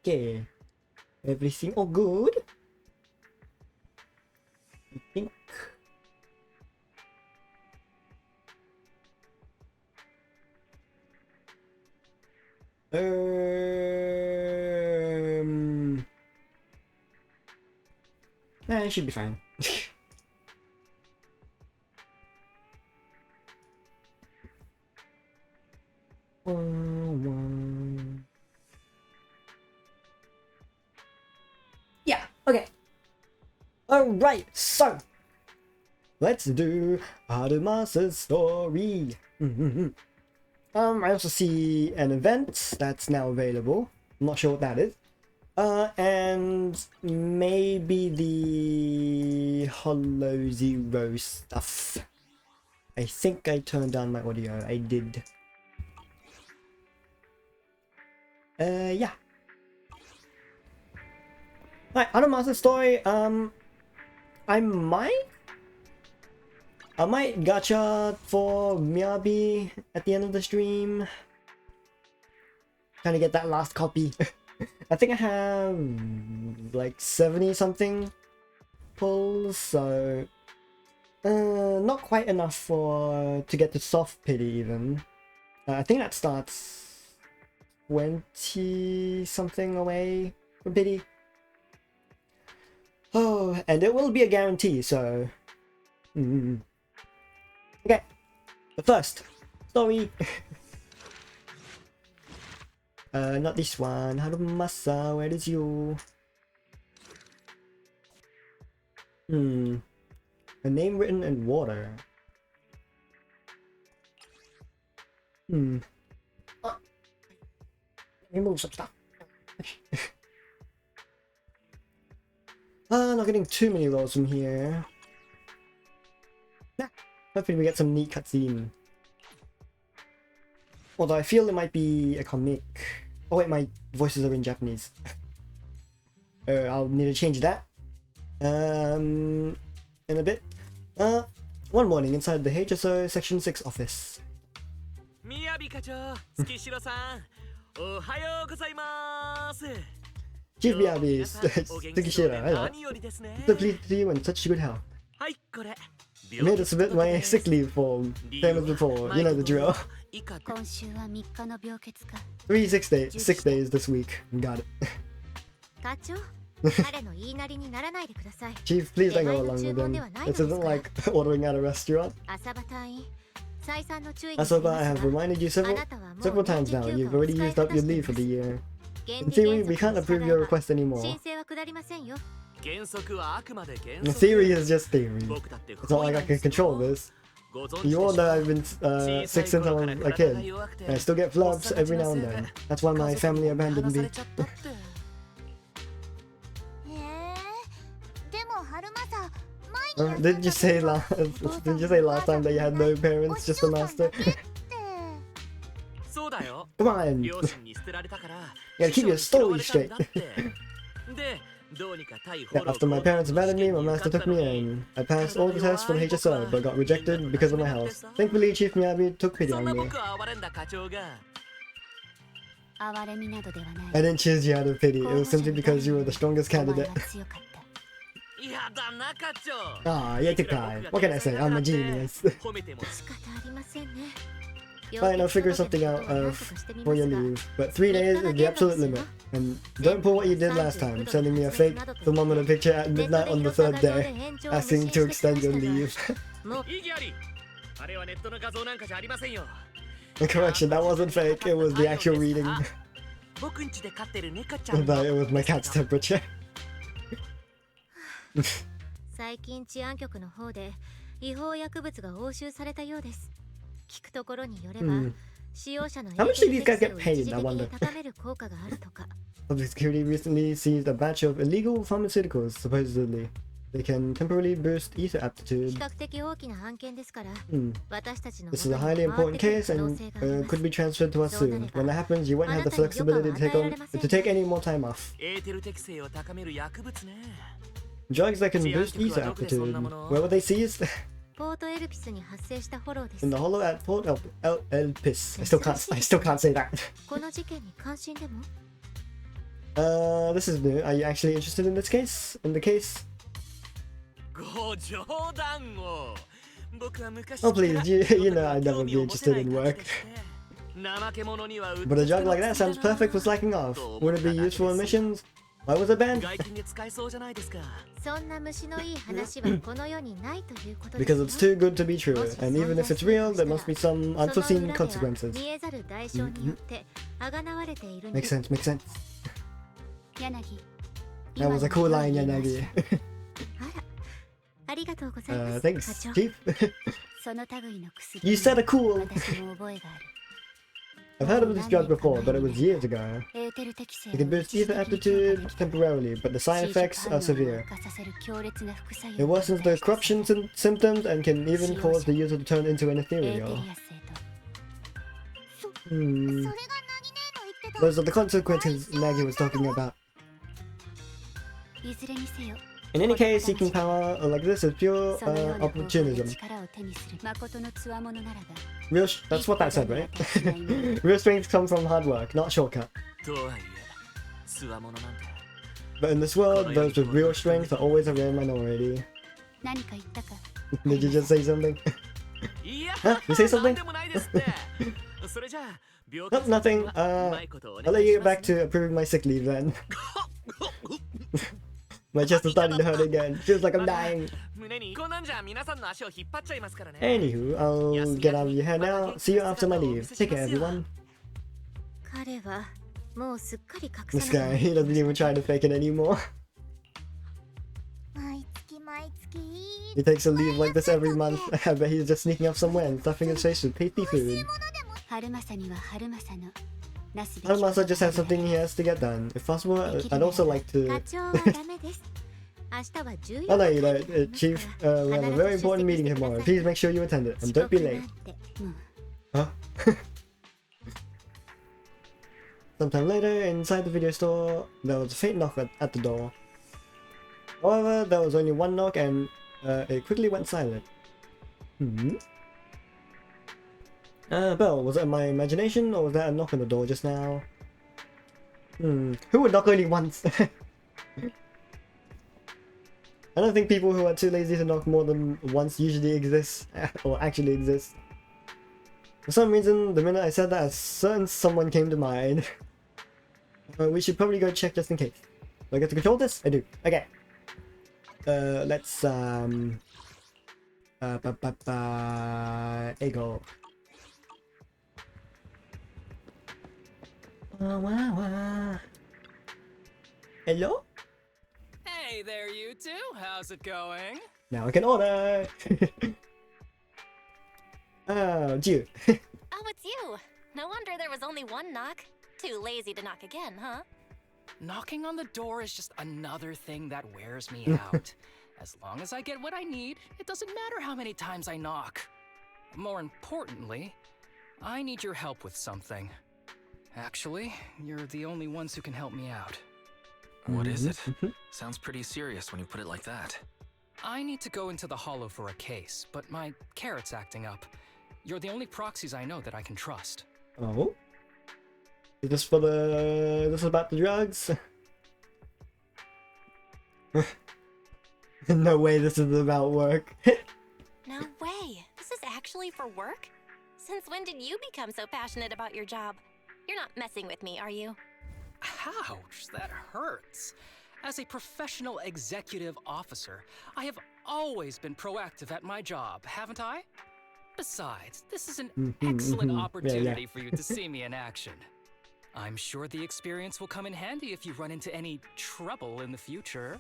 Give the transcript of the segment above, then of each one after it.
Okay, everything all good? I think. It should be fine. Yeah, okay. Alright, so let's do Harumasa's story. I also see an event that's now available. I'm not sure what that is. And maybe the Hollow Zero stuff. I think I turned down my audio. I did. Yeah. Alright, Harumasa's story. I might gacha for Miyabi at the end of the stream. Trying to get that last copy. I think I have like 70 something pulls, so not quite enough to get to soft pity even. I think that starts 20 something away from pity. Oh, and it will be a guarantee, so okay, but first, story. Not this one. Harumasa, where is you? A name written in water. Remove some stuff. Not getting too many rolls from here. Nah, hopefully we get some neat cutscene. Although I feel it might be a comic. Oh wait, my voices are in Japanese. I'll need to change that. In a bit. One morning inside the HSO Section 6 office. Chief Miyabi, Tsukishira, hello. So pleased to see you in such good health. I made to submit my sick leave form, same as before, you know the drill. 3 sick days this week. Got it. Chief, please don't go along with them. This isn't like ordering at a restaurant. Asoba, I have reminded you several times now. You've already used up your leave for the year. In theory, we can't approve your request anymore. The theory is just theory. It's not like I can control this. You all know I've been sick since I was a kid. I still get flubs every now and then. That's why my family abandoned me. Did you say last time that you had no parents, just a master? Come on! You gotta keep your story straight. Yeah, after my parents abandoned me, my master took me in. I passed all the tests for the HSO, but got rejected because of my health. Thankfully, Chief Miyabi took pity on me. I didn't choose you out of pity, it was simply because you were the strongest candidate. Ah, Yatekai. What can I say? I'm a genius. Fine, I'll figure something out for your leave, but 3 days is the absolute limit. And don't pull what you did last time, sending me a fake thermometer picture at midnight on the 3rd day, asking to extend your leave. Correction, that wasn't fake, it was the actual reading. But it was my cat's temperature. 最近治安局の方で違法薬物が押収されたようです。聞くところによれば、使用者の How much do these guys get paid? I wonder. Public security recently seized a batch of illegal pharmaceuticals, supposedly. They can temporarily boost ether 比 aptitude. 較的大きな案件ですから Hmm. 私たちの This is 元 a に highly 回っ important てくる case 可能 and 性があります could be transferred to us soon. When that happens, you won't have the flexibility to take any more time off. エーテル適性を高める薬物ね。 Drugs that can boost ether aptitude. Where were they seized? ポートエルピスに発生したフォローです In the hollow at Port Elpis. I still can't say that. この事件に関心でも This is new. Are you actually interested in this case? In the case? ご冗談を。僕は昔 Oh please, you know I'd never be interested in work. 怠け者には But a drug like that sounds perfect for slacking off. Would it be useful in missions? Why was it banned? 外見で使えそうじゃないですか。そんな虫のいい話はこの世にないということです Because よ it's too good to be true, and even if it's real, there must be some その裏 unforeseen では consequences. 見えざる代償によってあがなわれている Makes sense, makes sense. 柳 That was a cool line, Yanagi. あらありがとうございます Thanks, 課長 Chief. その類の薬 You said a cool. 私も覚えがある I've heard of this drug before, but it was years ago. エーテル適性 It can boost ether aptitude temporarily, but the side effects are severe. It worsens the corruption symptoms and can even cause the user to turn into an ethereal. Hmm. Those are the consequences Nagi was talking about. いずれにせよ In any case, seeking power like this is pure そのような方法で opportunism. 力を手にする誠の強者ならば That's what that said, right? Real strength comes from hard work, not shortcut. とはいえ、つわものなんて。 But in this world, those with real strength are always a rare minority. 何か言ったか Did you just say something? いや、 Huh? You say なん something? でもないですって。それじゃあ、病 Nope, nothing. うまいことお I'll 願 let い you し get ま back すね。 to approving my sick leave then. My chest is starting to hurt again. Feels like I'm dying. 胸にこんなんじゃ皆さんの足を引っ張っちゃいますからね。 Anywho, I'll get out of your hair now. See you after my leave. Take care, everyone. 彼はもうすっかり隠 This さな guy, い he doesn't even try to fake it anymore. 毎月毎月 He takes a leave like this every month. I bet he's just sneaking off somewhere and stuffing his face with tasty food. 春政には春政のなすべき Harumasa just has something he has to get done. If possible, I'd also like 課 to... 長はダメです明日は14 Oh no, you know, Chief, we have a very important meeting tomorrow. Please make sure you attend it, and don't be late. うん Huh? Sometime later, inside the video store, there was a faint knock at the door. However, there was only one knock and it quickly went silent. Bell, was it my imagination or was that a knock on the door just now? Who would knock only once? I don't think people who are too lazy to knock more than once usually exist, or actually exist. For some reason, the minute I said that, a certain someone came to mind. We should probably go check just in case. Do I get to control this? I do. Okay. Let's, Ego. Hello? Hey there, you two. How's it going? Now I can order! Oh, Jew. Oh, it's you. No wonder there was only one knock. Too lazy to knock again, huh? Knocking on the door is just another thing that wears me out. As long as I get what I need, it doesn't matter how many times I knock. More importantly, I need your help with something. Actually, you're the only ones who can help me out. What is it? Sounds pretty serious when you put it like that. I need to go into the Hollow for a case, but my carrot's acting up. You're the only proxies I know that I can trust. Oh? Is this for the... This is about the drugs? No way this is about work. No way. This is actually for work? Since when did you become so passionate about your job? You're not messing with me, are you? Ouch, that hurts. As a professional executive officer, I have always been proactive at my job, haven't I? Besides, this is an excellent opportunity for you to see me in action. I'm sure the experience will come in handy if you run into any trouble in the future.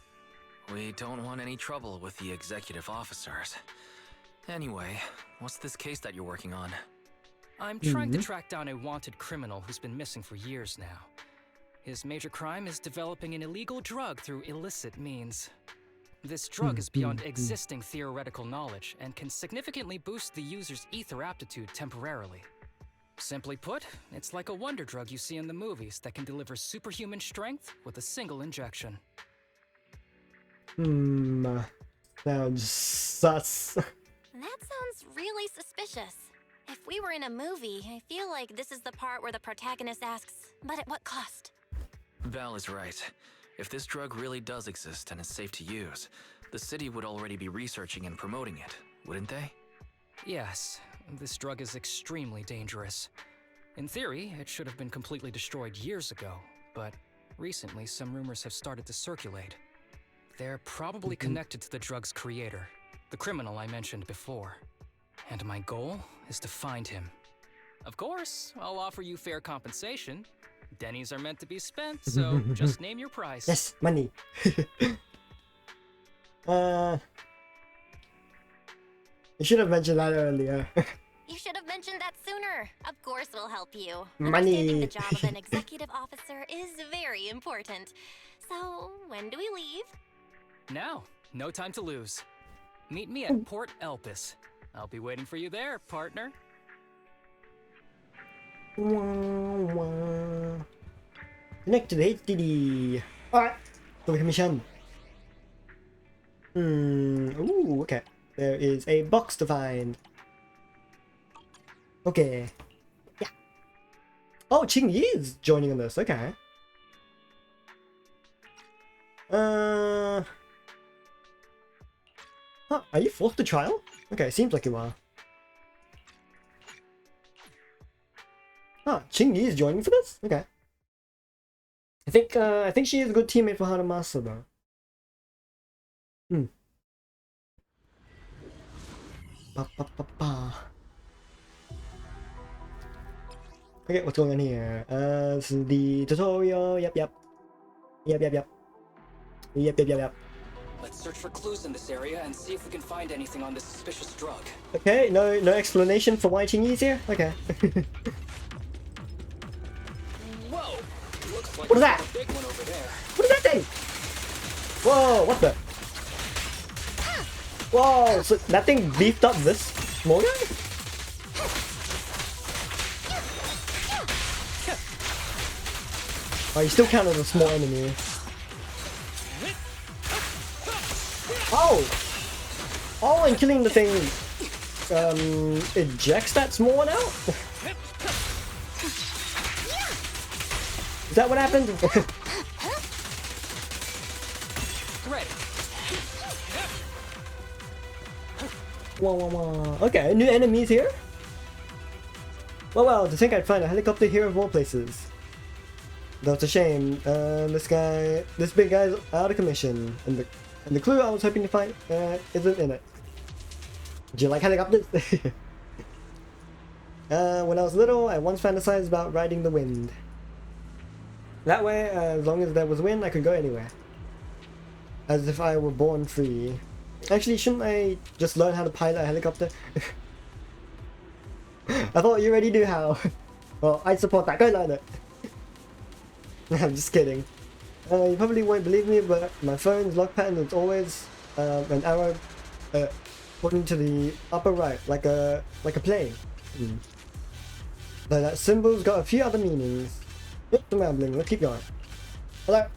We don't want any trouble with the executive officers. Anyway, what's this case that you're working on? I'm trying to track down a wanted criminal who's been missing for years now. His major crime is developing an illegal drug through illicit means. This drug is beyond existing theoretical knowledge and can significantly boost the user's ether aptitude temporarily. Simply put, it's like a wonder drug you see in the movies that can deliver superhuman strength with a single injection. Sounds sus. That sounds really suspicious. If we were in a movie, I feel like this is the part where the protagonist asks, but at what cost? Val is right. If this drug really does exist and is safe to use, the city would already be researching and promoting it, wouldn't they? Yes, this drug is extremely dangerous. In theory, it should have been completely destroyed years ago, but recently some rumors have started to circulate. They're probably connected to the drug's creator, the criminal I mentioned before. And my goal is to find him. Of course, I'll offer you fair compensation. Dennies are meant to be spent, so just name your price. Yes, money. You should have mentioned that earlier. You should have mentioned that sooner. Of course we'll help you. Money. Understanding the job of an executive officer is very important. So, when do we leave? Now, no time to lose. Meet me at Port Elpis. I'll be waiting for you there, partner. Connect to the HDD. Alright, so we can mission. Ooh, okay. There is a box to find. Okay. Yeah. Oh, Qing Yi is joining on this. Okay. Huh, are you forced to trial? Okay, seems like you are. Huh, Qing Yi is joining for this? Okay. I think she is a good teammate for Harumasa though. Ba, ba, ba, ba. Okay, what's going on here? This is the tutorial. Yep. Let's search for clues in this area and see if we can find anything on this suspicious drug. Okay, no explanation for why Qing Yi's here? Okay. Whoa! Looks like What is that? a big one over there. What is that thing? Whoa, what the? Whoa, so that thing beefed up this small guy? Oh, you still count as a small enemy. Oh, and killing the thing ejects that small one out? Is that what happened? Ready. Whoa. Okay, new enemies here? Well, to think I'd find a helicopter here of all places. That's a shame. This big guy's out of commission, and the clue I was hoping to find isn't in it. Do you like helicopters? When I was little, I once fantasized about riding the wind. That way, as long as there was wind, I could go anywhere. As if I were born free. Actually, shouldn't I just learn how to pilot a helicopter? I thought you already knew how. Well, I support that. Go learn it. I'm just kidding. You probably won't believe me, but my phone's lock pattern is always an arrow pointing to the upper right, like a plane. But that symbol's got a few other meanings. Yep, I'm rambling. Let's keep going. Hello.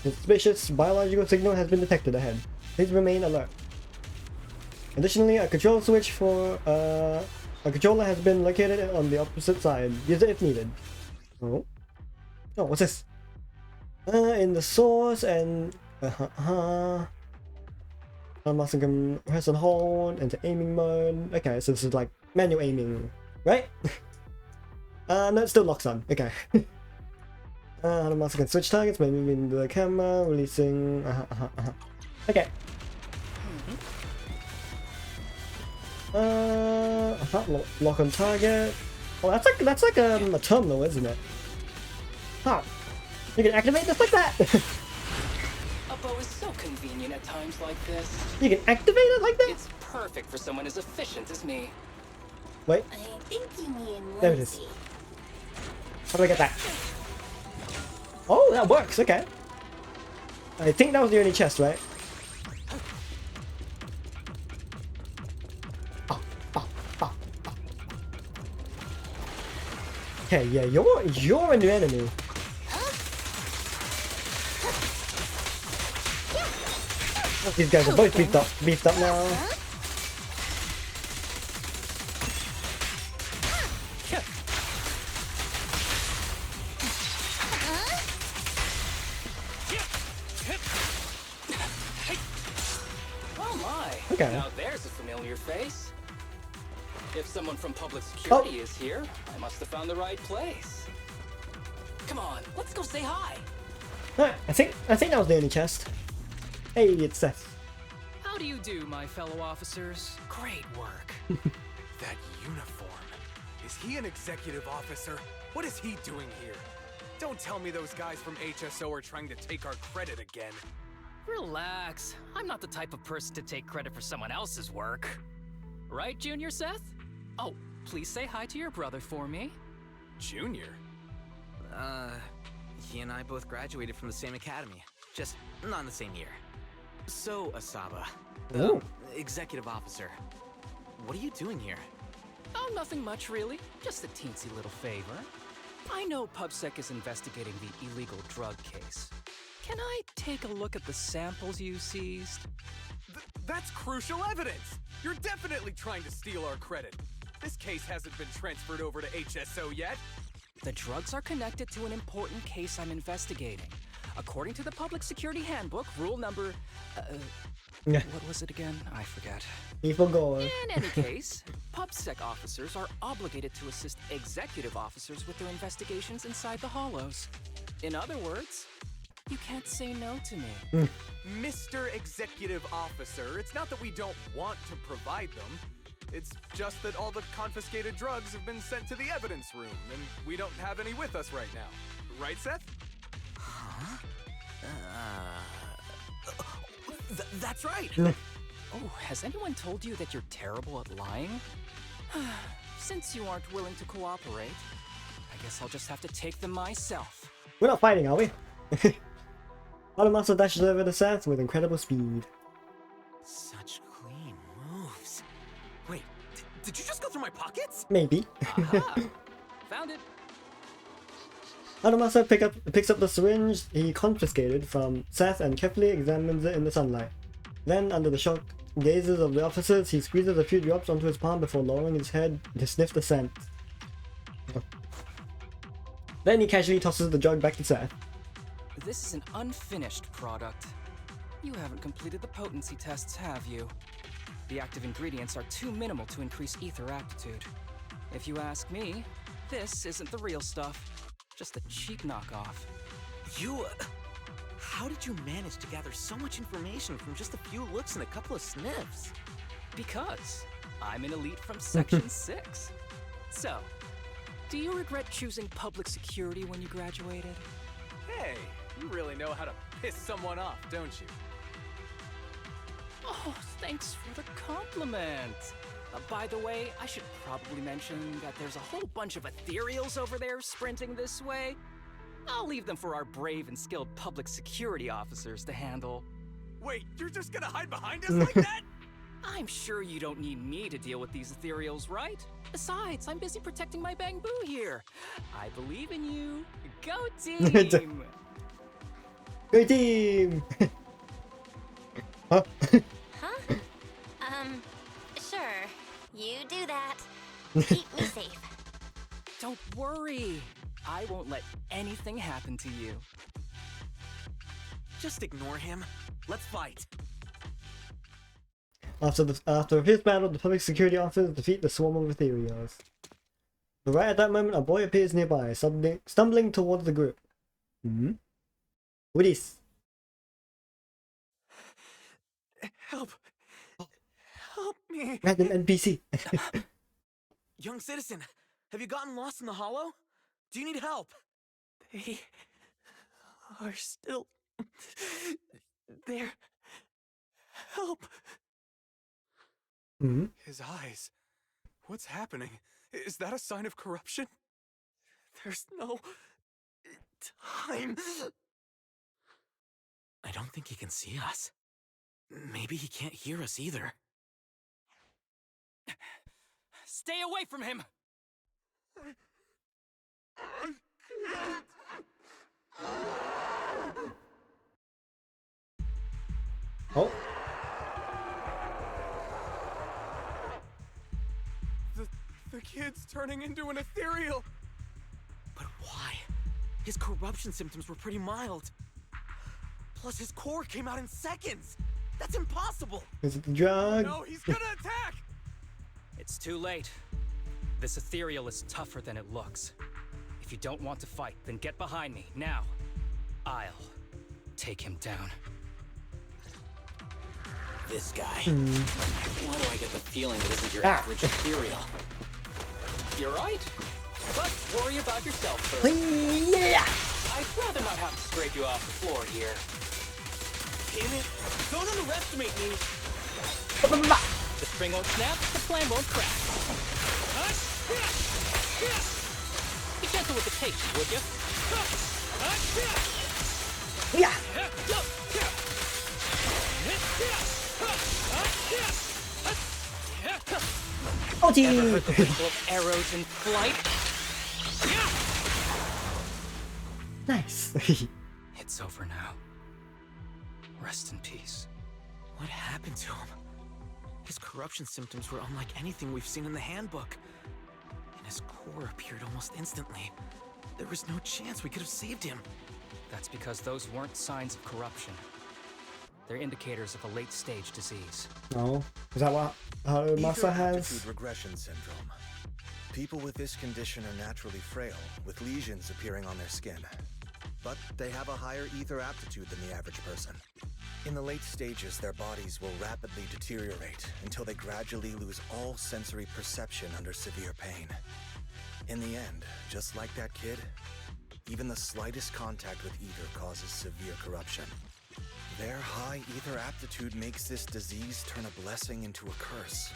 A suspicious biological signal has been detected ahead. Please remain alert. Additionally, a control switch for a controller has been located on the opposite side. Use it if needed. Oh, what's this? In the source and I must press and hold into aiming mode. Okay, so this is like manual aiming, right? No, it still locks on. Okay. Harumasa can switch targets by moving the camera, releasing. Okay. Lock on target. Oh, that's like a terminal, isn't it? Huh. You can activate this like that. A bow is so convenient at times like this. You can activate it like that. It's perfect for someone as efficient as me. Wait. I think you mean There it is. How do I get that? Oh, that works. Okay. I think that was the only chest, right? Okay, yeah, you're a new enemy. These guys are both beefed up now. Oh my! Okay. Now there's a familiar face. If someone from public security is here, I must have found the right place. Come on, let's go say hi. Alright, I think that was the only chest. Hey, it's Seth. How do you do, my fellow officers? Great work. That uniform. Is he an executive officer? What is he doing here? Don't tell me those guys from HSO are trying to take our credit again. Relax. I'm not the type of person to take credit for someone else's work. Right, Junior Seth? Oh, please say hi to your brother for me. Junior? He and I both graduated from the same academy. Just not in the same year. So, Asaba, Ooh. executive officer, what are you doing here? Oh, nothing much, really. Just a teensy little favor. I know PubSec is investigating the illegal drug case. Can I take a look at the samples you seized? That's crucial evidence! You're definitely trying to steal our credit. This case hasn't been transferred over to HSO yet. The drugs are connected to an important case I'm investigating. According to the Public Security Handbook, rule number... Yeah. What was it again? I forget. Evil goal. In any case, PubSec officers are obligated to assist executive officers with their investigations inside the Hollows. In other words, you can't say no to me. Mr. Executive Officer, it's not that we don't want to provide them. It's just that all the confiscated drugs have been sent to the evidence room, and we don't have any with us right now. Right, Seth? Huh? That's right! Oh, has anyone told you that you're terrible at lying? Since you aren't willing to cooperate, I guess I'll just have to take them myself. We're not fighting, are we? Harumasa dashes over the Seth with incredible speed. Such clean moves. Wait, did you just go through my pockets? Maybe. Aha! Found it. Harumasa picks up the syringe he confiscated from Seth and carefully examines it in the sunlight. Then, under the shocked gazes of the officers, he squeezes a few drops onto his palm before lowering his head to sniff the scent. Then he casually tosses the drug back to Seth. This is an unfinished product. You haven't completed the potency tests, have you? The active ingredients are too minimal to increase ether aptitude. If you ask me, this isn't the real stuff. Just a cheap knockoff. How did you manage to gather so much information from just a few looks and a couple of sniffs? Because I'm an elite from Section 6. So, do you regret choosing public security when you graduated? Hey, you really know how to piss someone off, don't you? Oh, thanks for the compliment. By the way, I should probably mention that there's a whole bunch of ethereals over there sprinting this way. I'll leave them for our brave and skilled public security officers to handle. Wait, you're just gonna hide behind us like that? I'm sure you don't need me to deal with these ethereals, right? Besides, I'm busy protecting my bamboo here. I believe in you. Go team! Great team! Huh? Huh? Sure. You do that. Keep me safe. Don't worry. I won't let anything happen to you. Just ignore him. Let's fight. After his battle, the public security officers defeat the swarm of ethereals. But right at that moment, a boy appears nearby, stumbling towards the group. What is? Help! Help me! Random NPC. Young citizen, have you gotten lost in the hollow? Do you need help? They are still there. Help! His eyes. What's happening? Is that a sign of corruption? There's no time. I don't think he can see us. Maybe he can't hear us either. Stay away from him! Oh. The kid's turning into an ethereal. But why? His corruption symptoms were pretty mild. Plus, his core came out in seconds. That's impossible. Is it the drug? No, he's gonna attack. It's too late. This ethereal is tougher than it looks. If you don't want to fight, then get behind me, now. I'll take him down. This guy. Why do I get the feeling that isn't your average ethereal? You're right. But worry about yourself first. Yeah. I'd rather not have to scrape you off the floor here. Damn it! Don't underestimate me. The string won't snap, the plan won't crack. Be gentle with the patient, would you? Yeah. Oh, gee. Ever heard the whistle of arrows in flight? Nice. It's over now. Rest in peace. What happened to him? His corruption symptoms were unlike anything we've seen in the handbook. And his core appeared almost instantly. There was no chance we could have saved him. That's because those weren't signs of corruption. They're indicators of a late-stage disease. Oh, is that what Harumasa has? Aptitude regression syndrome. People with this condition are naturally frail, with lesions appearing on their skin. But they have a higher ether aptitude than the average person. In the late stages, their bodies will rapidly deteriorate until they gradually lose all sensory perception under severe pain. In the end, just like that kid, even the slightest contact with ether causes severe corruption. Their high ether aptitude makes this disease turn a blessing into a curse.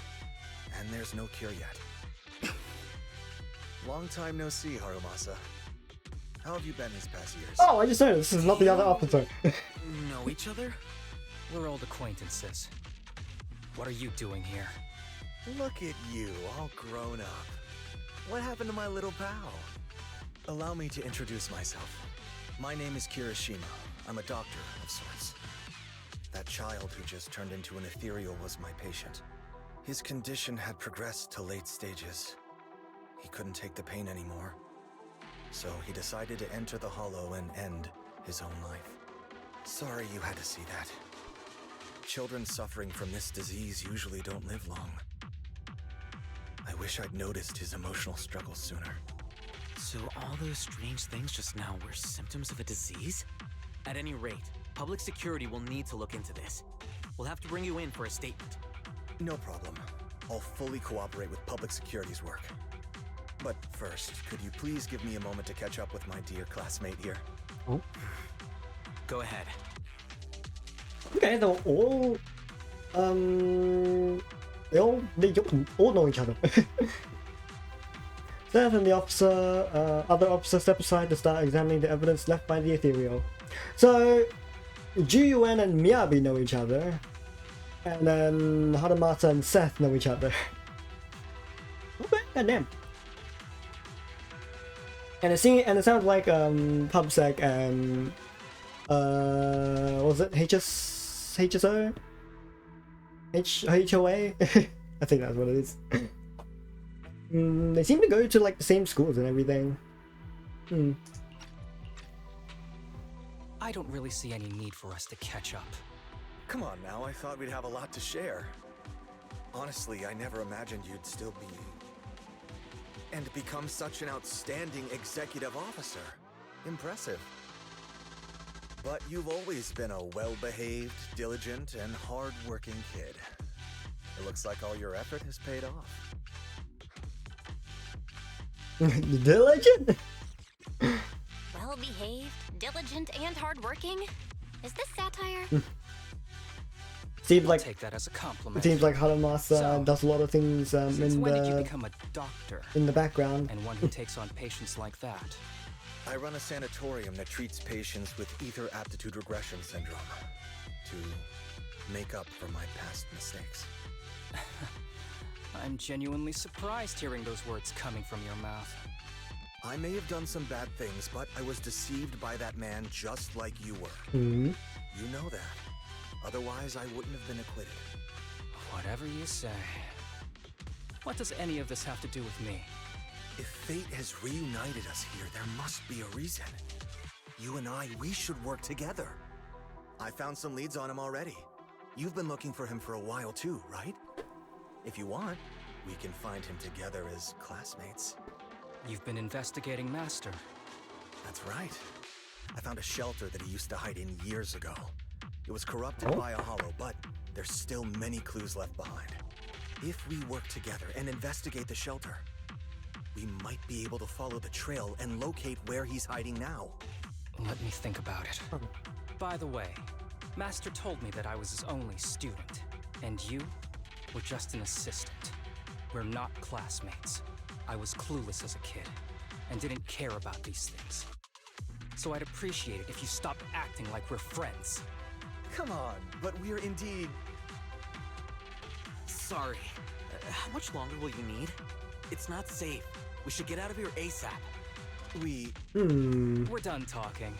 And there's no cure yet. Long time no see, Harumasa. How have you been these past years? Oh, I just noticed this is not the other episode. Know each other? We're old acquaintances. What are you doing here? Look at you, all grown up. What happened to my little pal? Allow me to introduce myself. My name is Kirishima. I'm a doctor of sorts. That child who just turned into an ethereal was my patient. His condition had progressed to late stages. He couldn't take the pain anymore. So he decided to enter the Hollow and end his own life. Sorry you had to see that. Children suffering from this disease usually don't live long. I wish I'd noticed his emotional struggles sooner. So all those strange things just now were symptoms of a disease? At any rate, public security will need to look into this. We'll have to bring you in for a statement. No problem. I'll fully cooperate with public security's work. But first, could you please give me a moment to catch up with my dear classmate here? Oh. Go ahead. Okay, they all know each other. Seth and the other officer step aside to start examining the evidence left by the ethereal. So, Juyuan and Miyabi know each other, and then Harumasa and Seth know each other. Okay, goddamn. And it sounds like PubSec and what was it HSO? HOA? I think that's what it is. They seem to go to like the same schools and everything. I don't really see any need for us to catch up. Come on now, I thought we'd have a lot to share. Honestly, I never imagined you'd still be... and become such an outstanding executive officer. Impressive. But you've always been a well-behaved, diligent, and hard-working kid. It looks like all your effort has paid off. Diligent? Well-behaved, diligent, and hardworking? Is this satire? Seems I'll like take that as a compliment. it seems like Harumasa So, does a lot of things Since when did you become a doctor? in the background. And one who takes on patients like that? I run a sanatorium that treats patients with ether aptitude regression syndrome to make up for my past mistakes. I'm genuinely surprised hearing those words coming from your mouth. I may have done some bad things, but I was deceived by that man just like you were. Hmm. You know that. Otherwise, I wouldn't have been acquitted. Whatever you say. What does any of this have to do with me? If fate has reunited us here, there must be a reason. You and I, we should work together. I found some leads on him already. You've been looking for him for a while too, right? If you want, we can find him together as classmates. You've been investigating Master. That's right. I found a shelter that he used to hide in years ago. It was corrupted by a hollow, but there's still many clues left behind. If we work together and investigate the shelter, we might be able to follow the trail and locate where he's hiding now. Let me think about it. By the way, Master told me that I was his only student, and you were just an assistant. We're not classmates. I was clueless as a kid, and didn't care about these things. So I'd appreciate it if you stopped acting like we're friends. Come on, but we're indeed... Sorry. How much longer will you need? It's not safe. We should get out of here ASAP. We're done talking.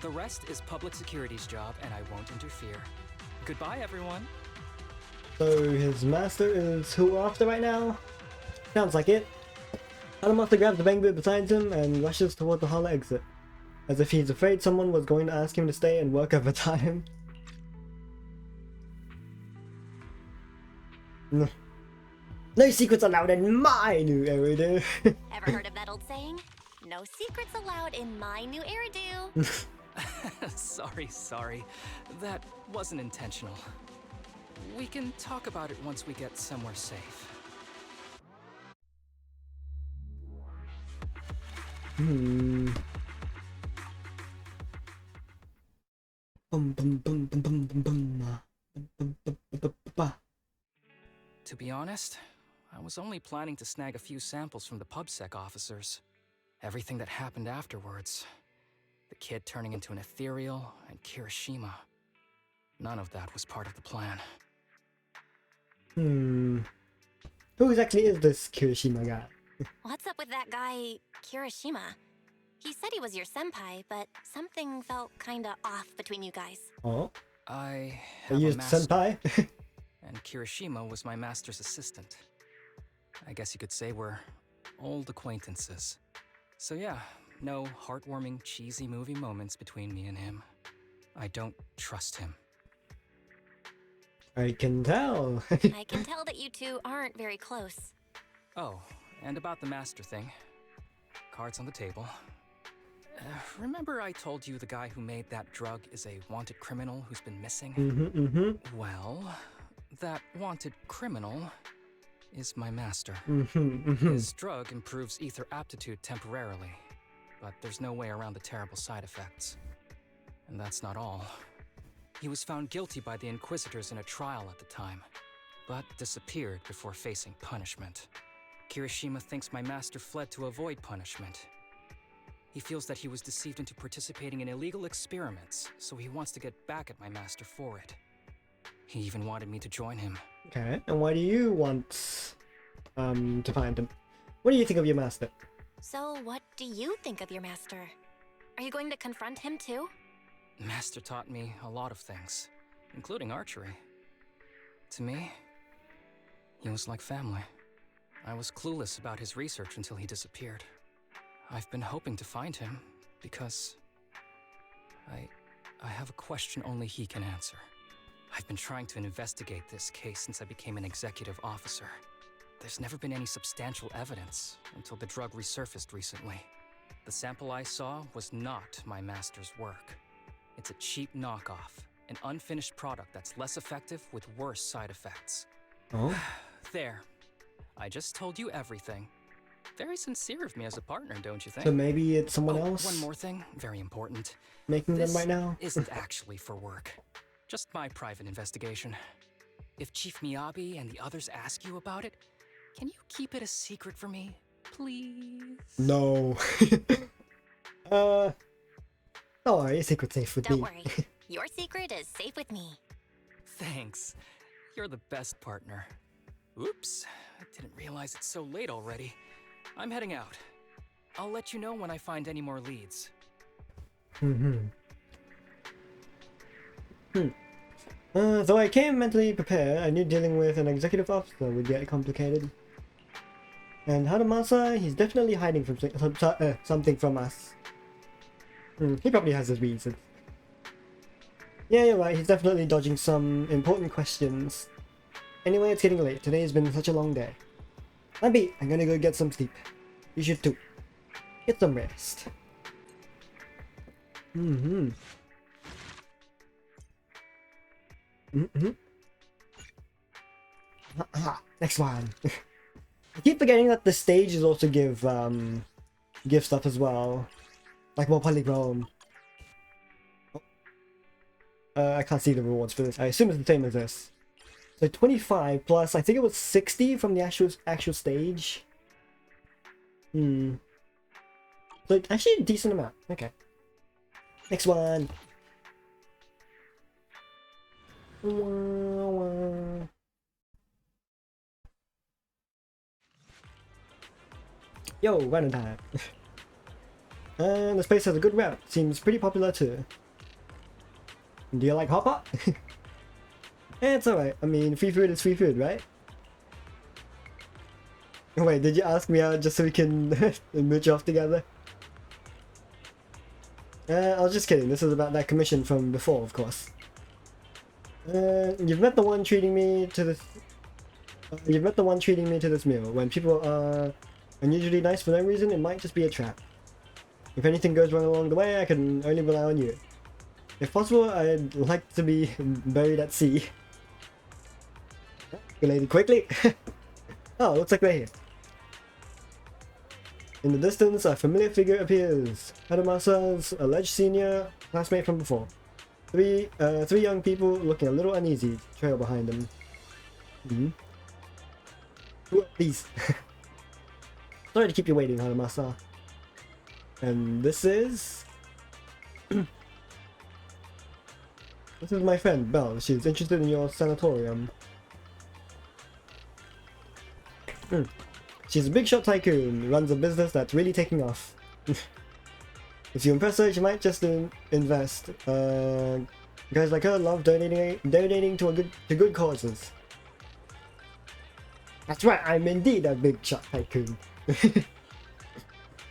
The rest is public security's job, and I won't interfere. Goodbye, everyone. So his master is who we're after right now? Sounds like it. Harumasa grabs the bang bit beside him and rushes toward the hollow exit, as if he's afraid someone was going to ask him to stay and work overtime. No secrets allowed in my new Eridu. Ever heard of that old saying? No secrets allowed in my new Eridu. Sorry. That wasn't intentional. We can talk about it once we get somewhere safe. Bum bum bum bum bum bum bum bum bum. To be honest, I was only planning to snag a few samples from the PubSec officers. Everything that happened afterwards. The kid turning into an ethereal, and Kirishima. None of that was part of the plan. Who exactly is this Kirishima guy? What's up with that guy, Kirishima? He said he was your senpai, but something felt kinda off between you guys. Oh, I I have a used master, senpai. and Kirishima was my master's assistant. I guess you could say we're old acquaintances. So yeah, no heartwarming, cheesy movie moments between me and him. I don't trust him. I can tell. I can tell that you two aren't very close. Oh, and about the master thing. Cards on the table. Remember I told you the guy who made that drug is a wanted criminal who's been missing? Well, that wanted criminal is my master. His drug improves ether aptitude temporarily, but there's no way around the terrible side effects. And that's not all. He was found guilty by the Inquisitors in a trial at the time, but disappeared before facing punishment. Kirishima thinks my master fled to avoid punishment. He feels that he was deceived into participating in illegal experiments, so he wants to get back at my master for it. He even wanted me to join him. Okay, and why do you want to find him? What do you think of your master? So, what do you think of your master? Are you going to confront him too? Master taught me a lot of things, including archery. To me, he was like family. I was clueless about his research until he disappeared. I've been hoping to find him because I have a question only he can answer. I've been trying to investigate this case since I became an executive officer. There's never been any substantial evidence until the drug resurfaced recently. The sample I saw was not my master's work. It's a cheap knockoff, an unfinished product that's less effective with worse side effects. Oh? There. I just told you everything. Very sincere of me as a partner, don't you think? So maybe it's someone Oh, else one more thing, very important. making This them right now? isn't actually for work. Just my private investigation. If Chief Miyabi and the others ask you about it, can you keep it a secret for me, please? No. Don't worry, secret safe with Don't me. worry. Your secret is safe with me. Thanks. You're the best partner. Oops, I didn't realize it's so late already. I'm heading out. I'll let you know when I find any more leads. Though I came mentally prepared, I knew dealing with an executive officer would get complicated. And Harumasa, he's definitely hiding from something from us. He probably has his reasons. Yeah, you're right, he's definitely dodging some important questions. Anyway, it's getting late. Today has been such a long day. I'm beat. I'm gonna go get some sleep. You should too. Get some rest. Next one. I keep forgetting that the stages also give stuff as well, like more polychrome. I can't see the rewards for this. I assume it's the same as this. So 25 plus, I think it was 60 from the actual stage. So actually a decent amount. Okay. Next one. Yo, random time. And this place has a good rep. Seems pretty popular too. Do you like hot pot? It's alright. I mean, free food is free food, right? Wait, did you ask me out just so we can mooch off together? I was just kidding. This is about that commission from before, of course. You've met the one treating me to this. You've met the one treating me to this meal. When people are unusually nice for no reason, it might just be a trap. If anything goes wrong along the way, I can only rely on you. If possible, I'd like to be buried at sea. Related quickly. Oh, looks like they're here. In the distance, a familiar figure appears. Harumasa's alleged senior classmate from before. Three young people looking a little uneasy trail behind them. Who are these? Sorry to keep you waiting, Harumasa. And this is... This is my friend, Belle. She's interested in your sanatorium. She's a big shot tycoon, runs a business that's really taking off. If you impress her, she might just invest. Guys like her love donating to good causes. That's right, I'm indeed a big shot tycoon.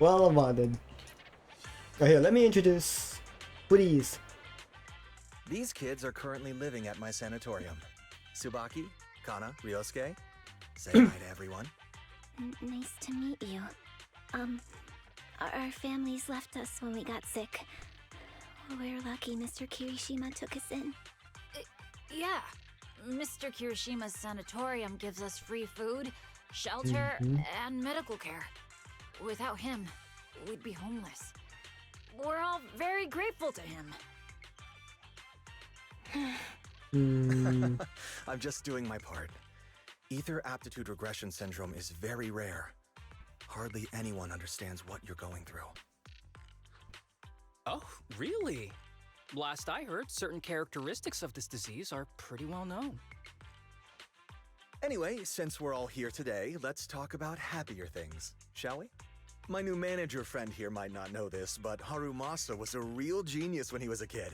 Well, then. Oh, here, let me introduce Please. These kids are currently living at my sanatorium. Tsubaki, Kana, Ryosuke. Say hi to everyone. Nice to meet you. Our families left us when we got sick. We're lucky Mr. Kirishima took us in. Yeah. Mr. Kirishima's sanatorium gives us free food, shelter, and medical care. Without him, we'd be homeless. We're all very grateful to him. I'm just doing my part. Ether aptitude regression syndrome is very rare. Hardly anyone understands what you're going through. Oh, really? Last I heard, certain characteristics of this disease are pretty well known. Anyway, since we're all here today, let's talk about happier things, shall we? My new manager friend here might not know this, but Harumasa was a real genius when he was a kid.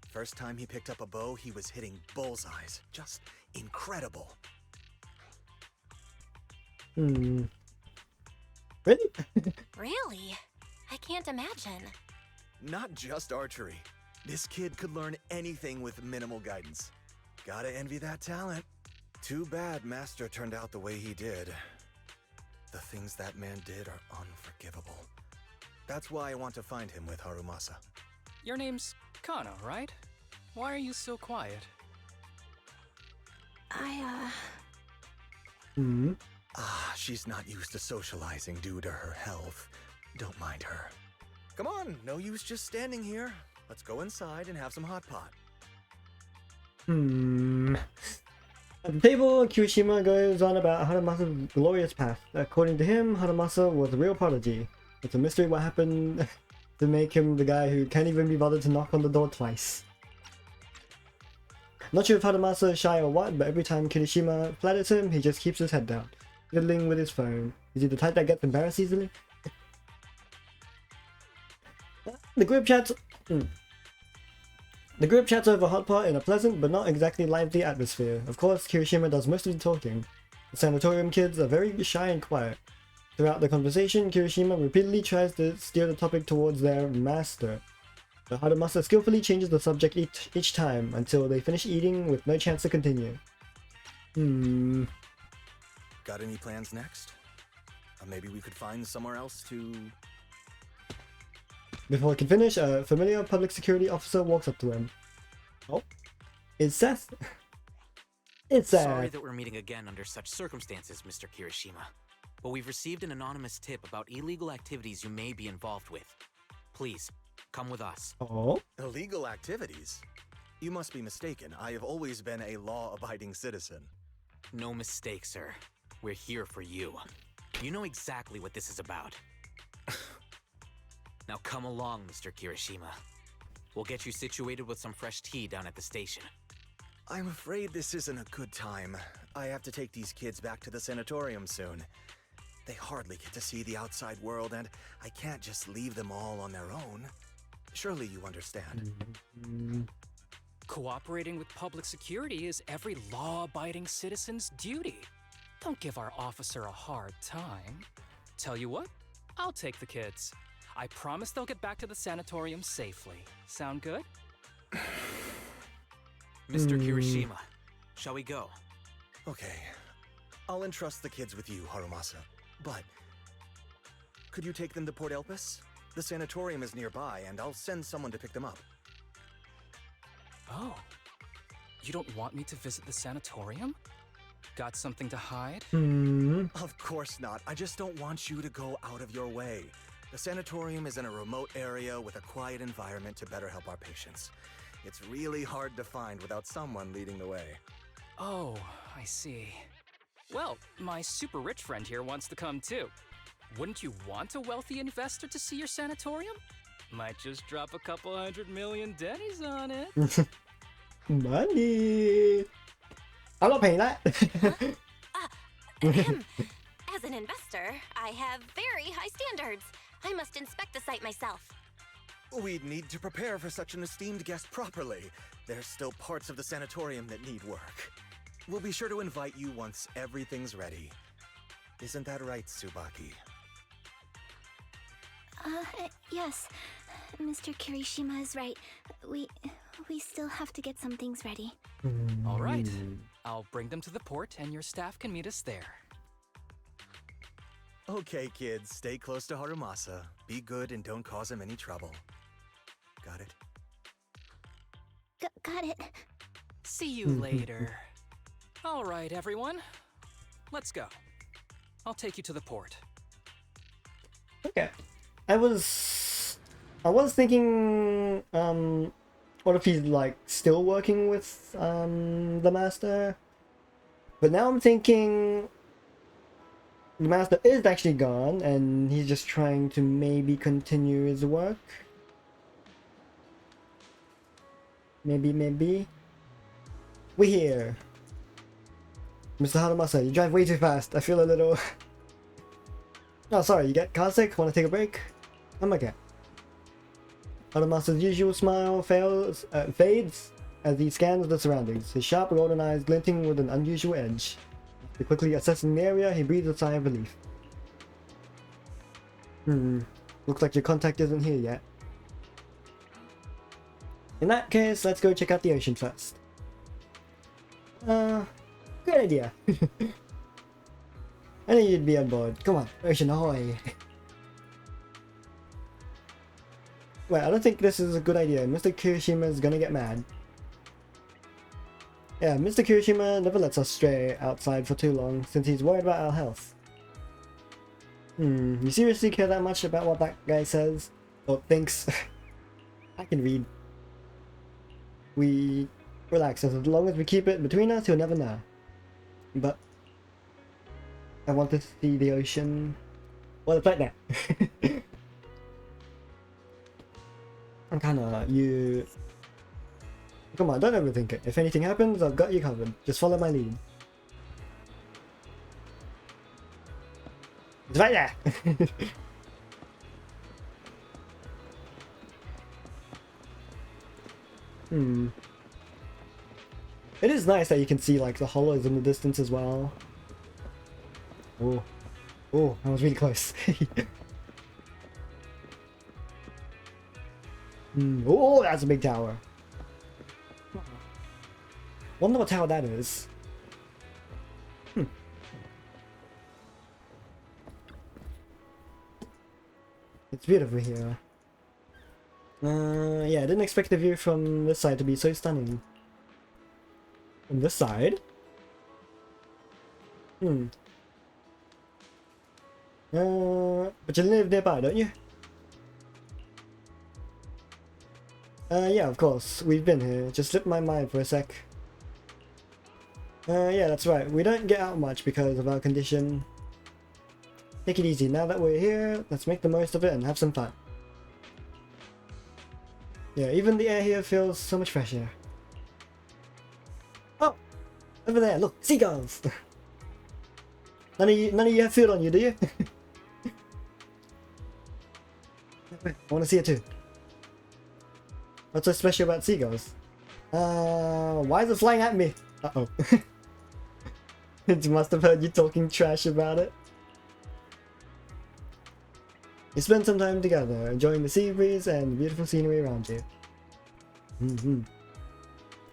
First time he picked up a bow, he was hitting bullseyes. Just incredible. Really? Really? I can't imagine. Not just archery. This kid could learn anything with minimal guidance. Gotta envy that talent. Too bad Master turned out the way he did. The things that man did are unforgivable. That's why I want to find him with Harumasa. Your name's Kana, right? Why are you so quiet? She's not used to socializing due to her health. Don't mind her. Come on, no use just standing here. Let's go inside and have some hot pot. At the table, Kirishima goes on about Harumasa's glorious past. According to him, Harumasa was a real prodigy. It's a mystery what happened to make him the guy who can't even be bothered to knock on the door twice. Not sure if Harumasa is shy or what, but every time Kirishima flatters him, he just keeps his head down, fiddling with his phone. Is he the type that gets embarrassed easily? The group chats. The group chats over hot pot in a pleasant but not exactly lively atmosphere. Of course, Kirishima does most of the talking. The sanatorium kids are very shy and quiet. Throughout the conversation, Kirishima repeatedly tries to steer the topic towards their master. But Harumasa skillfully changes the subject each time until they finish eating with no chance to continue. Got any plans next? Maybe we could find somewhere else to... Before he can finish, a familiar public security officer walks up to him. Oh, it's Seth. It's Seth. Sorry that we're meeting again under such circumstances, Mr. Kirishima. But we've received an anonymous tip about illegal activities you may be involved with. Please, come with us. Oh? Illegal activities? You must be mistaken. I have always been a law-abiding citizen. No mistake, sir. We're here for you. You know exactly what this is about. Now come along, Mr. Kirishima. We'll get you situated with some fresh tea down at the station. I'm afraid this isn't a good time. I have to take these kids back to the sanatorium soon. They hardly get to see the outside world, and I can't just leave them all on their own. Surely you understand. Cooperating with public security is every law-abiding citizen's duty. Don't give our officer a hard time. Tell you what, I'll take the kids. I promise they'll get back to the sanatorium safely. Sound good? Mr. Kirishima, shall we go? Okay. I'll entrust the kids with you, Harumasa. But... could you take them to Port Elpis? The sanatorium is nearby, and I'll send someone to pick them up. Oh. You don't want me to visit the sanatorium? Got something to hide? Of course not. I just don't want you to go out of your way. The sanatorium is in a remote area with a quiet environment to better help our patients. It's really hard to find without someone leading the way. Oh, I see. Well, my super rich friend here wants to come too. Wouldn't you want a wealthy investor to see your sanatorium? Might just drop a couple $100 million Denny's on it. Money! I'm not paying that. As an investor, I have very high standards. I must inspect the site myself. We'd need to prepare for such an esteemed guest properly. There's still parts of the sanatorium that need work. We'll be sure to invite you once everything's ready. Isn't that right, Tsubaki? Yes. Mr. Kirishima is right. We still have to get some things ready. All right. I'll bring them to the port and your staff can meet us there. Okay, kids, stay close to Harumasa. Be good and don't cause him any trouble. Got it? Got it. See you later. All right, everyone. Let's go. I'll take you to the port. Okay. I was thinking, what if he's like still working with the master? But now I'm thinking the master is actually gone and he's just trying to maybe continue his work. Maybe. We're here. Mr. Harumasa, you drive way too fast. I feel a little... Oh, sorry, you get car sick? Want to take a break? I'm okay. Harumasa's usual smile fades as he scans the surroundings, his sharp golden eyes glinting with an unusual edge. After quickly assessing the area, he breathes a sigh of relief. Looks like your contact isn't here yet. In that case, let's go check out the ocean first. Good idea. I knew you'd be on board. Come on, ocean ahoy. Wait, I don't think this is a good idea. Mr. Kirishima is gonna get mad. Yeah, Mr. Kirishima never lets us stray outside for too long since he's worried about our health. You seriously care that much about what that guy says? Or thinks? I can read. We relax, as long as we keep it between us, he'll never know. But I want to see the ocean. Well, it's right there. I'm kinda, you... Come on, don't overthink it. If anything happens, I've got you covered. Just follow my lead. It's right there! Hmm. It is nice that you can see like the hollows in the distance as well. Oh, oh, that was really close. Oh, that's a big tower. Wonder what tower that is. It's beautiful here. Yeah, I didn't expect the view from this side to be so stunning. From this side? But you live nearby, don't you? Yeah, of course. We've been here. Just slipped my mind for a sec. Yeah, that's right. We don't get out much because of our condition. Take it easy. Now that we're here, let's make the most of it and have some fun. Yeah, even the air here feels so much fresher. Oh! Over there, look! Seagulls! None of you have food on you, do you? I want to see it too. What's so special about seagulls? Why is it flying at me? Uh-oh. It must have heard you talking trash about it. You spend some time together, enjoying the sea breeze and the beautiful scenery around you.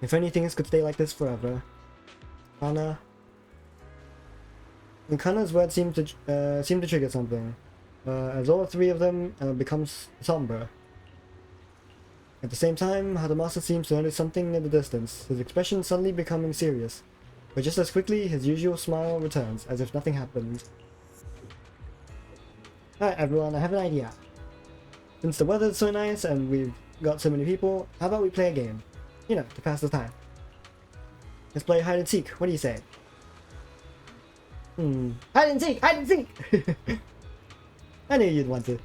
If only things could stay like this forever. Kana. And Kana's words seem to trigger something, as all three of them becomes somber. At the same time, Harumasa seems to notice something in the distance, his expression suddenly becoming serious. But just as quickly, his usual smile returns, as if nothing happened. Alright everyone, I have an idea. Since the weather's so nice and we've got so many people, how about we play a game? You know, to pass the time. Let's play hide and seek, what do you say? Hide and seek! Hide and seek! I knew you'd want it.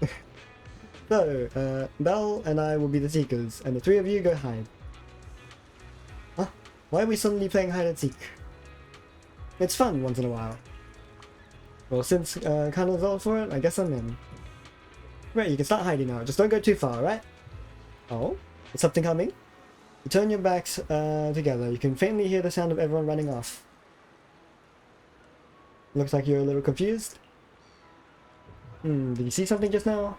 So, Belle and I will be the seekers, and the three of you go hide. Huh? Why are we suddenly playing hide and seek? It's fun once in a while. Well, since Kana's all for it, I guess I'm in. Right, you can start hiding now, just don't go too far, right? Oh? Is something coming? You turn your backs together, you can faintly hear the sound of everyone running off. Looks like you're a little confused. Did you see something just now?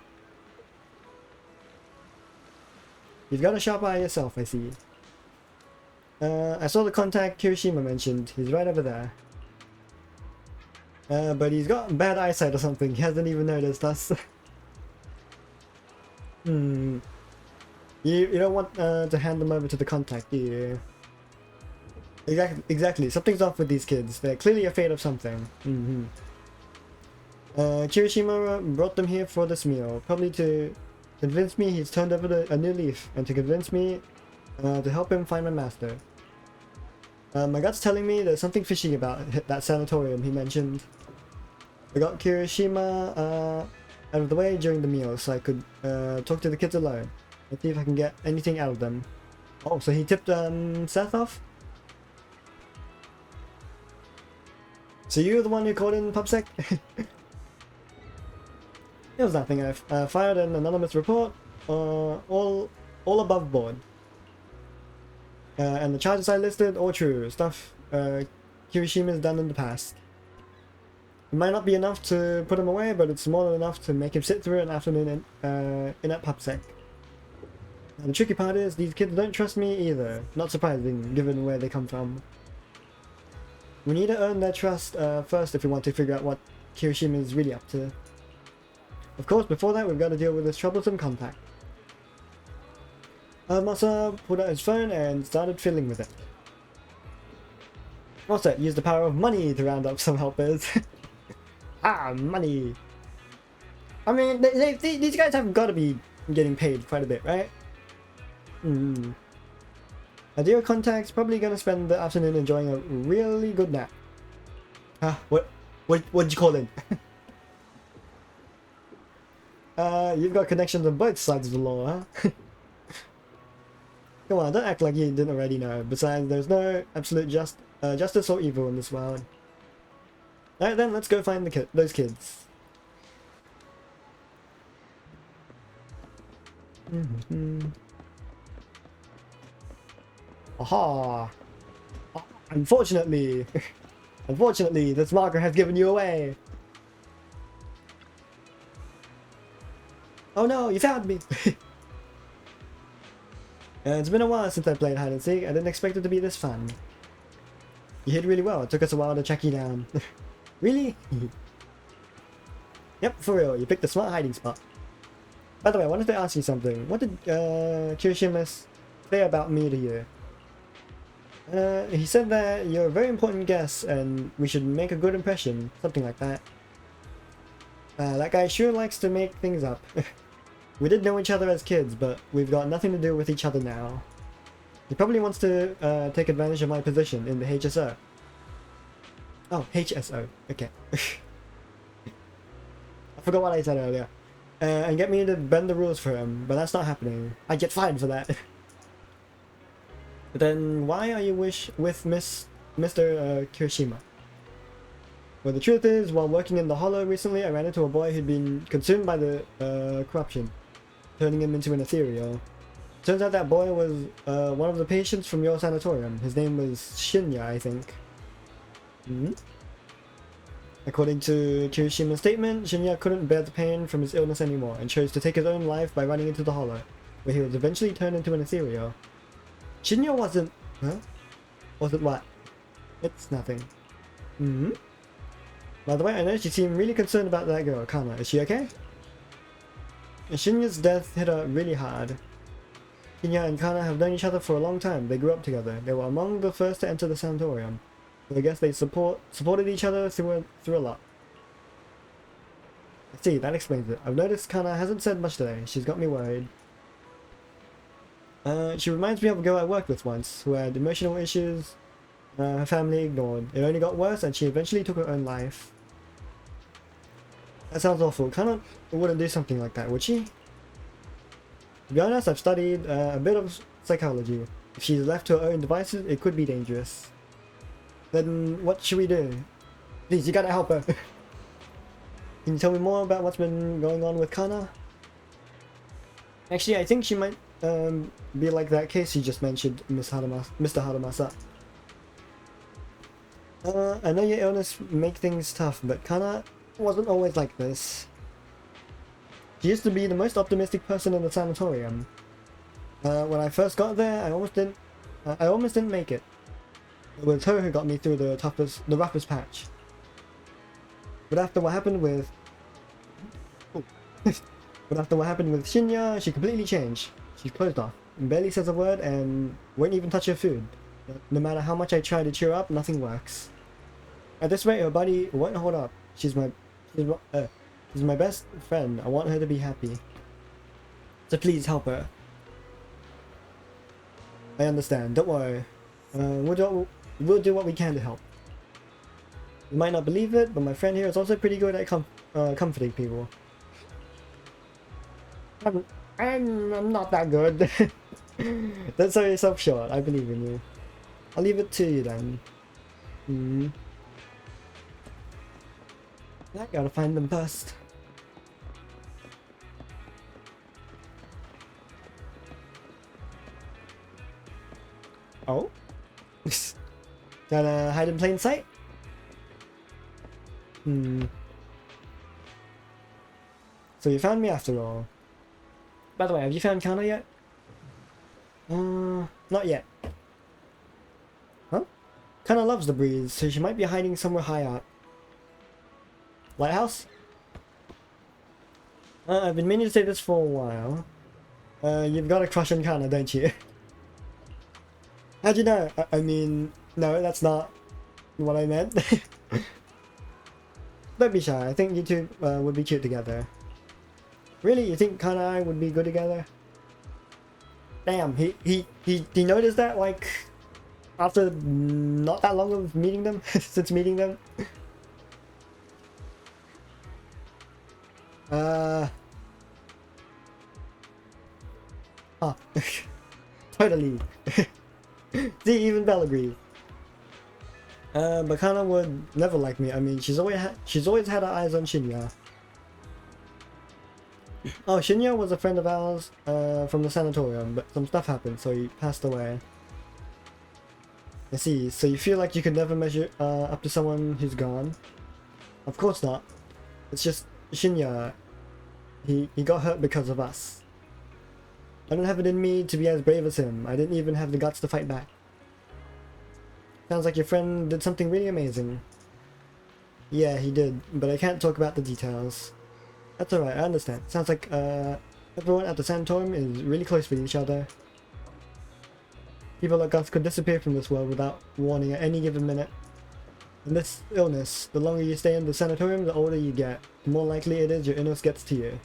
You've got a sharp eye yourself, I see. I saw the contact Kirishima mentioned. He's right over there. But he's got bad eyesight or something. He hasn't even noticed us. You don't want to hand them over to the contact, do you? Exactly. Something's off with these kids. They're clearly afraid of something. Kirishima brought them here for this meal, probably to convince me he's turned over a new leaf, and to convince me to help him find my master. My gut's telling me there's something fishy about that sanatorium he mentioned. I got Kirishima out of the way during the meal so I could talk to the kids alone and see if I can get anything out of them. Oh, so he tipped Seth off? So you were the one who called in PubSec? It was nothing. I fired an anonymous report, all above board. And the charges I listed, all true. Stuff Kirishima's done in the past. It might not be enough to put him away, but it's more than enough to make him sit through an afternoon in at PubSec. And the tricky part is, these kids don't trust me either. Not surprising, given where they come from. We need to earn their trust first if we want to figure out what Kirishima is really up to. Of course, before that, we've got to deal with this troublesome contact. Harumasa pulled out his phone and started fiddling with it. Also, used the power of money to round up some helpers. Money! I mean, these guys have got to be getting paid quite a bit, right? A dear contact's probably gonna spend the afternoon enjoying a really good nap. What'd you call in? You've got connections on both sides of the law, huh? Come on, don't act like you didn't already know. Besides, there's no absolute justice or evil in this world. Alright then, let's go find those kids. Aha! Unfortunately, unfortunately, this marker has given you away. Oh no, you found me! It's been a while since I played hide and seek. I didn't expect it to be this fun. You hid really well. It took us a while to track you down. Really? Yep, for real. You picked a smart hiding spot. By the way, I wanted to ask you something. What did Kirishima say about me to you? He said that you're a very important guest and we should make a good impression. Something like that. That guy sure likes to make things up. We did know each other as kids, but we've got nothing to do with each other now. He probably wants to take advantage of my position in the HSO. Oh, HSO. Okay. I forgot what I said earlier. And get me to bend the rules for him, but that's not happening. I get fined for that. But then, why are you with Mr. Kirishima? Well, the truth is, while working in the Hollow recently, I ran into a boy who'd been consumed by the corruption, turning him into an ethereal. Turns out that boy was one of the patients from your sanatorium. His name was Shinya, I think. According to Kirishima's statement, Shinya couldn't bear the pain from his illness anymore and chose to take his own life by running into the Hollow, where he was eventually turned into an ethereal. Shinya wasn't... Huh? Wasn't what? It's nothing. By the way, I noticed you seem really concerned about that girl, Kana. Is she okay? Shinya's death hit her really hard. Shinya and Kana have known each other for a long time. They grew up together. They were among the first to enter the sanatorium. So I guess they supported each other through a lot. I see, that explains it. I've noticed Kana hasn't said much today. She's got me worried. She reminds me of a girl I worked with once, who had emotional issues her family ignored. It only got worse and she eventually took her own life. That sounds awful. Kana wouldn't do something like that, would she? To be honest, I've studied a bit of psychology. If she's left to her own devices, it could be dangerous. Then what should we do? Please, you gotta help her. Can you tell me more about what's been going on with Kana? Actually, I think she might be like that case you just mentioned, Mr. Harumasa. I know your illness make things tough, but Kana wasn't always like this. She used to be the most optimistic person in the sanatorium. When I first got there, I almost didn't make it. It was her who got me through the roughest patch. But after what happened with... Shinya, she completely changed. She closed off, barely says a word, and won't even touch her food. No matter how much I try to cheer up, nothing works. At this rate, her body won't hold up. She's my best friend. I want her to be happy. So please help her. I understand. Don't worry. We'll do what we can to help. You might not believe it, but my friend here is also pretty good at comforting people. I'm not that good. Don't sell yourself short. I believe in you. I'll leave it to you then. I gotta find them first. Oh? Gotta hide in plain sight? So you found me after all. By the way, have you found Kana yet? Not yet. Huh? Kana loves the breeze, so she might be hiding somewhere high up. Lighthouse? I've been meaning to say this for a while. You've got a crush on Kana, don't you? How'd you know? I mean, no, that's not what I meant. Don't be shy, I think you two would be cute together. Really? You think Kana and I would be good together? Damn, he noticed that, like, after not that long of meeting them, since meeting them? Totally. See, even Belle agrees. But Kana would never like me. I mean, she's always had her eyes on Shinya. Oh, Shinya was a friend of ours from the sanatorium, but some stuff happened, so he passed away. I see. So you feel like you could never measure up to someone who's gone? Of course not. It's just Shinya. He got hurt because of us. I don't have it in me to be as brave as him. I didn't even have the guts to fight back. Sounds like your friend did something really amazing. Yeah, he did, but I can't talk about the details. That's alright, I understand. Sounds like everyone at the sanatorium is really close with each other. People like us could disappear from this world without warning at any given minute. In this illness, the longer you stay in the sanatorium, the older you get. The more likely it is your illness gets to you.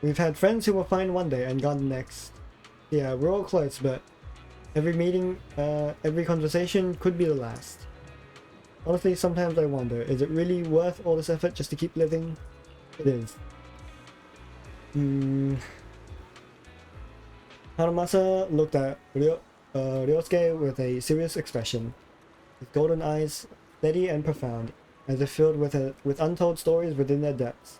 We've had friends who were fine one day and gone the next. Yeah, we're all close, but every meeting, every conversation could be the last. Honestly, sometimes I wonder, is it really worth all this effort just to keep living? It is. Harumasa looked at Ryosuke with a serious expression, his golden eyes steady and profound, as if filled with untold stories within their depths.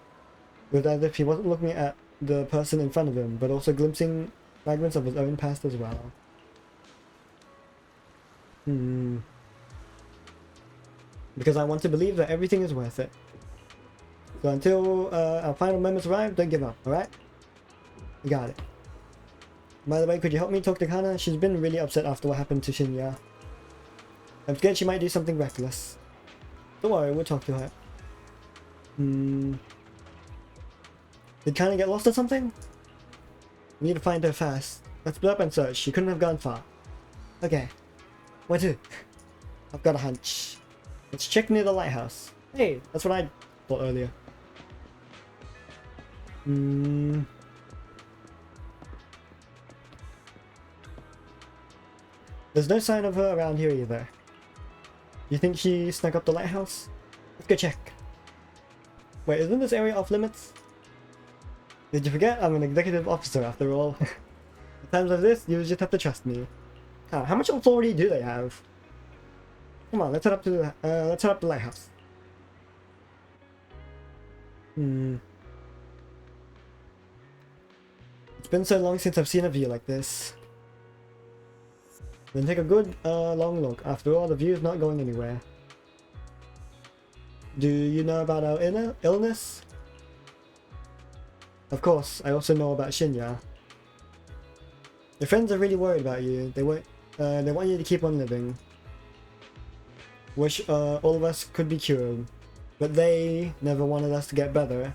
It was as if he wasn't looking at the person in front of him, but also glimpsing fragments of his own past as well. Because I want to believe that everything is worth it. So until our final moments arrive, don't give up, alright? You got it. By the way, could you help me talk to Kana? She's been really upset after what happened to Shinya. I'm scared she might do something reckless. Don't worry, we'll talk to her. Did Kana get lost or something? We need to find her fast. Let's split up and search. She couldn't have gone far. Okay. Where to? I've got a hunch. Let's check near the lighthouse. Hey, that's what I thought earlier. There's no sign of her around here either. You think she snuck up the lighthouse? Let's go check. Wait, isn't this area off limits? Did you forget? I'm an executive officer after all. At times like this, you just have to trust me. How much authority do they have? Come on, let's head up to the lighthouse. It's been so long since I've seen a view like this. Then take a good long look. After all, the view is not going anywhere. Do you know about our illness? Of course, I also know about Shinya. Your friends are really worried about you. They want you to keep on living. Wish all of us could be cured, but they never wanted us to get better.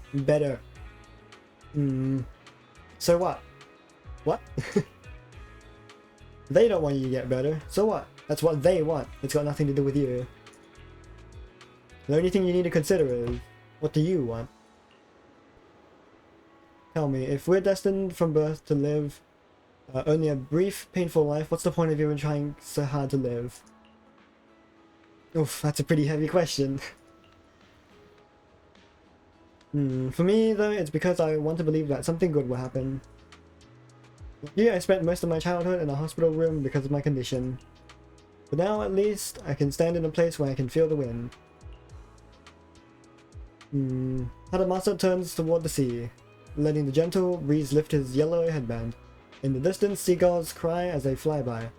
So what? What? They don't want you to get better, so what? That's what they want. It's got nothing to do with you. The only thing you need to consider is, what do you want? Tell me, if we're destined from birth to live only a brief, painful life, what's the point of even trying so hard to live? Oof, that's a pretty heavy question. For me, though, it's because I want to believe that something good will happen. Yeah, I spent most of my childhood in a hospital room because of my condition. But now, at least, I can stand in a place where I can feel the wind. Harumasa turns toward the sea, letting the gentle breeze lift his yellow headband. In the distance, seagulls cry as they fly by, and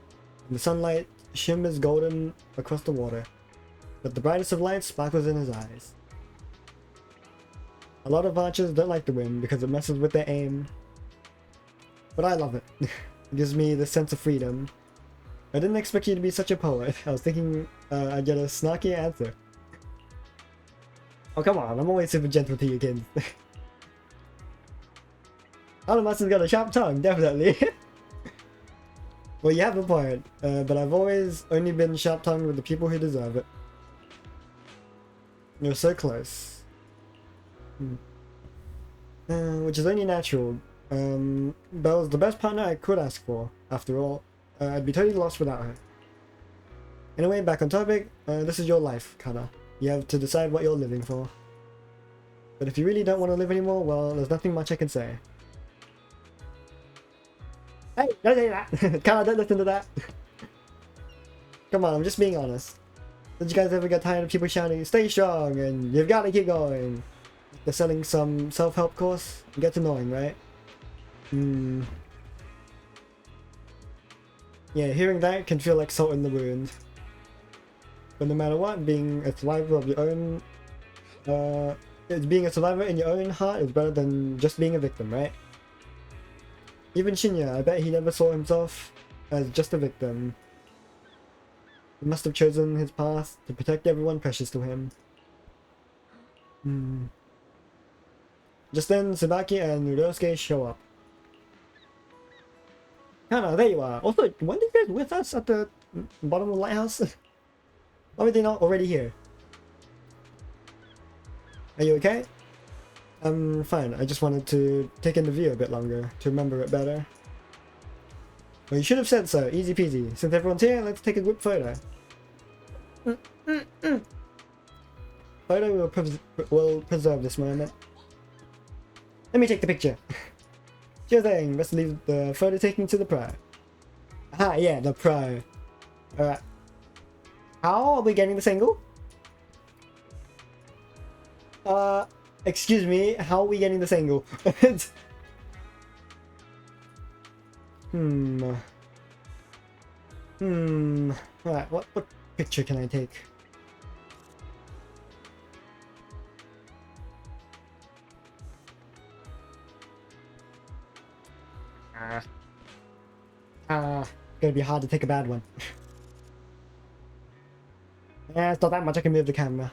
the sunlight shimmers golden across the water. But the brightest of lights sparkles in his eyes. A lot of archers don't like the wind because it messes with their aim. But I love it. It gives me the sense of freedom. I didn't expect you to be such a poet. I was thinking I'd get a snarky answer. Oh come on, I'm always super gentle to you kids. Harumasa's got a sharp tongue, definitely. Well, you have a point, but I've always only been sharp-tongued with the people who deserve it. You're so close. Which is only natural. Belle's the best partner I could ask for. After all, I'd be totally lost without her. Anyway, back on topic, this is your life, Kana. You have to decide what you're living for. But if you really don't want to live anymore, well, there's nothing much I can say. Hey, don't say that! Kana, don't listen to that! Come on, I'm just being honest. Did you guys ever get tired of people shouting, stay strong, and you've got to keep going? They're selling some self-help course? It gets annoying, right? Yeah, hearing that can feel like salt in the wound. But no matter what, being a survivor of your own, being a survivor in your own heart is better than just being a victim, right? Even Shinya, I bet he never saw himself as just a victim. He must have chosen his path to protect everyone precious to him. Just then, Tsubaki and Ryusuke show up. Kana, there you are. Also, weren't you guys with us at the bottom of the lighthouse? Why were they not already here? Are you okay? I'm fine. I just wanted to take in the view a bit longer, to remember it better. Well, you should have said so. Easy peasy. Since everyone's here, let's take a group photo. Photo will preserve this moment. Let me take the picture. Sure thing. Let's leave the photo taking to the pro. Ah, yeah, the pro. Alright. How are we getting this angle? Excuse me, how are we getting this angle? Alright, what picture can I take? Gonna be hard to take a bad one. Yeah, it's not that much I can move the camera.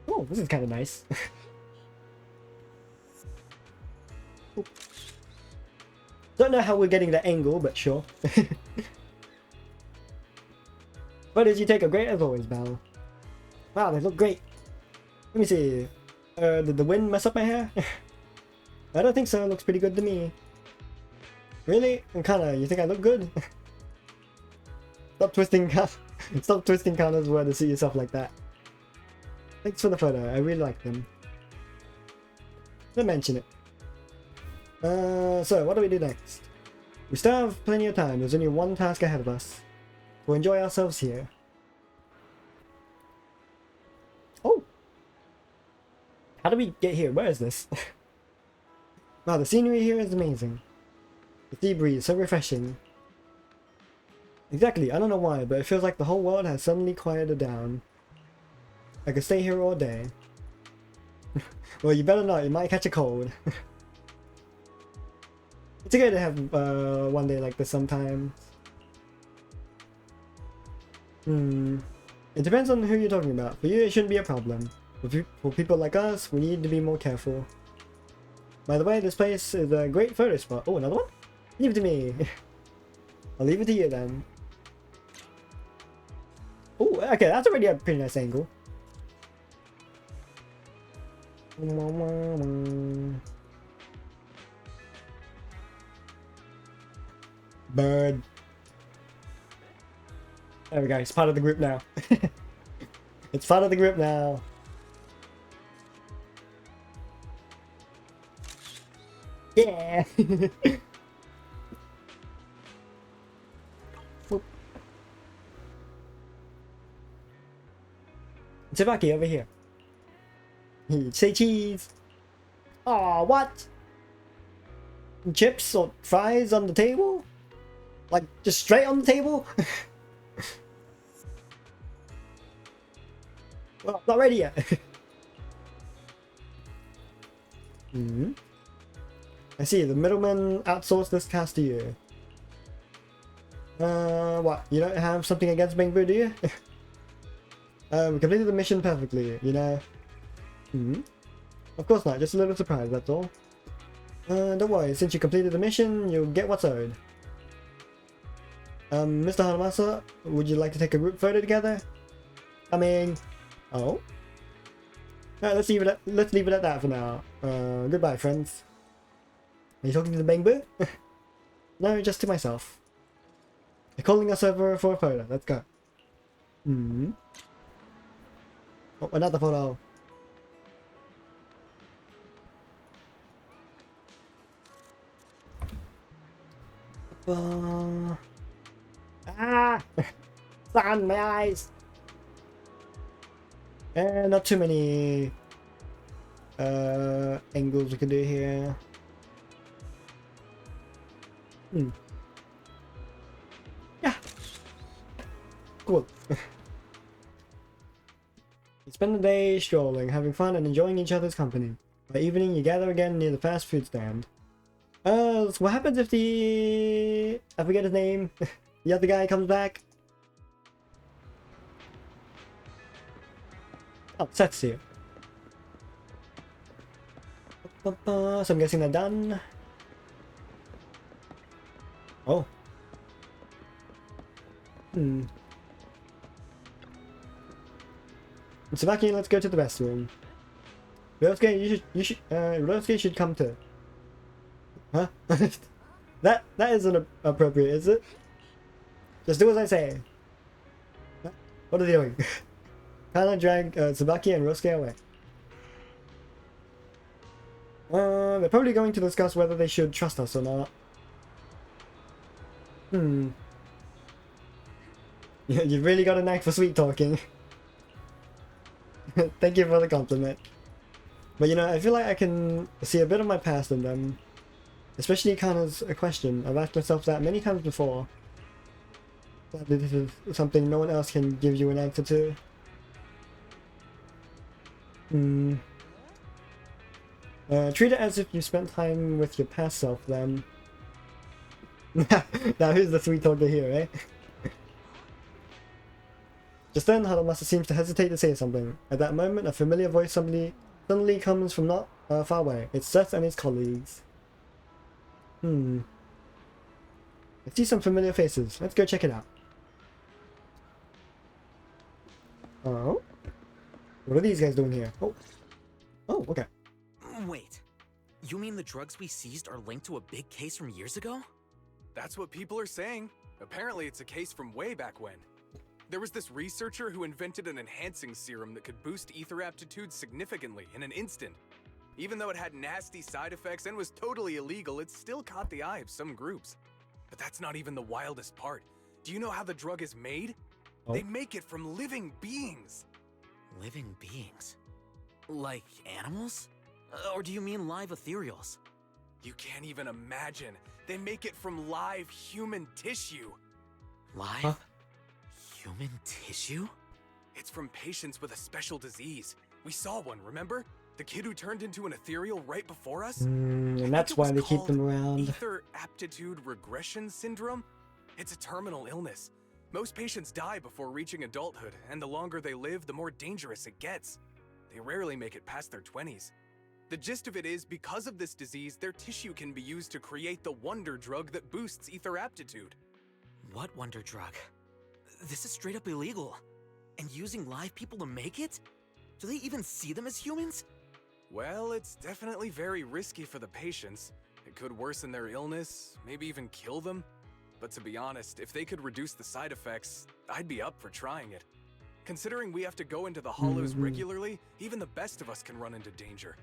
Oh, this is kind of nice. Don't know how we're getting the angle, but sure. Photos you take are great as always, Belle. Wow, they look great. Let me see. Did the wind mess up my hair? I don't think so. It looks pretty good to me. Really? Kana, you think I look good? Stop twisting Stop twisting Kana's word to see yourself like that. Thanks for the photo. I really like them. Don't mention it. So what do we do next? We still have plenty of time. There's only one task ahead of us. We'll enjoy ourselves here. Oh! How do we get here? Where is this? Wow, the scenery here is amazing. The sea breeze, so refreshing. Exactly, I don't know why, but it feels like the whole world has suddenly quieted down. I could stay here all day. Well, you better not, you might catch a cold. It's okay to have one day like this sometimes. It depends on who you're talking about. For you, it shouldn't be a problem. For people like us, we need to be more careful. By the way, this place is a great photo spot. Oh, another one? Leave it to me. I'll leave it to you then. Oh, okay, that's already a pretty nice angle. Bird. There we go, it's part of the group now. It's part of the group now. Yeah! Tsubaki over here. Say cheese. Aw, what? Chips or fries on the table? Like, just straight on the table? Well, not ready yet. I see, the middleman outsourced this task to you. What? You don't have something against Bangbu, do you? We completed the mission perfectly, you know. Of course not, just a little surprise, that's all. Don't worry, since you completed the mission, you'll get what's owed. Mr. Harumasa, would you like to take a group photo together? Oh? Alright, let's leave it at that for now. Goodbye, friends. Are you talking to the Bangbu? No, just to myself. They're calling us over for a photo. Let's go. Oh, another photo. Sun, my eyes. Not too many angles we can do here. Yeah. Cool. You spend the day strolling, having fun and enjoying each other's company. By evening, you gather again near the fast food stand. So what happens if I forget his name, the other guy comes back? Oh, Seth's here. So I'm guessing they're done. Oh. Tsubaki, let's go to the restroom. Ryosuke, Ryosuke should come too. Huh? that isn't appropriate, is it? Just do as I say. What are they doing? Kinda drag Tsubaki and Ryosuke away. They're probably going to discuss whether they should trust us or not. You've really got a knack for sweet talking. Thank you for the compliment. But you know, I feel like I can see a bit of my past in them. Especially Kana's a question. I've asked myself that many times before. This is something no one else can give you an answer to. Treat it as if you spent time with your past self then. Now who's the sweet talker here, eh? Just then, Harumasa seems to hesitate to say something. At that moment, a familiar voice suddenly comes from not far away. It's Seth and his colleagues. I see some familiar faces. Let's go check it out. Oh? What are these guys doing here? Oh, okay. Wait. You mean the drugs we seized are linked to a big case from years ago? That's what people are saying. Apparently it's a case from way back when. There was this researcher who invented an enhancing serum that could boost ether aptitude significantly in an instant. Even though it had nasty side effects and was totally illegal, it still caught the eye of some groups. But that's not even the wildest part. Do you know how the drug is made? Oh. They make it from living beings. Living beings? Like animals? Or do you mean live ethereals? You can't even imagine. They make it from live human tissue. Live? Human tissue? It's from patients with a special disease. We saw one, remember? The kid who turned into an ethereal right before us? And that's why they keep them around. Ether aptitude regression syndrome? It's a terminal illness. Most patients die before reaching adulthood, and the longer they live, the more dangerous it gets. They rarely make it past their 20s. The gist of it is, because of this disease, their tissue can be used to create the wonder drug that boosts ether aptitude. What wonder drug? This is straight up illegal. And using live people to make it? Do they even see them as humans? Well, it's definitely very risky for the patients. It could worsen their illness, maybe even kill them. But to be honest, if they could reduce the side effects, I'd be up for trying it. Considering we have to go into the hollows regularly, even the best of us can run into danger.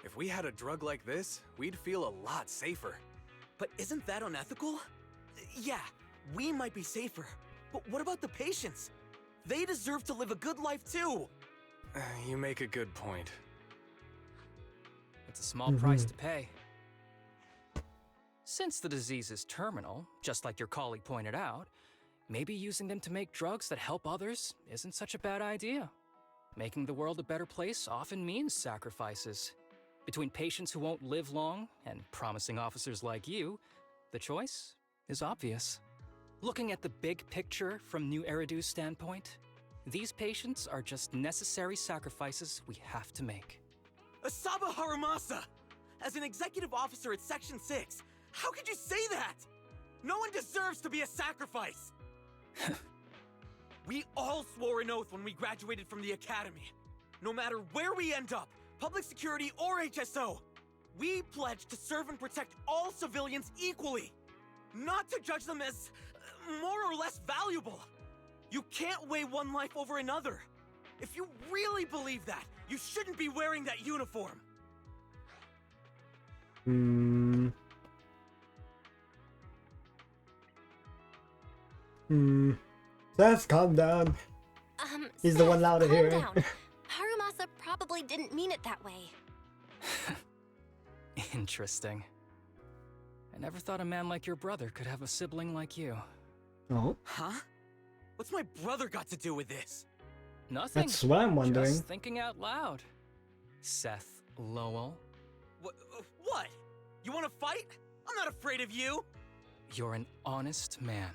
If we had a drug like this, we'd feel a lot safer. But isn't that unethical? Yeah, we might be safer, but what about the patients? They deserve to live a good life too! You make a good point. It's a small price to pay. Since the disease is terminal, just like your colleague pointed out, maybe using them to make drugs that help others isn't such a bad idea. Making the world a better place often means sacrifices. Between patients who won't live long and promising officers like you, the choice is obvious. Looking at the big picture from New Eridu's standpoint, these patients are just necessary sacrifices we have to make. Asaba Harumasa! As an executive officer at Section 6, how could you say that? No one deserves to be a sacrifice! We all swore an oath when we graduated from the academy. No matter where we end up, public security or HSO, we pledge to serve and protect all civilians equally, not to judge them as more or less valuable. You can't weigh one life over another. If you really believe that, you shouldn't be wearing that uniform. Seth, calm down. He's the one loud calm here. down. Harumasa probably didn't mean it that way. Interesting. I never thought a man like your brother could have a sibling like you. Oh, Huh? What's my brother got to do with this? Nothing. that's what I'm wondering. Just thinking out loud. Seth Lowell, What? You want to fight? I'm not afraid of you. you're an honest man.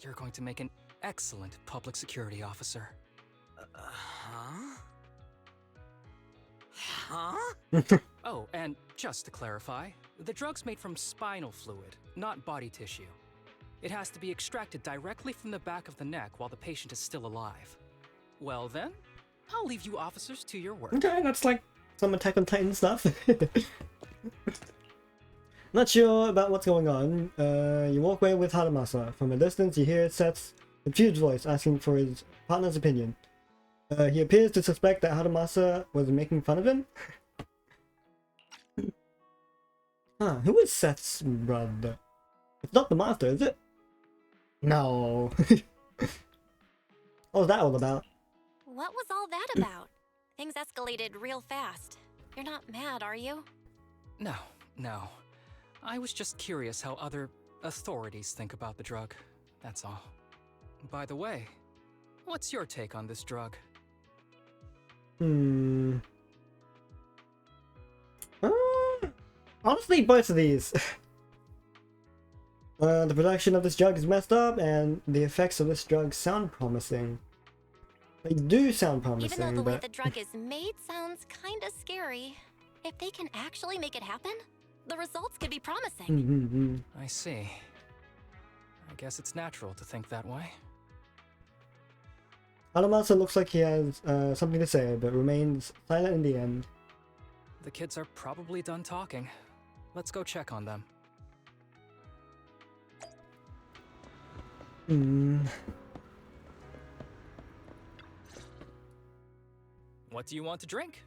You're going to make an excellent public security officer. Huh? Huh? Oh, and just to clarify, the drug's made from spinal fluid, not body tissue. It has to be extracted directly from the back of the neck while the patient is still alive. Well then, I'll leave you officers to your work. Okay, that's like some Attack on Titan stuff. Not sure about what's going on. You walk away with Harumasa. From a distance, you hear Seth's confused voice asking for his partner's opinion. He appears to suspect that Harumasa was making fun of him. Who is Seth's brother? It's not the master, is it? No. What was that all about? What was all that about? Things escalated real fast. You're not mad, are you? No. I was just curious how other authorities think about the drug. That's all. By the way, what's your take on this drug? Honestly, both of these. The production of this drug is messed up, and the effects of this drug sound promising. They do sound promising, Even though the way but the drug is made sounds kinda scary. If they can actually make it happen, the results could be promising. I see. I guess it's natural to think that way. Harumasa looks like he has something to say, but remains silent in the end. The kids are probably done talking. Let's go check on them. What do you want to drink?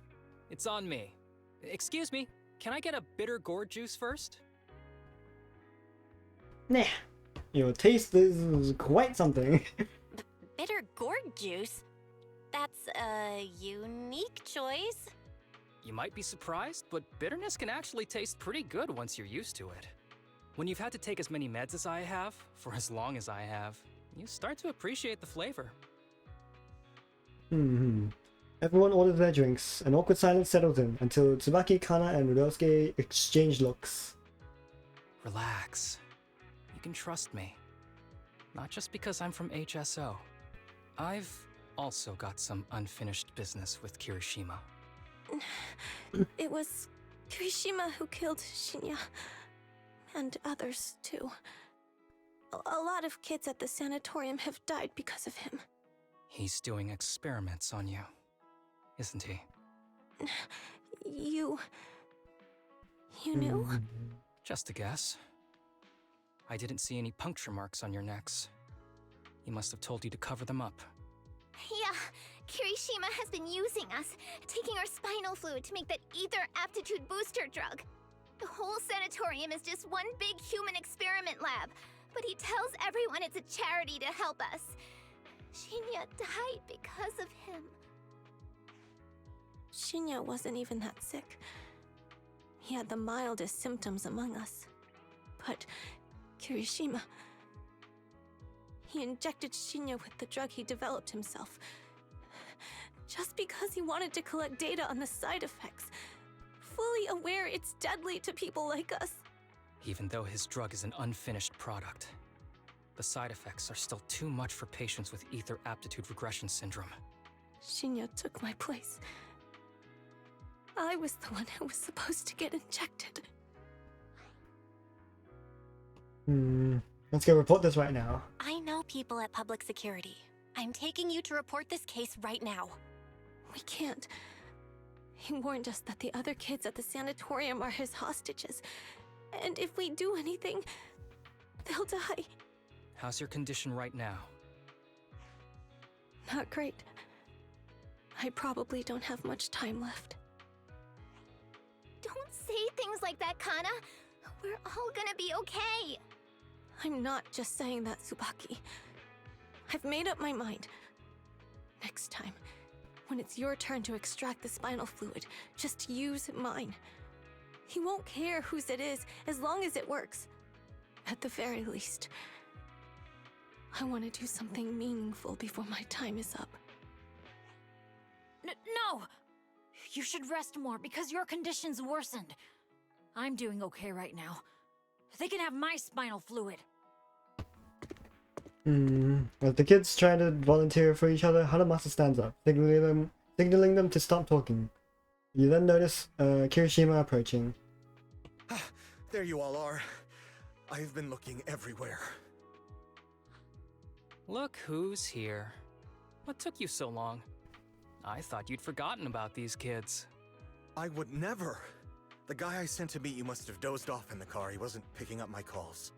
It's on me. Excuse me, can I get a bitter gourd juice first? Nah, your taste is quite something. Bitter gourd juice? That's a unique choice. You might be surprised, but bitterness can actually taste pretty good once you're used to it. When you've had to take as many meds as I have, for as long as I have, you start to appreciate the flavor. Everyone orders their drinks. An awkward silence settles in until Tsubaki, Kana, and Ryusuke exchange looks. Relax. You can trust me. Not just because I'm from HSO. I've also got some unfinished business with Kirishima. It was Kirishima who killed Shinya. And others, too. A lot of kids at the sanatorium have died because of him. He's doing experiments on you, isn't he? You knew? Just a guess. I didn't see any puncture marks on your necks. He must have told you to cover them up. Yeah, Kirishima has been using us, taking our spinal fluid to make that ether aptitude booster drug. The whole sanatorium is just one big human experiment lab, but he tells everyone it's a charity to help us. Shinya died because of him. Shinya wasn't even that sick. He had the mildest symptoms among us. But Kirishima... He injected Shinya with the drug he developed himself. Just because he wanted to collect data on the side effects. Fully aware it's deadly to people like us. Even though his drug is an unfinished product, the side effects are still too much for patients with ether aptitude regression syndrome. Shinya took my place. I was the one who was supposed to get injected. Let's go report this right now. I know people at public security. I'm taking you to report this case right now. We can't. He warned us that the other kids at the sanatorium are his hostages. And if we do anything, they'll die. How's your condition right now? Not great. I probably don't have much time left. Don't say things like that, Kana. We're all gonna be okay. I'm not just saying that, Tsubaki. I've made up my mind. Next time, When it's your turn to extract the spinal fluid, just use mine. He won't care whose it is as long as it works. At the very least, I want to do something meaningful before my time is up. No! You should rest more because your condition's worsened. I'm doing okay right now. They can have my spinal fluid. As the kids try to volunteer for each other, Harumasa stands up, signaling them to stop talking. You then notice Kirishima approaching. There you all are. I've been looking everywhere. Look who's here. What took you so long? I thought you'd forgotten about these kids. I would never. The guy I sent to meet you must have dozed off in the car. He wasn't picking up my calls.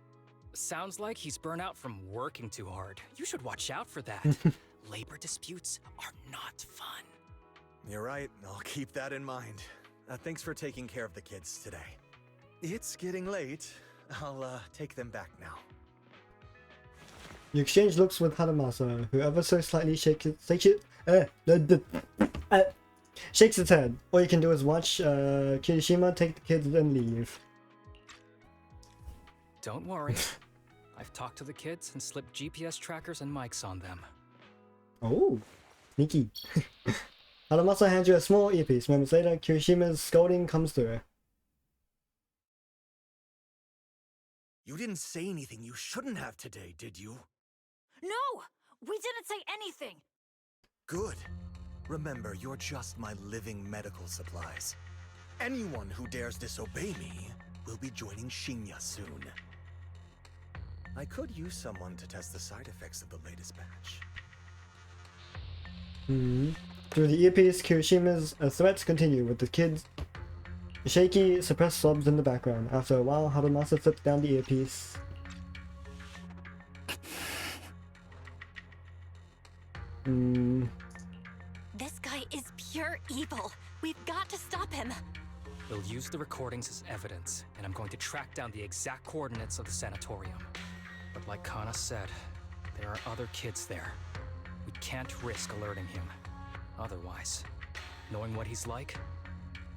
Sounds like he's burnt out from working too hard. You should watch out for that. Labor disputes are not fun. You're right. I'll keep that in mind. Thanks for taking care of the kids today. It's getting late. I'll take them back now. You exchange looks with Harumasa, who ever so slightly shakes its head. All you can do is watch Kirishima take the kids and leave. Don't worry. I've talked to the kids and slipped GPS trackers and mics on them. Oh, sneaky. Harumasa hands you a small earpiece. Moments later, Kirishima's scolding comes through. You didn't say anything you shouldn't have today, did you? No! We didn't say anything! Good. Remember, you're just my living medical supplies. Anyone who dares disobey me will be joining Shinya soon. I could use someone to test the side effects of the latest batch. Through the earpiece, Kirishima's threats continue, with the kids' shaky, suppressed sobs in the background. After a while, Harumasa flips down the earpiece. This guy is pure evil. We've got to stop him. We'll use the recordings as evidence, and I'm going to track down the exact coordinates of the sanatorium. But like Kana said, there are other kids there. We can't risk alerting him. Otherwise, knowing what he's like,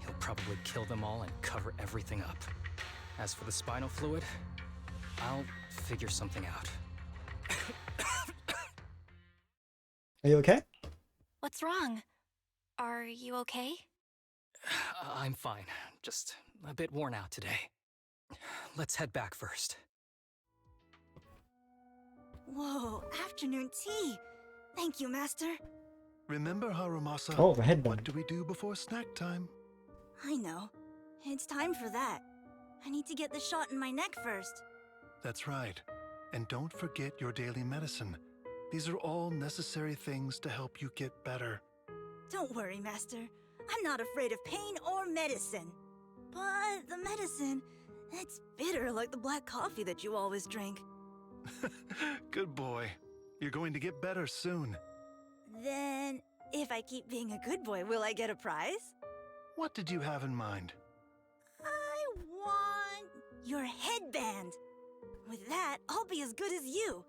he'll probably kill them all and cover everything up. As for the spinal fluid, I'll figure something out. Are you okay? What's wrong? Are you okay? I'm fine, just a bit worn out today. Let's head back first. Whoa, afternoon tea! Thank you, Master. Remember, Harumasa? Oh, the headband. What do we do before snack time? I know. It's time for that. I need to get the shot in my neck first. That's right. And don't forget your daily medicine. These are all necessary things to help you get better. Don't worry, Master. I'm not afraid of pain or medicine. But the medicine, it's bitter like the black coffee that you always drink. Good boy. You're going to get better soon. Then, if I keep being a good boy, will I get a prize? What did you have in mind? I want your headband. With that, I'll be as good as you.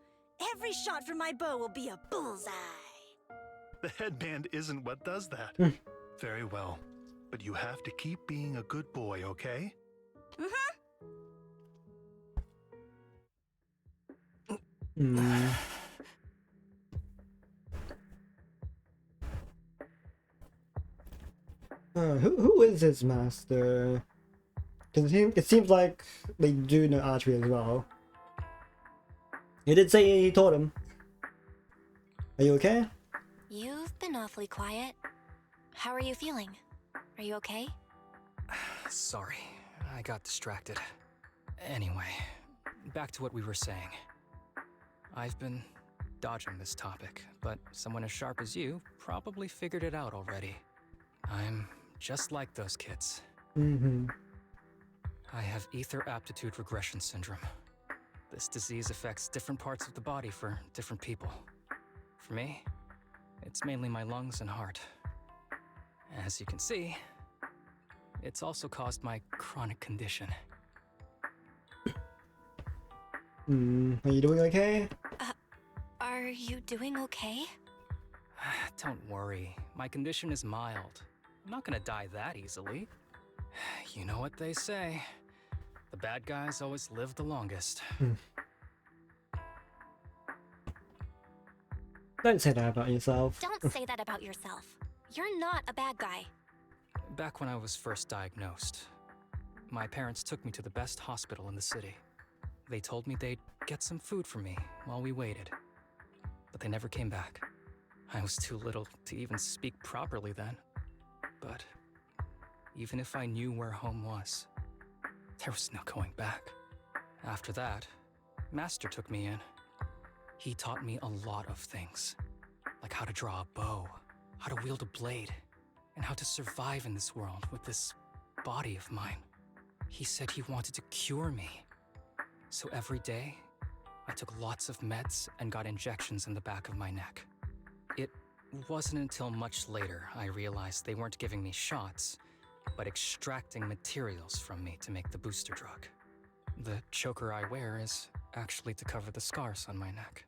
Every shot from my bow will be a bullseye. The headband isn't what does that. Very well. But you have to keep being a good boy, okay? Who is his master? Because it seems like they do know archery as well. He did say he taught him. Are you okay? You've been awfully quiet. How are you feeling? Are you okay? Sorry, I got distracted. Anyway, back to what we were saying. I've been dodging this topic, but someone as sharp as you probably figured it out already. I'm just like those kids. I have ether aptitude regression syndrome. This disease affects different parts of the body for different people. For me, it's mainly my lungs and heart. As you can see, it's also caused my chronic condition. Are you doing okay? Are you doing okay? Don't worry, my condition is mild. I'm not gonna die that easily. You know what they say. The bad guys always live the longest. Don't say that about yourself. Don't say that about yourself. You're not a bad guy. Back when I was first diagnosed, my parents took me to the best hospital in the city. They told me they'd get some food for me while we waited. But they never came back. I was too little to even speak properly then. But even if I knew where home was, there was no going back. After that, Master took me in. He taught me a lot of things, like how to draw a bow, how to wield a blade, and how to survive in this world with this body of mine. He said he wanted to cure me. So every day, I took lots of meds and got injections in the back of my neck. It wasn't until much later I realized they weren't giving me shots, but extracting materials from me to make the booster drug. The choker I wear is actually to cover the scars on my neck.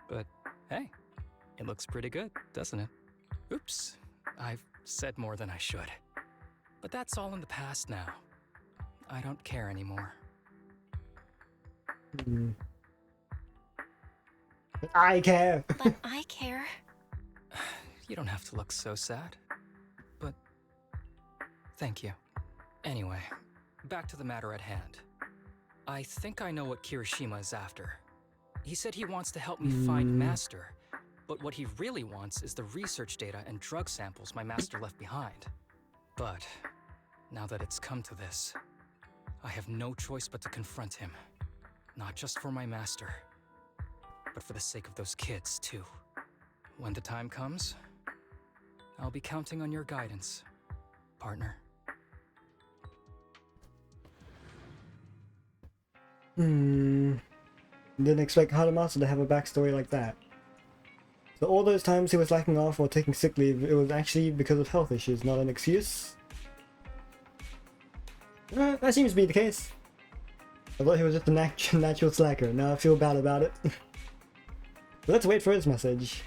But hey, it looks pretty good, doesn't it? Oops, I've said more than I should. But that's all in the past now. I don't care anymore. I care. But I care. You don't have to look so sad. But thank you. Anyway, back to the matter at hand. I think I know what Kirishima is after. He said he wants to help me find Master, but what he really wants is the research data and drug samples my master left behind. But now that it's come to this, I have no choice but to confront him. Not just for my master, but for the sake of those kids, too. When the time comes, I'll be counting on your guidance, partner. Didn't expect Harumasa to have a backstory like that. So all those times he was slacking off or taking sick leave, it was actually because of health issues, not an excuse? That seems to be the case. I thought he was just a natural slacker. Now I feel bad about it. Let's wait for his message.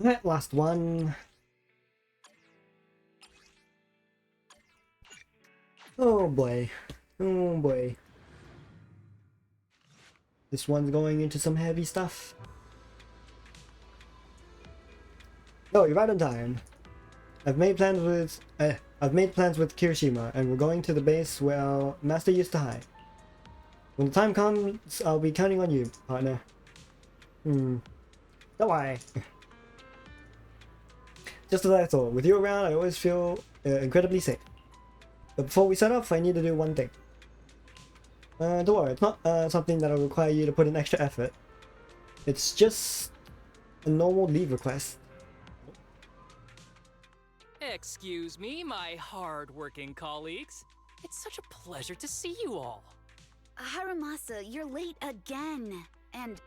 That last one. Oh boy. Oh boy. This one's going into some heavy stuff. Oh, you're right on time. I've made plans with Kirishima, and we're going to the base where our master used to hide. When the time comes, I'll be counting on you, partner. Don't worry. Just as I thought, with you around, I always feel incredibly safe. But before we set off, I need to do one thing. Don't worry, it's not something that'll require you to put in extra effort. It's just a normal leave request. Excuse me, my hard-working colleagues. It's such a pleasure to see you all. Harumasa, you're late again. And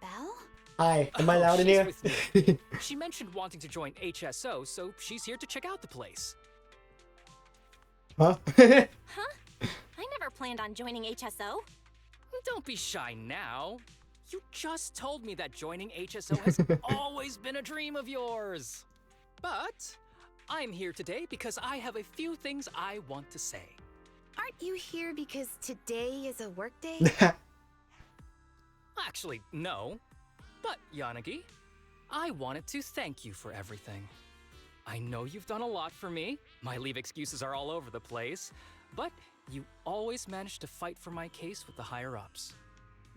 Belle? Hi, am I loud in she's here? with me. She mentioned wanting to join HSO, so she's here to check out the place. Huh? Huh? I never planned on joining HSO. Don't be shy now. You just told me that joining HSO has always been a dream of yours. But I'm here today because I have a few things I want to say. Aren't you here because today is a work day? Actually, no. But, Yanagi, I wanted to thank you for everything. I know you've done a lot for me. My leave excuses are all over the place. But you always managed to fight for my case with the higher-ups.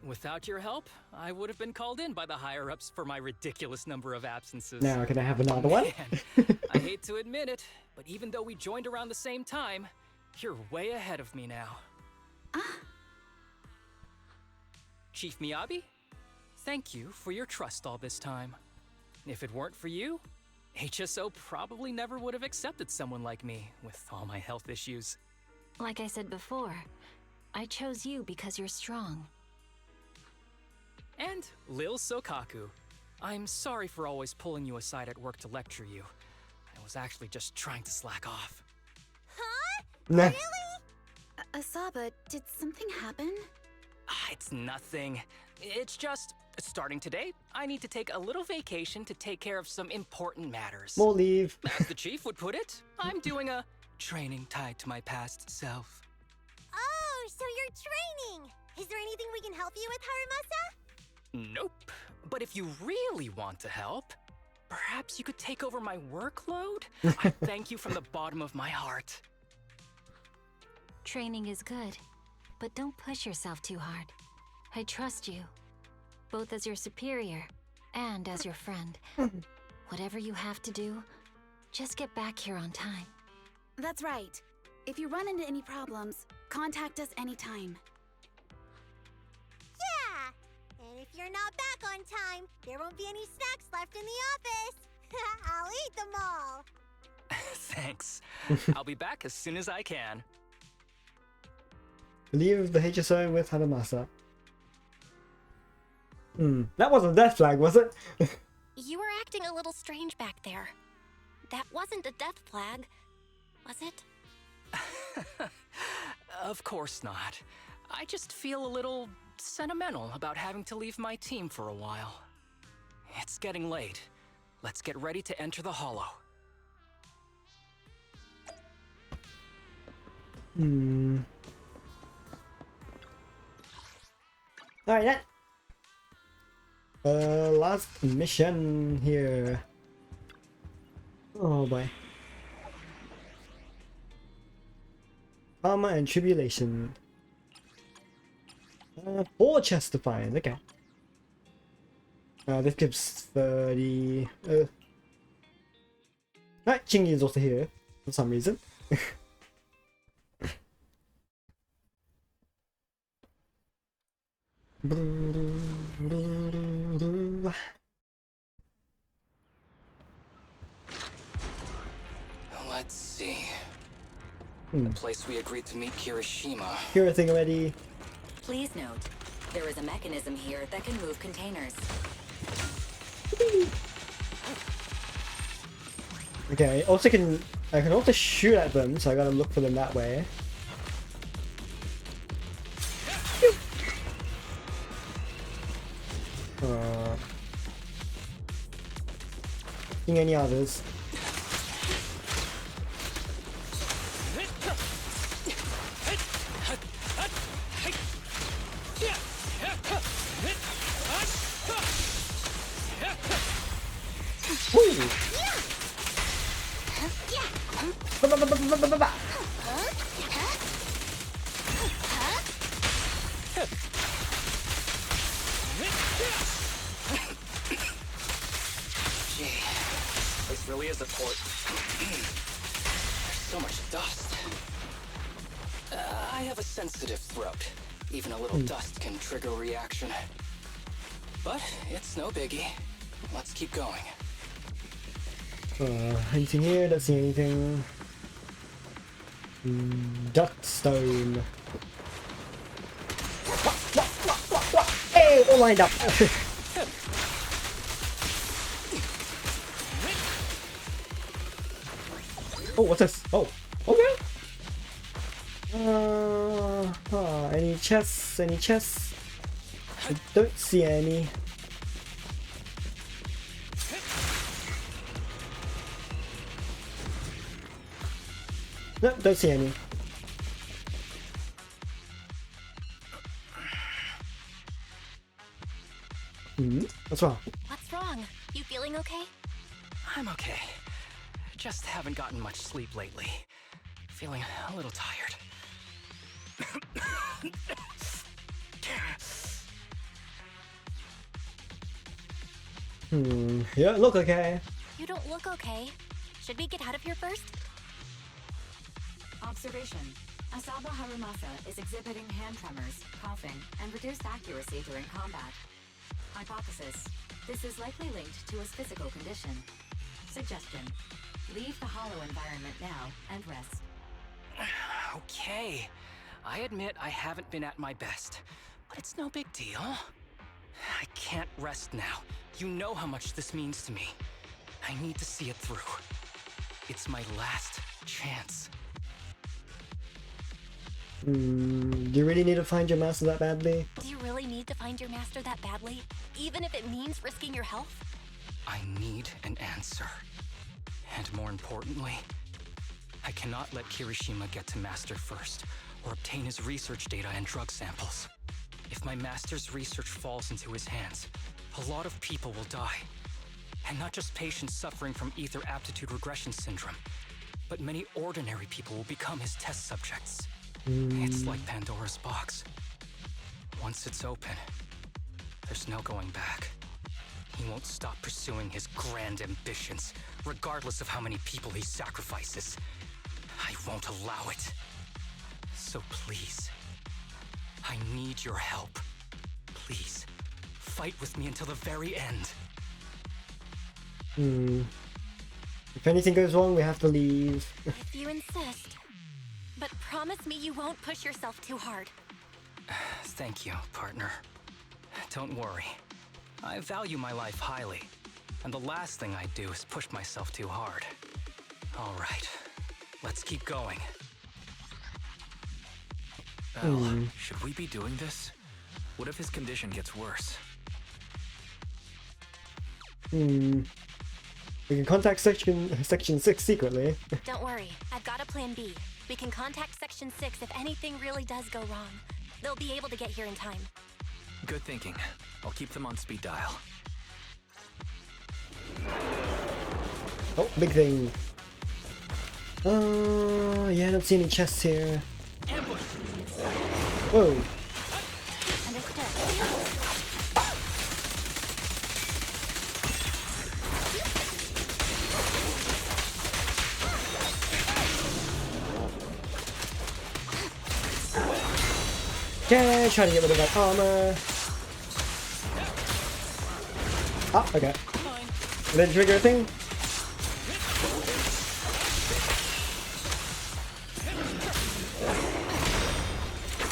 Without your help, I would have been called in by the higher-ups for my ridiculous number of absences. Now, can I have another one? Man, I hate to admit it, but even though we joined around the same time, you're way ahead of me now. Chief Miyabi, thank you for your trust all this time. If it weren't for you, HSO probably never would have accepted someone like me with all my health issues. Like I said before, I chose you because you're strong. And Lil Sokaku, I'm sorry for always pulling you aside at work to lecture you. I was actually just trying to slack off. Huh? Nah. Really? Asaba, did something happen? It's nothing. It's just, starting today, I need to take a little vacation to take care of some important matters. More leave. As the chief would put it, I'm doing a training tied to my past self. Oh, so you're training! Is there anything we can help you with, Harumasa? Nope. But if you really want to help, perhaps you could take over my workload? I thank you from the bottom of my heart. Training is good, but don't push yourself too hard. I trust you, both as your superior and as your friend. Whatever you have to do, just get back here on time. That's right. If you run into any problems, contact us anytime. Yeah! And if you're not back on time, there won't be any snacks left in the office. I'll eat them all. Thanks. I'll be back as soon as I can. Leave the HSO with Harumasa. That wasn't a death flag, was it? You were acting a little strange back there. That wasn't a death flag, was it? Of course not. I just feel a little sentimental about having to leave my team for a while. It's getting late. Let's get ready to enter the Hollow. Alright then. Last mission here. Oh boy. Karma and Tribulation. 4 chests to find, okay. This gives 30... Alright, Chingy is also here, for some reason. Let's see. The place we agreed to meet Kirishima. Hear a thing already. Please note, there is a mechanism here that can move containers. Okay, also I can also shoot at them, so I gotta look for them that way. Seeing any others? This really is a port. There's so much dust. I have a sensitive throat. Even a little dust can trigger a reaction. But it's no biggie. Let's keep going. Anything here? Don't see anything. Duckstone. Hey, all lined up. Oh, what's this? Oh, okay. Any chests? Any chests? I don't see any. No, don't see any. What's wrong? What's wrong? You feeling okay? I'm okay. Just haven't gotten much sleep lately. Feeling a little tired. Yeah, look okay. You don't look okay. Should we get out of here first? Observation. Asaba Harumasa is exhibiting hand tremors, coughing, and reduced accuracy during combat. Hypothesis. This is likely linked to his physical condition. Suggestion. Leave the hollow environment now and rest. Okay. I admit I haven't been at my best, but it's no big deal. I can't rest now. You know how much this means to me. I need to see it through. It's my last chance. Do you really need to find your master that badly? Do you really need to find your master that badly? Even if it means risking your health? I need an answer. And more importantly, I cannot let Kirishima get to Master first, or obtain his research data and drug samples. If my Master's research falls into his hands, a lot of people will die. And not just patients suffering from ether aptitude regression syndrome, but many ordinary people will become his test subjects. It's like Pandora's box. Once it's open, there's no going back. He won't stop pursuing his grand ambitions, regardless of how many people he sacrifices. I won't allow it. So please, I need your help. Please, fight with me until the very end. If anything goes wrong, we have to leave. If you insist. But promise me you won't push yourself too hard. Thank you, partner. Don't worry. I value my life highly, and the last thing I do is push myself too hard. All right, let's keep going. Elle, should we be doing this? What if his condition gets worse? We can contact section 6 secretly. Don't worry, I've got a plan B. We can contact Section 6 if anything really does go wrong. They'll be able to get here in time. Good thinking. I'll keep them on speed dial. Oh, big thing. Yeah, I don't see any chests here. Whoa. Okay, try to get rid of that armor. Ah, okay. And then trigger a thing.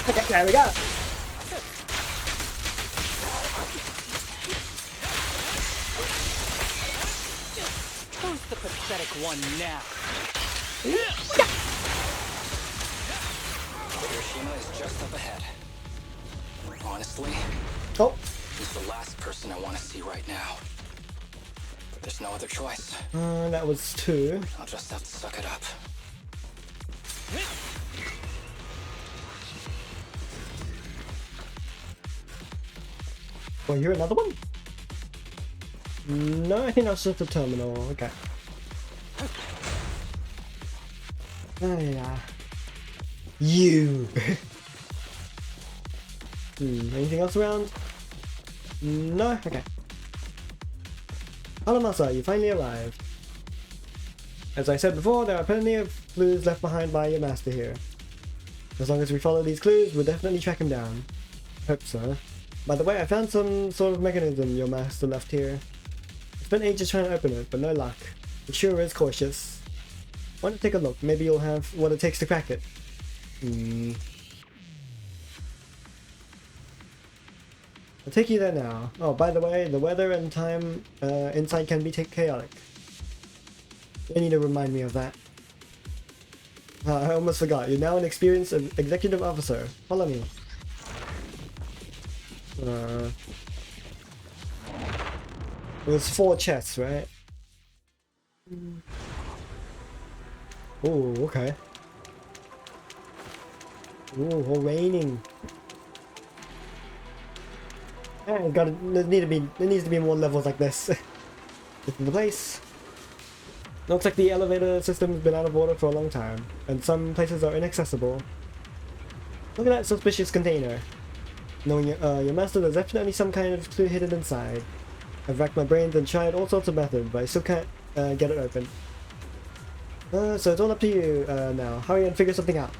Okay, there we go. Who's the pathetic one now? Hiroshima is just up ahead. Honestly, he's the last person I want to see right now. But there's no other choice. That was 2. I'll just have to suck it up. Oh, you're another one? No, I think that's just the terminal. Okay. Oh, yeah. You! Anything else around? No? Okay. Harumasa, you finally arrived. As I said before, there are plenty of clues left behind by your master here. As long as we follow these clues, we'll definitely track him down. Hope so. By the way, I found some sort of mechanism your master left here. I spent ages trying to open it, but no luck. It sure is cautious. Why don't you take a look? Maybe you'll have what it takes to crack it. I'll take you there now. Oh, by the way, the weather and time inside can be chaotic. You need to remind me of that. I almost forgot. You're now an experienced executive officer. Follow me. It was 4 chests, right? Oh, okay. Ooh, raining. Yeah, there needs to be more levels like this. Get in the place. Looks like the elevator system's been out of order for a long time, and some places are inaccessible. Look at that suspicious container. Knowing your master, there's definitely some kind of clue hidden inside. I've racked my brains and tried all sorts of methods, but I still can't get it open. So it's all up to you now. Hurry and figure something out.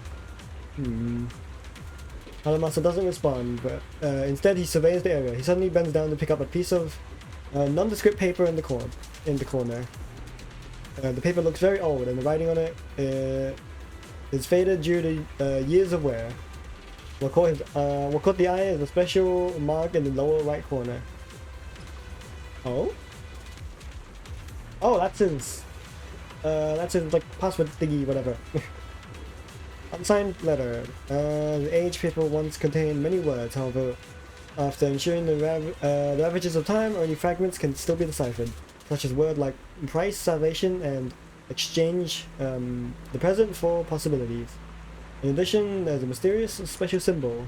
Harumasa doesn't respond, but instead he surveys the area. He suddenly bends down to pick up a piece of nondescript paper in the corner. The paper looks very old, and the writing on it is faded due to years of wear. What caught the eye is a special mark in the lower right corner. Oh? Oh, that's his That's it, like password thingy, whatever. Unsigned letter. The age paper once contained many words, however, after ensuring the ravages of time, only fragments can still be deciphered, such as words like price, salvation, and exchange the present for possibilities. In addition, there's a mysterious special symbol.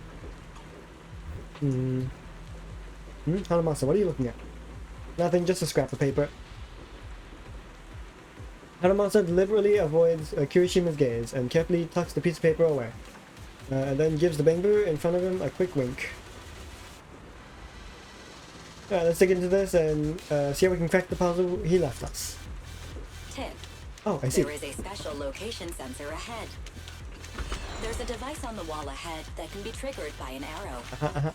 Harumasa, what are you looking at? Nothing, just a scrap of paper. Harumasa deliberately avoids Kirishima's gaze and carefully tucks the piece of paper away, and then gives the bamboo in front of him a quick wink. Alright, let's dig into this and see how we can crack the puzzle he left us. Tip. Oh, I see. There is a special location sensor ahead. There's a device on the wall ahead that can be triggered by an arrow.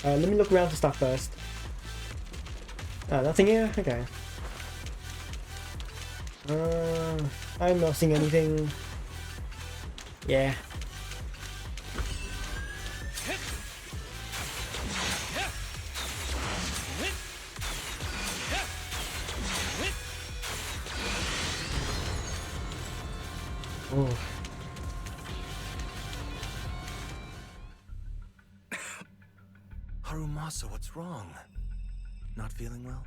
Let me look around for stuff first. Nothing here? Okay. I'm not seeing anything. Yeah. Oh. Harumasa, what's wrong? Not feeling well?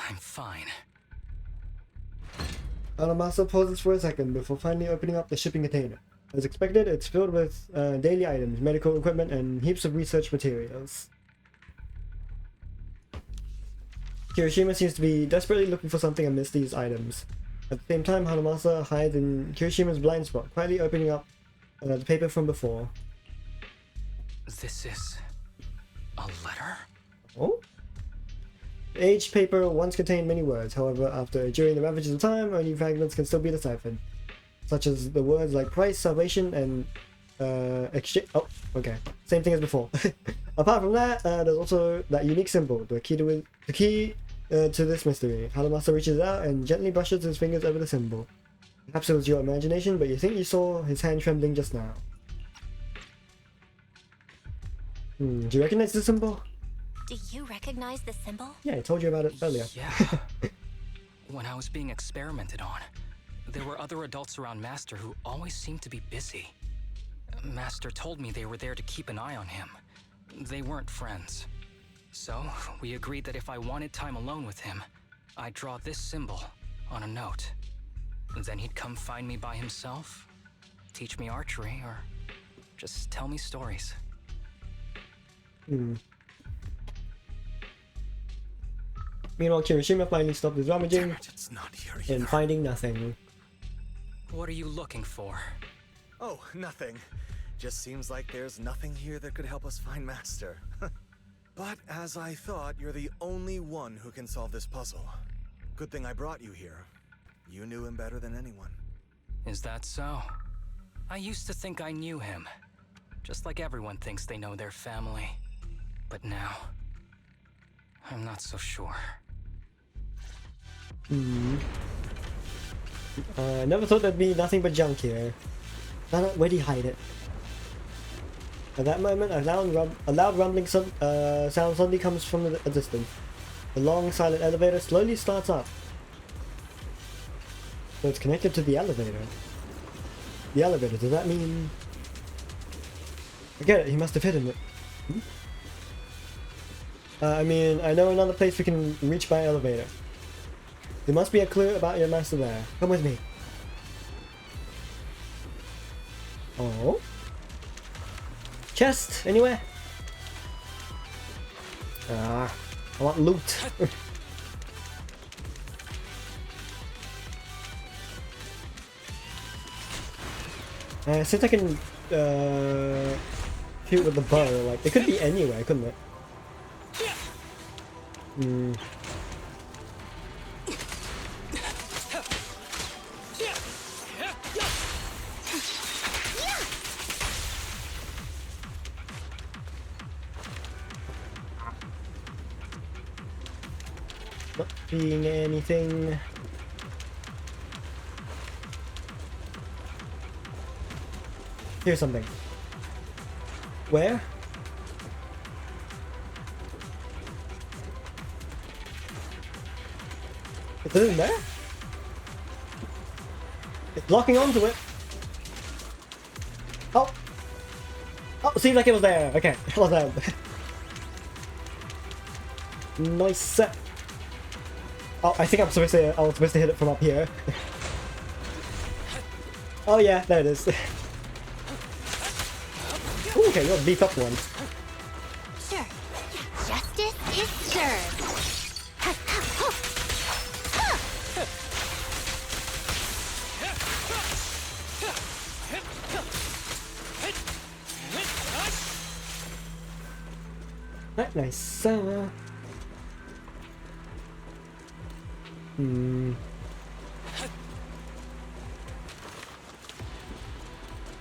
I'm fine. Harumasa pauses for a second before finally opening up the shipping container. As expected, it's filled with daily items, medical equipment, and heaps of research materials. Kirishima seems to be desperately looking for something amidst these items. At the same time, Harumasa hides in Kirishima's blind spot, quietly opening up the paper from before. This is a letter? Oh? The aged paper once contained many words, however, during the ravages of time, only fragments can still be deciphered, such as the words like price, salvation, and exchange. Oh, okay. Same thing as before. Apart from that, there's also that unique symbol, the key to this mystery. Harumasa reaches out and gently brushes his fingers over the symbol. Perhaps it was your imagination, but you think you saw his hand trembling just now. Do you recognize the symbol? Do you recognize the symbol? Yeah, I told you about it earlier. Yeah. When I was being experimented on, there were other adults around Master who always seemed to be busy. Master told me they were there to keep an eye on him. They weren't friends. So, we agreed that if I wanted time alone with him, I'd draw this symbol on a note. Then he'd come find me by himself, teach me archery, or just tell me stories. Meanwhile, Kirishima finally stopped his rummaging It's not here and either. finding nothing. What are you looking for? Oh, nothing. Just seems like there's nothing here that could help us find Master. But as I thought, you're the only one who can solve this puzzle. Good thing I brought you here. You knew him better than anyone. Is that so? I used to think I knew him. Just like everyone thinks they know their family. But now, I'm not so sure. I never thought there'd be nothing but junk here. Where'd he hide it? At that moment, a loud rumbling sound suddenly comes from a distance. The long, silent elevator slowly starts up. So it's connected to the elevator. The elevator, does that mean... I get it, he must have hidden it. I mean, I know another place we can reach by elevator. There must be a clue about your master there. Come with me. Oh? Chest, anywhere? I want loot. Since I can shoot with the bow, like it could be anywhere, couldn't it? Not seeing anything. Here's something. Where? Is it in there? It's locking onto it. Oh! Oh, seems like it was there. Okay, it was there. Nice. Oh, I think I was supposed to hit it from up here. Oh yeah, there it is. Ooh, okay, you're a beef up one. Sure. Justice is served. Right, nice.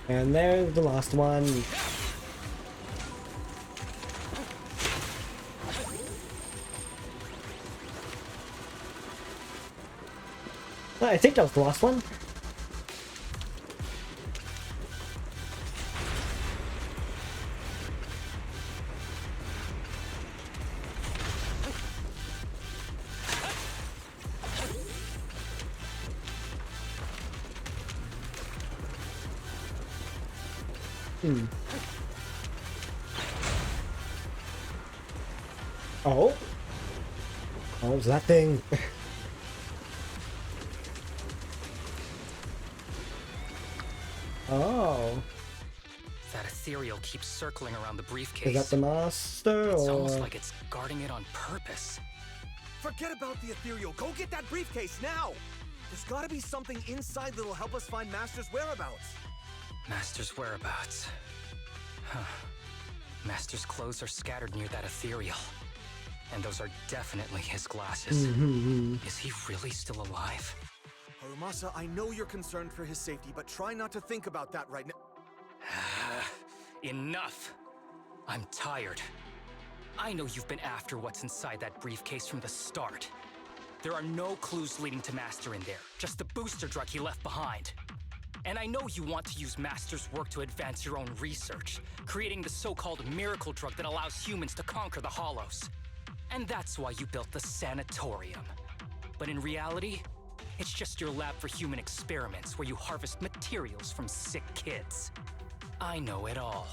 And there's the last one. I think that was the last one. Oh. Oh, was that thing? Oh. That ethereal keeps circling around the briefcase. Is that the master, It's or...? almost like it's guarding it on purpose. Forget about the ethereal. Go get that briefcase now! There's gotta be something inside that'll help us find Master's whereabouts. Master's whereabouts. Huh. Master's clothes are scattered near that ethereal. And those are definitely his glasses. Is he really still alive? Harumasa, I know you're concerned for his safety, but try not to think about that right now. Enough! I'm tired. I know you've been after what's inside that briefcase from the start. There are no clues leading to Master in there, just the booster drug he left behind. And I know you want to use Master's work to advance your own research, creating the so-called miracle drug that allows humans to conquer the Hollows. And that's why you built the sanatorium. But in reality, it's just your lab for human experiments where you harvest materials from sick kids. I know it all.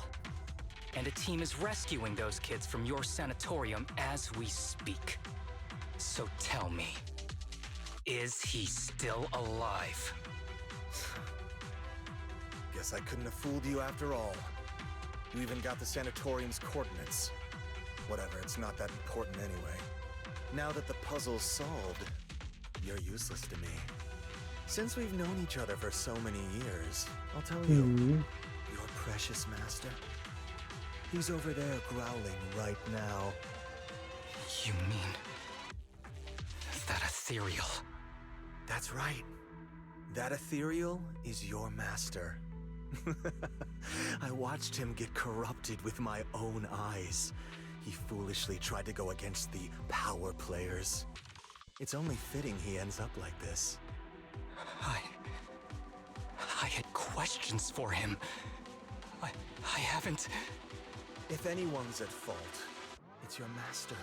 And a team is rescuing those kids from your sanatorium as we speak. So tell me, is he still alive? Guess I couldn't have fooled you after all. You even got the sanatorium's coordinates. Whatever, it's not that important anyway. Now that the puzzle's solved, you're useless to me. Since we've known each other for so many years, I'll tell you, your precious master, he's over there growling right now. You mean that ethereal? That's right. That ethereal is your master. I watched him get corrupted with my own eyes. He foolishly tried to go against the power players. It's only fitting he ends up like this. I had questions for him. I haven't... If anyone's at fault, it's your master.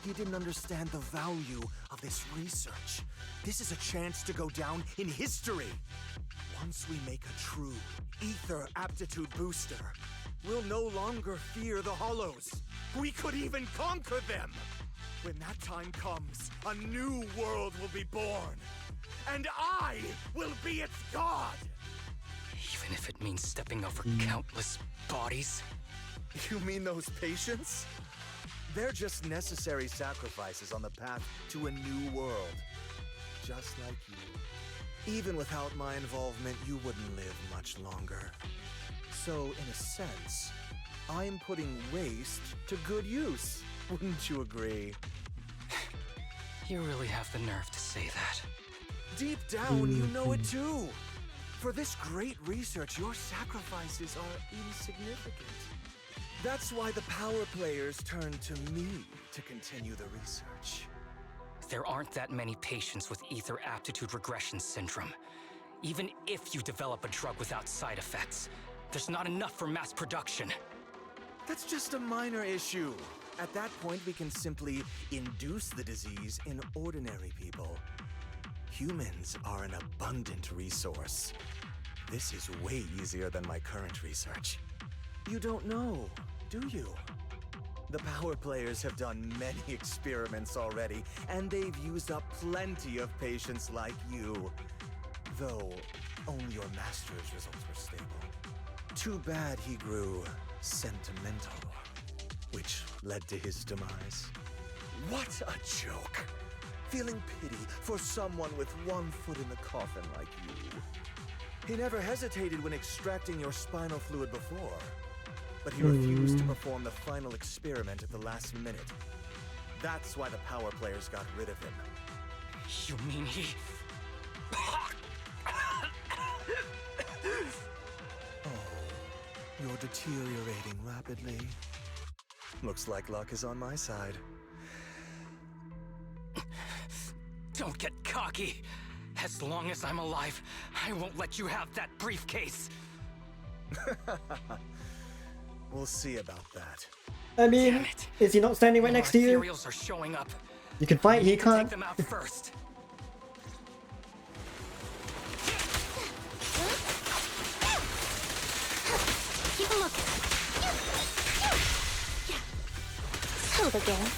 He didn't understand the value of this research. This is a chance to go down in history. Once we make a true ether aptitude booster, we'll no longer fear the Hollows. We could even conquer them. When that time comes, a new world will be born. And I will be its god! Even if it means stepping over countless bodies? You mean those patients? They're just necessary sacrifices on the path to a new world. Just like you. Even without my involvement, you wouldn't live much longer. So, in a sense, I'm putting waste to good use. Wouldn't you agree? You really have the nerve to say that. Deep down, you know it too. For this great research, your sacrifices are insignificant. That's why the power players turn to me to continue the research. There aren't that many patients with ether aptitude regression syndrome. Even if you develop a drug without side effects, there's not enough for mass production. That's just a minor issue. At that point, we can simply induce the disease in ordinary people. Humans are an abundant resource. This is way easier than my current research. You don't know, do you? The power players have done many experiments already, and they've used up plenty of patients like you. Though, only your master's results were stable. Too bad he grew sentimental, which led to his demise. What a joke! Feeling pity for someone with one foot in the coffin like you. He never hesitated when extracting your spinal fluid before, but he refused to perform the final experiment at the last minute. That's why the power players got rid of him. You mean he... Oh, you're deteriorating rapidly. Looks like luck is on my side. Don't get cocky. As long as I'm alive, I won't let you have that briefcase. We'll see about that. I mean, is he not standing right next to you? Ethereals are showing up. You can fight, he can't. Take them out first. Keep a looking. Hold again.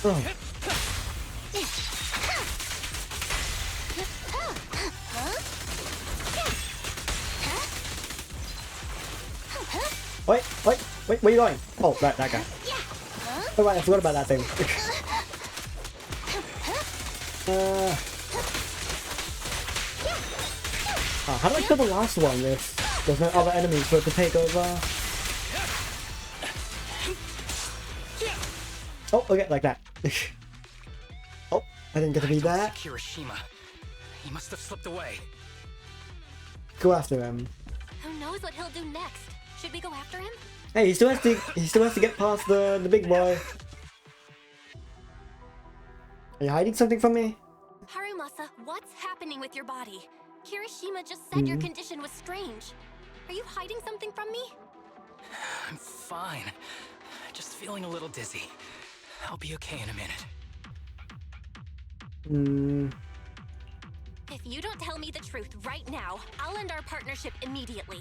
Oh. Wait, where are you going? Oh, that guy. Oh right, I forgot about that thing. How do I kill the last one if there's no other enemies for it to take over? Oh, okay, like that. Oh, I didn't get to be that. Kirishima. He must have slipped away. Go after him. Who knows what he'll do next? Should we go after him? Hey, he still has to get past the big boy. Are you hiding something from me? Harumasa, what's happening with your body? Kirishima just said your condition was strange. Are you hiding something from me? I'm fine. Just feeling a little dizzy. I'll be okay in a minute. If you don't tell me the truth right now, I'll end our partnership immediately.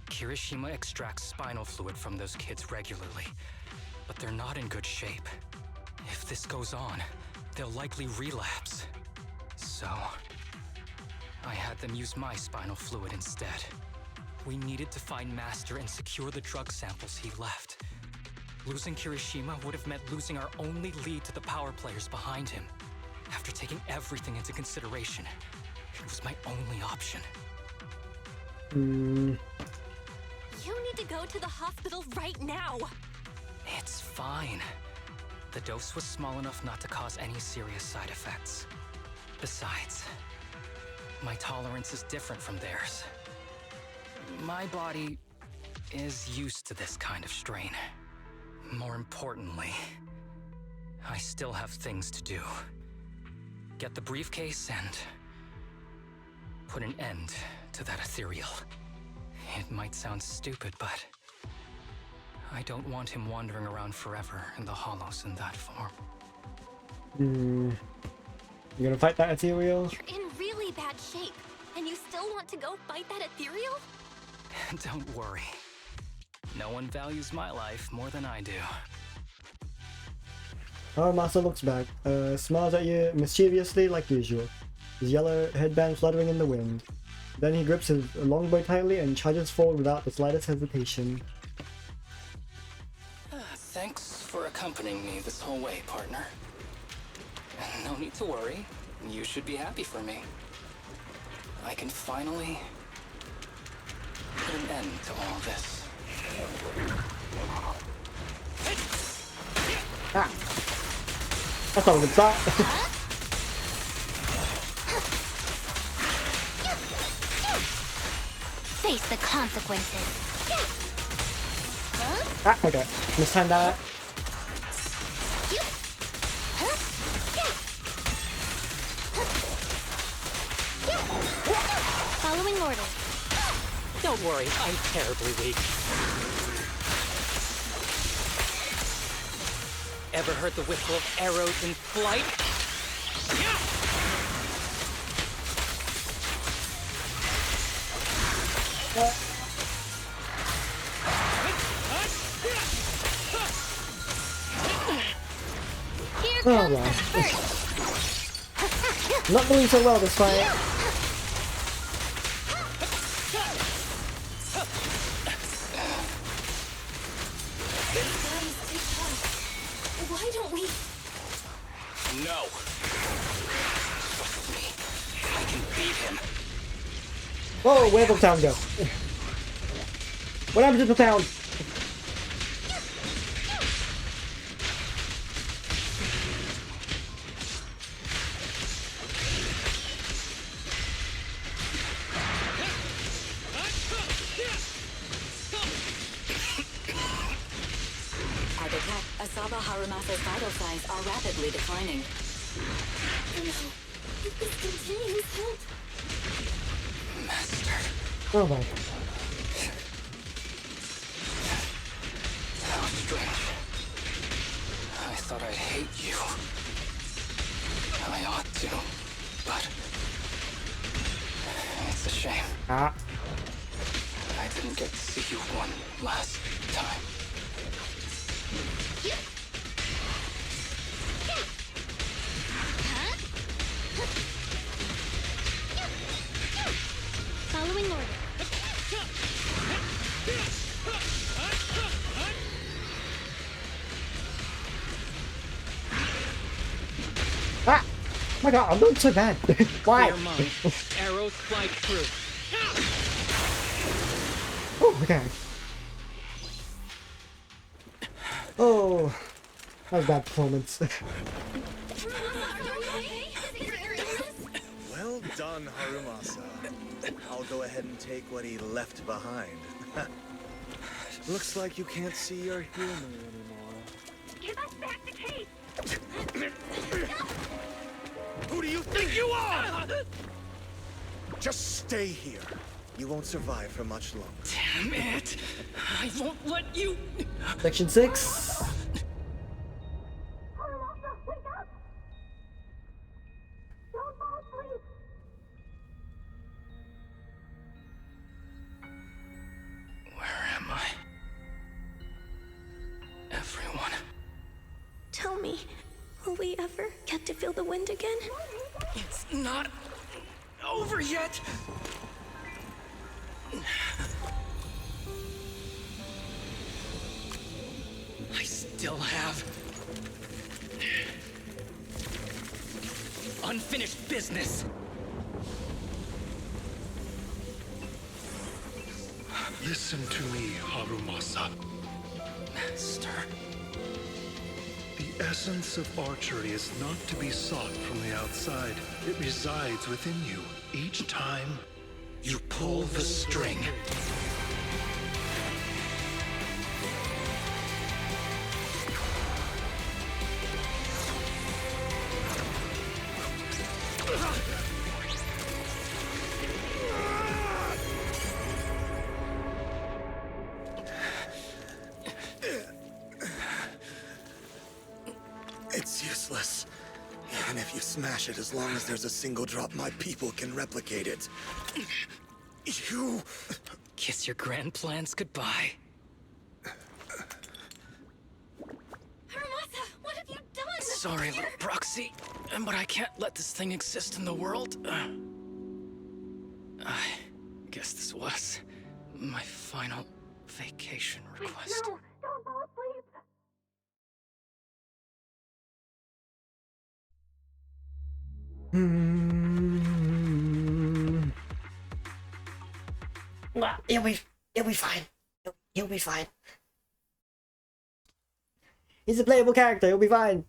Kirishima extracts spinal fluid from those kids regularly, but they're not in good shape. If this goes on, they'll likely relapse. So, I had them use my spinal fluid instead. We needed to find Master and secure the drug samples he left. Losing Kirishima would have meant losing our only lead to the power players behind him. After taking everything into consideration, it was my only option. You need to go to the hospital right now! It's fine. The dose was small enough not to cause any serious side effects. Besides, my tolerance is different from theirs. My body is used to this kind of strain. More importantly, I still have things to do. Get the briefcase and put an end to that ethereal. It might sound stupid, but I don't want him wandering around forever in the hollows in that form. You gonna fight that ethereal? You're in really bad shape, and you still want to go fight that ethereal? Don't worry. No one values my life more than I do. Harumasa looks back, smiles at you mischievously like usual, his yellow headband fluttering in the wind. Then he grips his longbow tightly and charges forward without the slightest hesitation. Thanks for accompanying me this whole way, partner. No need to worry. You should be happy for me. I can finally put an end to all this. Ah! That's not a good start. Face the consequences. Ah, okay. Mistimed that. Following orders. Don't worry, I'm terribly weak. Ever heard the whistle of arrows in flight? Here Oh, comes wow. the first. Not doing so well this fight. Why don't we? No. I can beat him. Whoa, where'd the town go? What happened to the town? I detect Asaba Harumasa's vital signs are rapidly declining. Oh no. If this continues, help. Master, Oh my. how strange. I thought I'd hate you. I ought to, but it's a shame. Ah. I didn't get to see you one last time. Following order. Ah! My god, I'm doing so bad. Why? Clear mind. Arrows fly through. Oh, okay. Oh, that was a bad performance. Well done, Harumasa. I'll go ahead and take what he left behind. Looks like you can't see your humor anymore. Give us back the case. Who do you think you are? Just stay here. You won't survive for much longer. Damn it! I won't let you. Section 6. Where am I? Everyone. Tell me, will we ever get to feel the wind again? It's not over yet. I still have unfinished business. Listen to me, Harumasa. Master. The essence of archery is not to be sought from the outside. It resides within you. Each time You pull the string. It's useless. Even if you smash it, as long as there's a single drop, my people can replicate it. You... Kiss your grand plans goodbye. Harumasa, what have you done? Sorry, little proxy, but I can't let this thing exist in the world. I guess this was my final vacation request. No, don't fall asleep. He'll be fine. He'll be fine. He's a playable character. He'll be fine.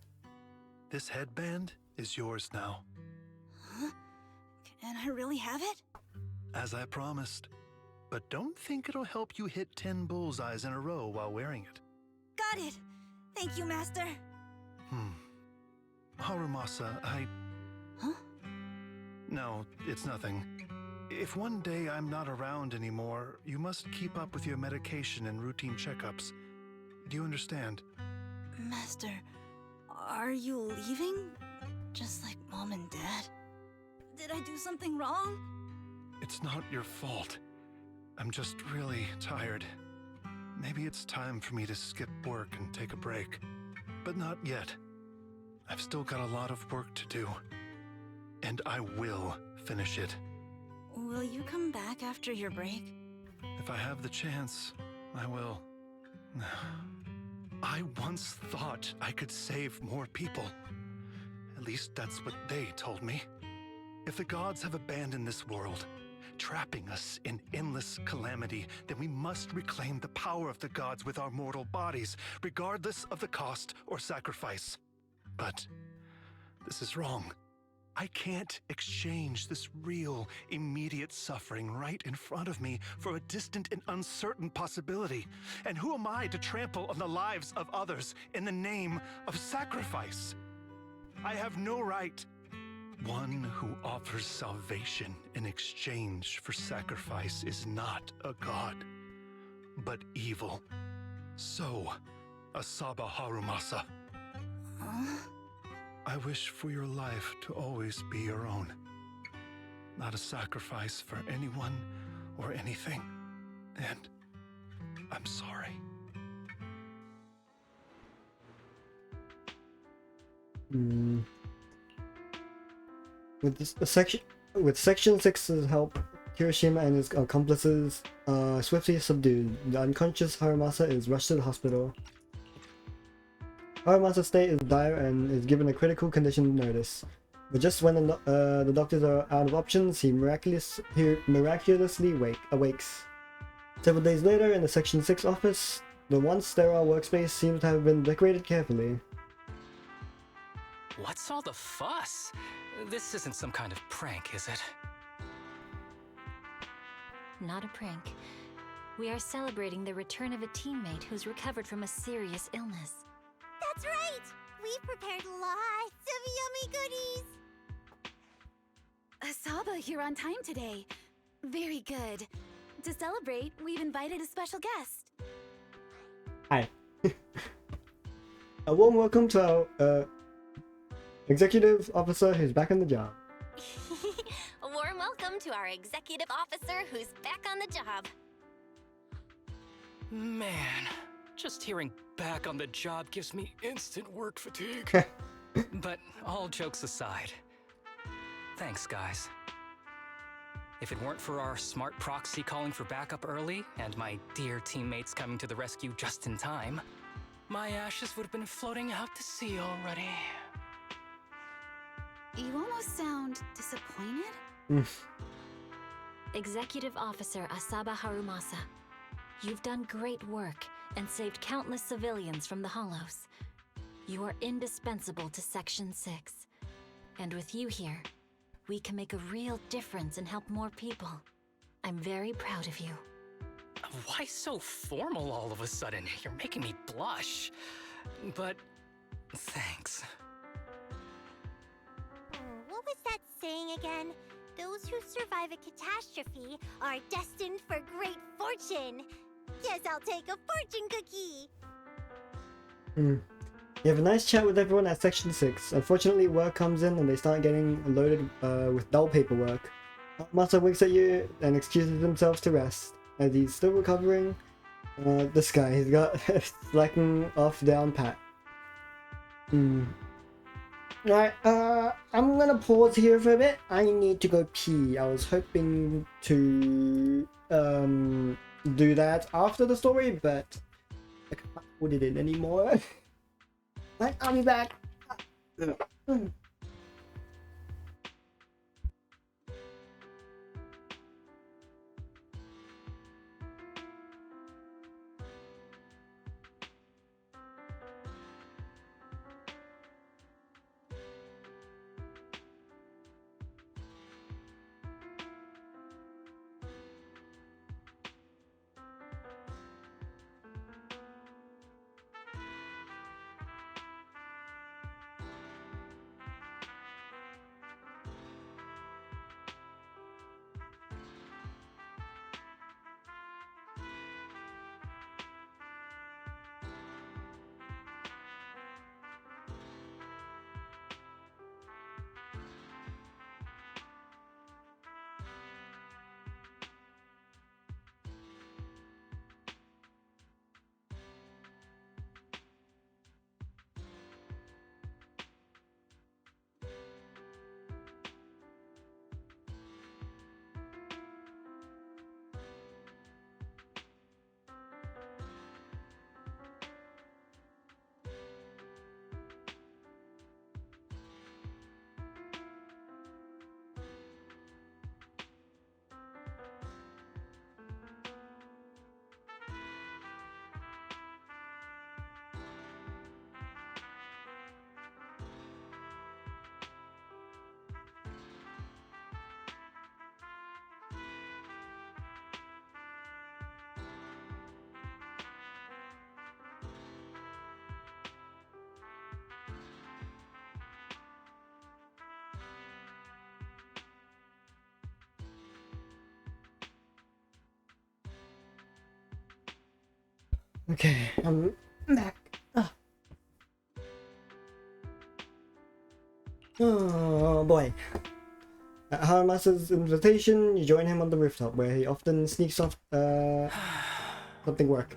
This headband is yours now, Huh? Can I really have it? as I promised. But don't think it'll help you hit 10 bullseyes in a row while wearing it. Got it. Thank you, Master. Harumasa, Huh? No, it's nothing. If one day I'm not around anymore, you must keep up with your medication and routine checkups. Do you understand? Master, are you leaving? Just like Mom and Dad? Did I do something wrong? It's not your fault. I'm just really tired. Maybe it's time for me to skip work and take a break. But not yet. I've still got a lot of work to do. And I will finish it. Will you come back after your break? If I have the chance, I will. I once thought I could save more people. At least that's what they told me. If the gods have abandoned this world, trapping us in endless calamity, then we must reclaim the power of the gods with our mortal bodies, regardless of the cost or sacrifice. But this is wrong. I can't exchange this real, immediate suffering right in front of me for a distant and uncertain possibility. And who am I to trample on the lives of others in the name of sacrifice? I have no right. One who offers salvation in exchange for sacrifice is not a god, but evil. So, Asaba Harumasa. Huh? I wish for your life to always be your own. Not a sacrifice for anyone or anything. And I'm sorry. With Section 6's help, Kirishima and his accomplices are swiftly subdued. The unconscious Harumasa is rushed to the hospital. Harumasa's state is dire and is given a critical condition notice. But just when the doctors are out of options, he miraculously awakes. Several days later, in the Section 6 office, the once sterile workspace seems to have been decorated carefully. What's all the fuss? This isn't some kind of prank, is it? Not a prank. We are celebrating the return of a teammate who's recovered from a serious illness. That's right! We've prepared lots of yummy goodies! Asaba, you're on time today. Very good. To celebrate, we've invited a special guest. Hi. A warm welcome to our executive officer who's back on the job. A warm welcome to our executive officer who's back on the job. Man, just hearing back on the job gives me instant work fatigue. But all jokes aside, thanks, guys. If it weren't for our smart proxy calling for backup early and my dear teammates coming to the rescue just in time, my ashes would have been floating out to sea already. You almost sound disappointed? Executive Officer Asaba Harumasa, you've done great work and saved countless civilians from the Hollows. You are indispensable to Section 6. And with you here, we can make a real difference and help more people. I'm very proud of you. Why so formal all of a sudden? You're making me blush. But thanks. What was that saying again? Those who survive a catastrophe are destined for great fortune. Guess I'll take a fortune cookie. You have a nice chat with everyone at Section 6. Unfortunately, work comes in and they start getting loaded with dull paperwork. Masa winks at you and excuses himself to rest. As he's still recovering, this guy, he's got slacking off down pat. Alright, I'm gonna pause here for a bit. I need to go pee. I was hoping to do that after the story, but I can't put it in anymore. Right, I'll be back. Okay, I'm back. Oh boy. At Harumasa's invitation, you join him on the rooftop where he often sneaks off something work.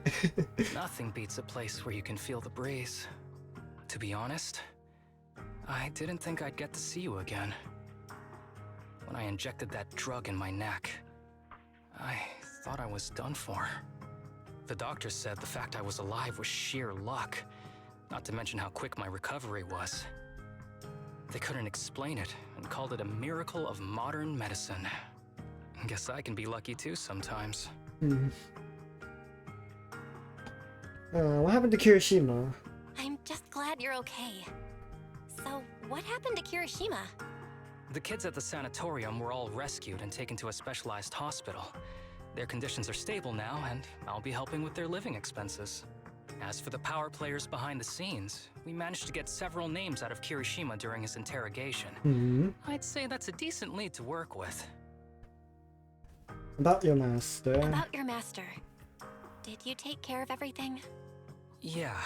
Nothing beats a place where you can feel the breeze. To be honest, I didn't think I'd get to see you again. When I injected that drug in my neck, I thought I was done for. The doctor said the fact I was alive was sheer luck, not to mention how quick my recovery was. They couldn't explain it and called it a miracle of modern medicine. Guess I can be lucky too sometimes. What happened to Kirishima? I'm just glad you're okay. So, what happened to Kirishima? The kids at the sanatorium were all rescued and taken to a specialized hospital. Their conditions are stable now, and I'll be helping with their living expenses. As for the power players behind the scenes, we managed to get several names out of Kirishima during his interrogation. I'd say that's a decent lead to work with. About your master. About your master. Did you take care of everything? Yeah.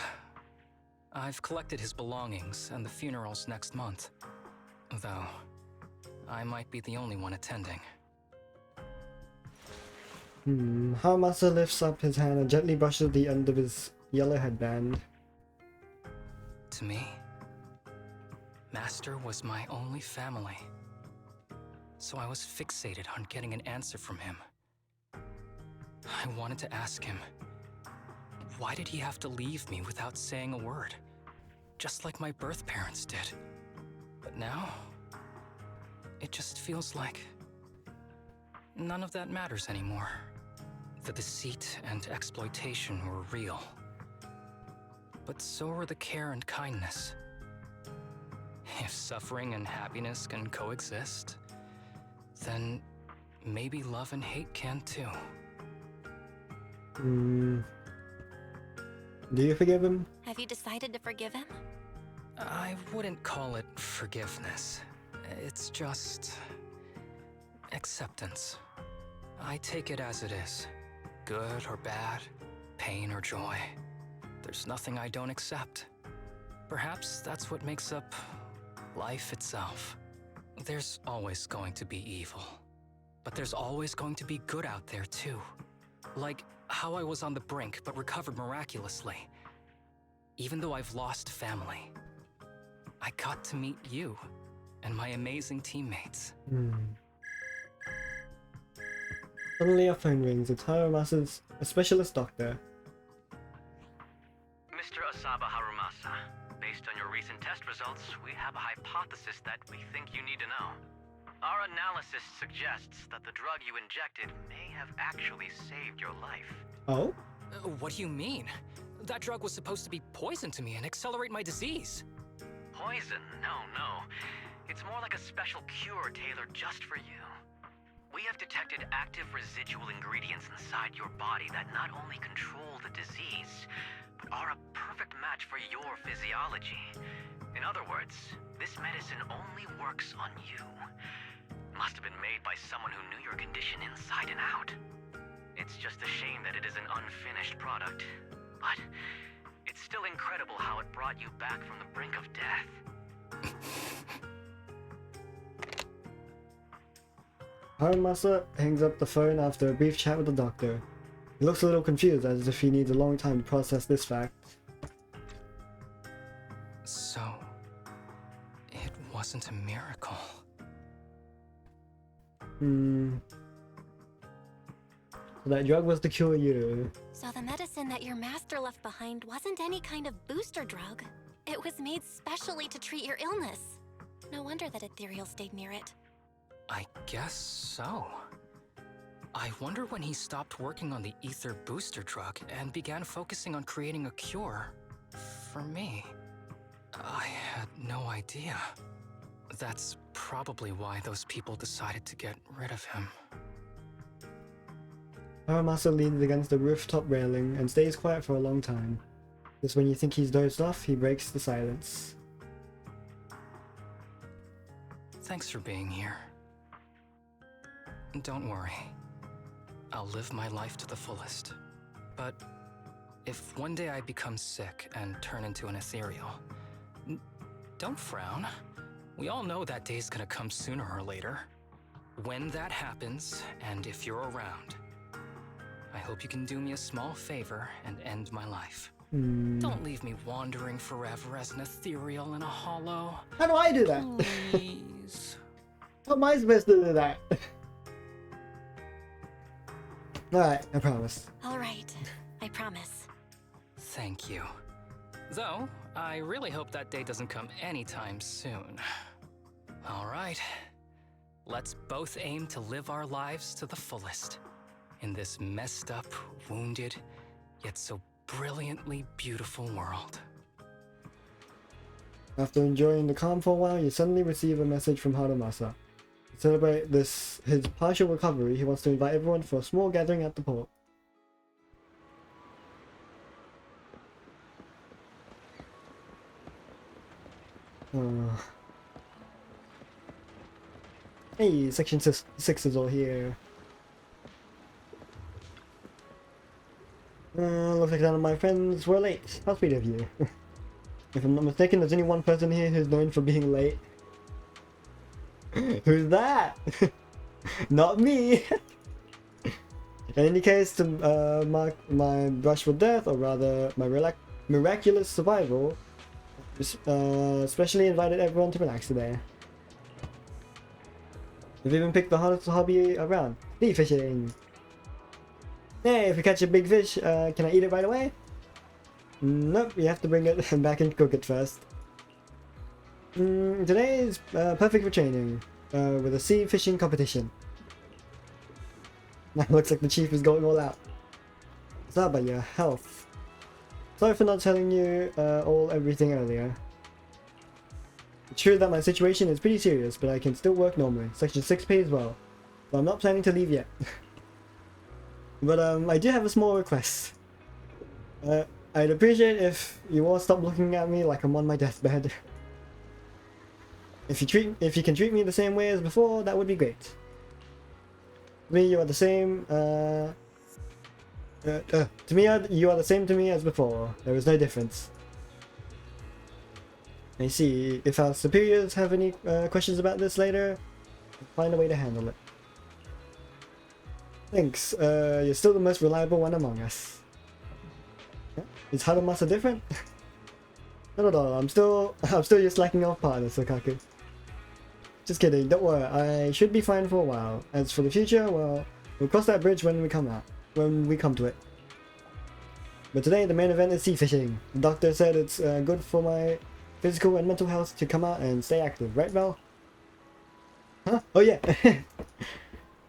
I've collected his belongings, and the funeral's next month. Though, I might be the only one attending. Harumasa lifts up his hand and gently brushes the end of his yellow headband. To me, Master was my only family. So I was fixated on getting an answer from him. I wanted to ask him, why did he have to leave me without saying a word? Just like my birth parents did. But now, it just feels like none of that matters anymore. The deceit and exploitation were real. But so were the care and kindness. If suffering and happiness can coexist, then maybe love and hate can too. Do you forgive him? Have you decided to forgive him? I wouldn't call it forgiveness. It's just acceptance. I take it as it is. Good or bad, pain or joy. There's nothing I don't accept. Perhaps that's what makes up life itself. There's always going to be evil. But there's always going to be good out there too. Like how I was on the brink but recovered miraculously. Even though I've lost family, I got to meet you and my amazing teammates. Suddenly our phone rings. It's Harumasa's a specialist doctor. Mr. Asaba Harumasa, based on your recent test results, we have a hypothesis that we think you need to know. Our analysis suggests that the drug you injected may have actually saved your life. Oh? What do you mean? That drug was supposed to be poison to me and accelerate my disease. Poison? No. It's more like a special cure tailored just for you. We have detected active residual ingredients inside your body that not only control the disease, but are a perfect match for your physiology. In other words, this medicine only works on you. Must have been made by someone who knew your condition inside and out. It's just a shame that it is an unfinished product. But it's still incredible how it brought you back from the brink of death. Harumasa hangs up the phone after a brief chat with the doctor. He looks a little confused, as if he needs a long time to process this fact. So, it wasn't a miracle. So that drug was to cure you. So the medicine that your master left behind wasn't any kind of booster drug. It was made specially to treat your illness. No wonder that Ethereal stayed near it. I guess so. I wonder when he stopped working on the ether booster drug and began focusing on creating a cure for me. I had no idea. That's probably why those people decided to get rid of him. Harumasa leans against the rooftop railing and stays quiet for a long time. Just when you think he's dozed off, he breaks the silence. Thanks for being here. Don't worry. I'll live my life to the fullest. But if one day I become sick and turn into an ethereal, don't frown. We all know that day's gonna come sooner or later. When that happens, and if you're around, I hope you can do me a small favor and end my life. Don't leave me wandering forever as an ethereal in a hollow. How do I do that? Please. How am I supposed to do that? Alright, I promise. Alright, I promise. Thank you. Though, I really hope that day doesn't come anytime soon. Alright. Let's both aim to live our lives to the fullest. In this messed up, wounded, yet so brilliantly beautiful world. After enjoying the calm for a while, you suddenly receive a message from Harumasa. To celebrate his partial recovery, he wants to invite everyone for a small gathering at the port. Hey, Section 6 is all here. Looks like none of my friends were late. How sweet of you. If I'm not mistaken, there's only one person here who's known for being late. Who's that? Not me! In any case, to mark my brush with death, or rather my miraculous survival, specially invited everyone to relax today. We've even picked the hardest hobby around, sea fishing. Hey, if we catch a big fish, can I eat it right away? Nope, you have to bring it back and cook it first. Today is perfect for training, with a sea fishing competition. Now looks like the chief is going all out. It's not about your health. Sorry for not telling you everything earlier. It's true that my situation is pretty serious, but I can still work normally. Section 6 pays well, so I'm not planning to leave yet. But I do have a small request. I'd appreciate if you all stop looking at me like I'm on my deathbed. If you can treat me the same way as before, that would be great. To me, you are the same. To me, you are the same to me as before. There is no difference. I see. If our superiors have any questions about this later, I'll find a way to handle it. Thanks. You're still the most reliable one among us. Is Harumasa different? Not at all. I'm still your slacking off partner, Sokaku. Just kidding. Don't worry. I should be fine for a while. As for the future, well, we'll cross that bridge when we come to it. But today, the main event is sea fishing. The doctor said it's good for my physical and mental health to come out and stay active, right, Val? Huh? Oh yeah.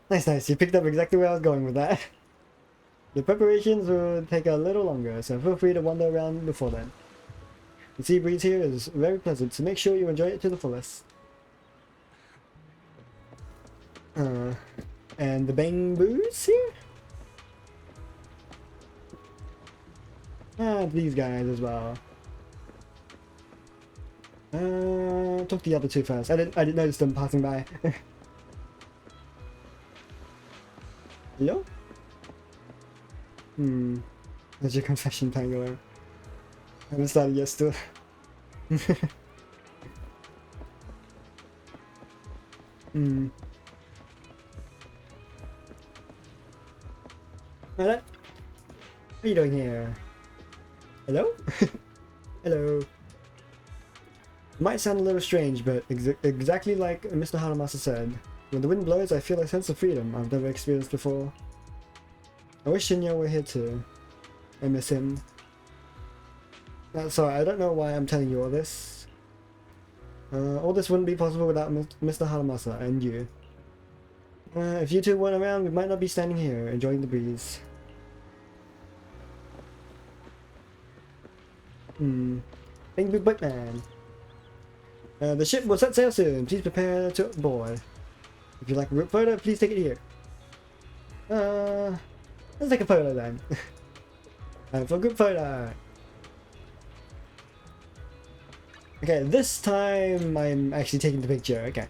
Nice. You picked up exactly where I was going with that. The preparations will take a little longer, so feel free to wander around before then. The sea breeze here is very pleasant, so make sure you enjoy it to the fullest. And the bamboos here? These guys as well. Talk to the other two first. I didn't notice them passing by. Hello? There's your confession, Pangolin. I haven't started yet still. Hello? What are you doing here? Hello? Hello. It might sound a little strange, but exactly like Mr. Harumasa said, when the wind blows, I feel a sense of freedom I've never experienced before. I wish Shinya were here too. I miss him. Sorry, I don't know why I'm telling you all this. All this wouldn't be possible without Mr. Harumasa and you. If you two weren't around, we might not be standing here, enjoying the breeze. Thank you, Buttman. The ship will set sail soon. Please prepare to board. If you'd like a group photo, please take it here. Let's take a photo then. For a group photo. Okay, this time I'm actually taking the picture. Okay.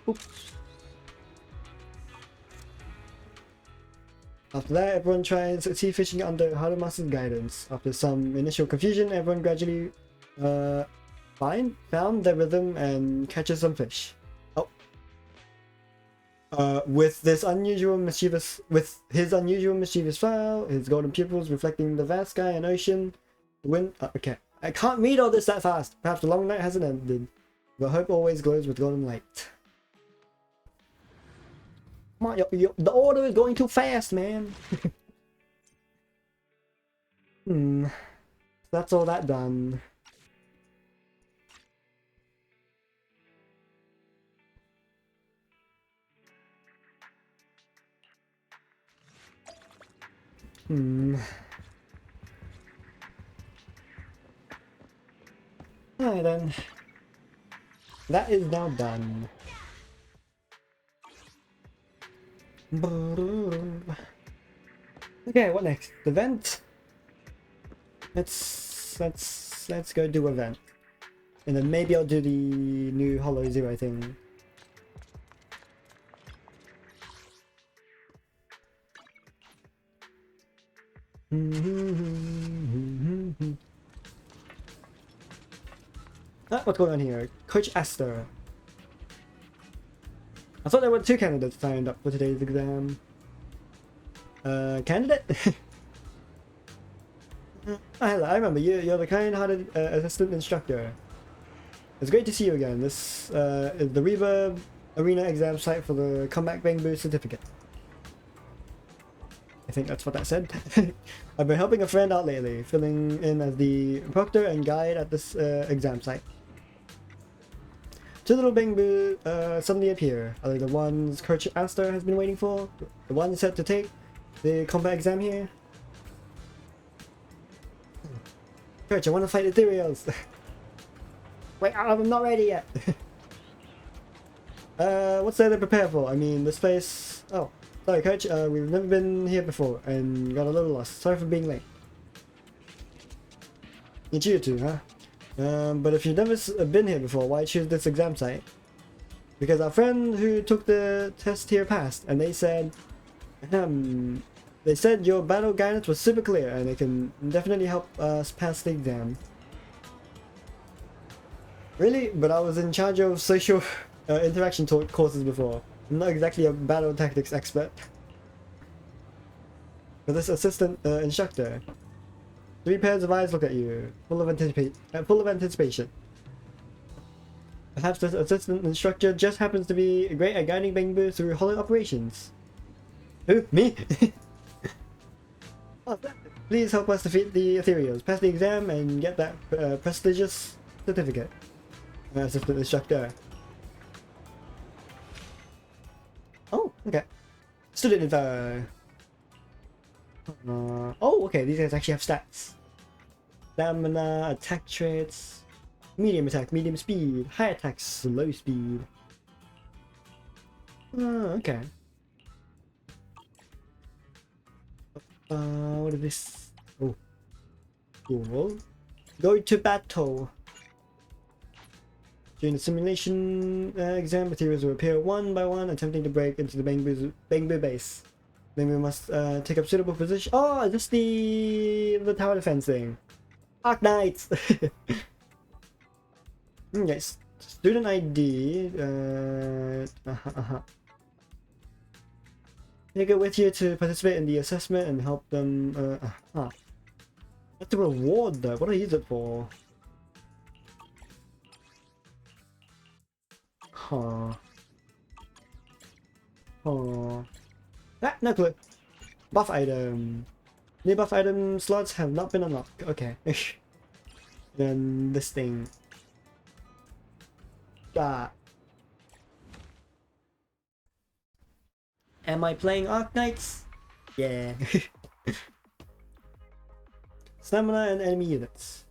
Oops. After that, everyone tries sea fishing under Harumasa's guidance. After some initial confusion, everyone gradually found their rhythm and catches some fish. Oh. With his unusual mischievous style, his golden pupils reflecting the vast sky and ocean, the wind. Okay, I can't read all this that fast. Perhaps the long night hasn't ended, but hope always glows with golden light. Come on, the order is going too fast, man. That's all that done. Alright then. That is now done. Okay, what next? Event? Let's go do event. And then maybe I'll do the new Hollow Zero thing. What's going on here? Coach Aster. I thought there were 2 candidates signed up for today's exam. Candidate? Hello, I remember you. You're the kind-hearted assistant instructor. It's great to see you again. This is the Reverb Arena exam site for the Comeback Bangbu certificate. I think that's what that said. I've been helping a friend out lately, filling in as the proctor and guide at this exam site. 2 little Bangbu suddenly appear. Are they the ones Coach Aster has been waiting for? The ones set to take the combat exam here? Coach, I want to fight Ethereals! Wait, I'm not ready yet! What's there to prepare for? I mean, this place... Oh, sorry Coach, we've never been here before and got a little lost. Sorry for being late. It's you two, huh? But if you've never been here before, why choose this exam site? Because our friend who took the test here passed, and they said your battle guidance was super clear and it can definitely help us pass the exam. Really? But I was in charge of social interaction courses before. I'm not exactly a battle tactics expert. But this assistant instructor, 3 pairs of eyes look at you, full of anticipation. Perhaps this assistant instructor just happens to be great at guiding Bangbu through hollow operations. Who? Me? Oh, please help us defeat the Ethereals, pass the exam, and get that prestigious certificate. Assistant instructor. Oh, okay. Student info. Oh, okay, these guys actually have stats. Stamina, attack traits, medium attack, medium speed, high attack, slow speed. Okay. What is this? Oh. Cool. Go to battle. During the simulation exam, materials will appear one by one, attempting to break into the Bangbu base. Then we must take up suitable position. Oh, is this the tower defense thing? Arc Knights! Yes. Student ID. Take it with you to participate in the assessment and help them. That's the reward though. What do I use it for? Huh. Huh. Ah, no clue. Buff item. New buff item slots have not been unlocked. Okay. Then this thing. Ah. Am I playing Arc Knights? Yeah. Stamina and enemy units.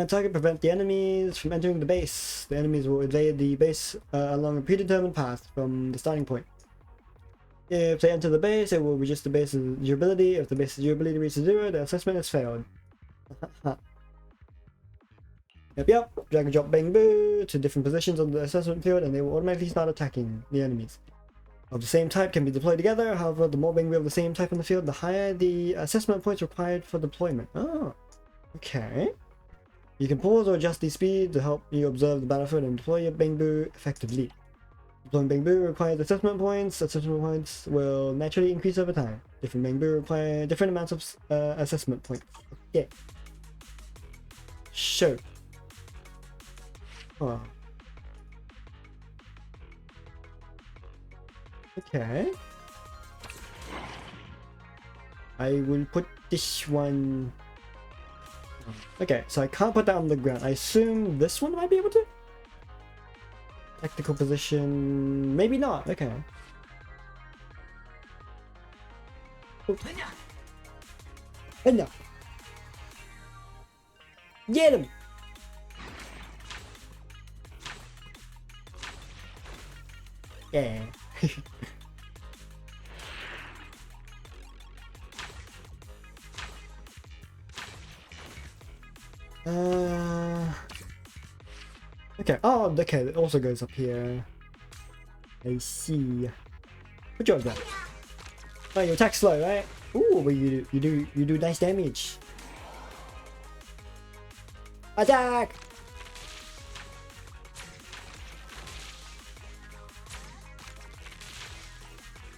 Target prevent the enemies from entering the base. The enemies will invade the base along a predetermined path from the starting point. If they enter the base, it will reduce the base's durability. If the base's durability reaches 0, the assessment is failed. Yep. Drag and drop Bangbu to different positions on the assessment field and they will automatically start attacking the enemies. of the same type can be deployed together. However, the more Bangbu of the same type in the field, the higher the assessment points required for deployment. Oh, okay. You can pause or adjust the speed to help you observe the battlefield and deploy your Bangbu effectively. Deploying Bangbu requires assessment points. Assessment points will naturally increase over time. Different Bangbu require different amounts of assessment points. Okay. Sure. Oh. Okay. I will put this one... Okay, so I can't put that on the ground. I assume this one might be able to? Tactical position... Maybe not. Okay. Enya! Get him! Yeah. Okay. Oh, okay. It also goes up here. I see. Good job, then. Oh, you attack slow, right? Ooh, but you do nice damage. Attack!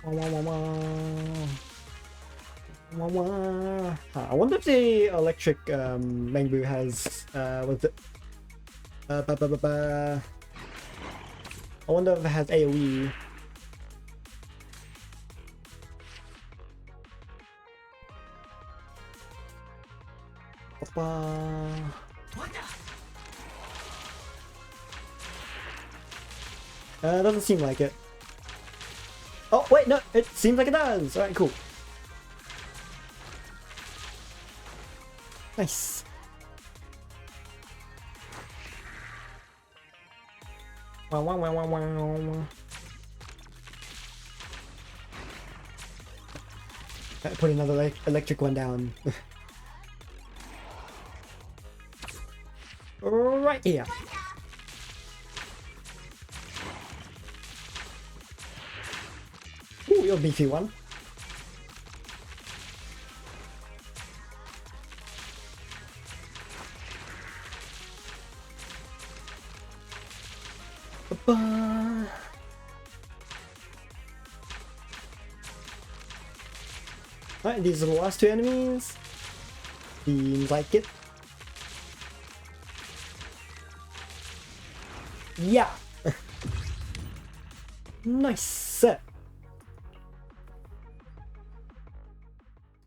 I wonder if the electric Mangbu has what's it? I wonder if it has AoE. Doesn't seem like it. Oh wait, no, it seems like it does. Alright, cool. Nice. Wow, wow, wow, wow, wow. Put another electric one down. Right here. Ooh, you're a beefy one. Alright, these are the last two enemies. Seems like it. Yeah! Nice!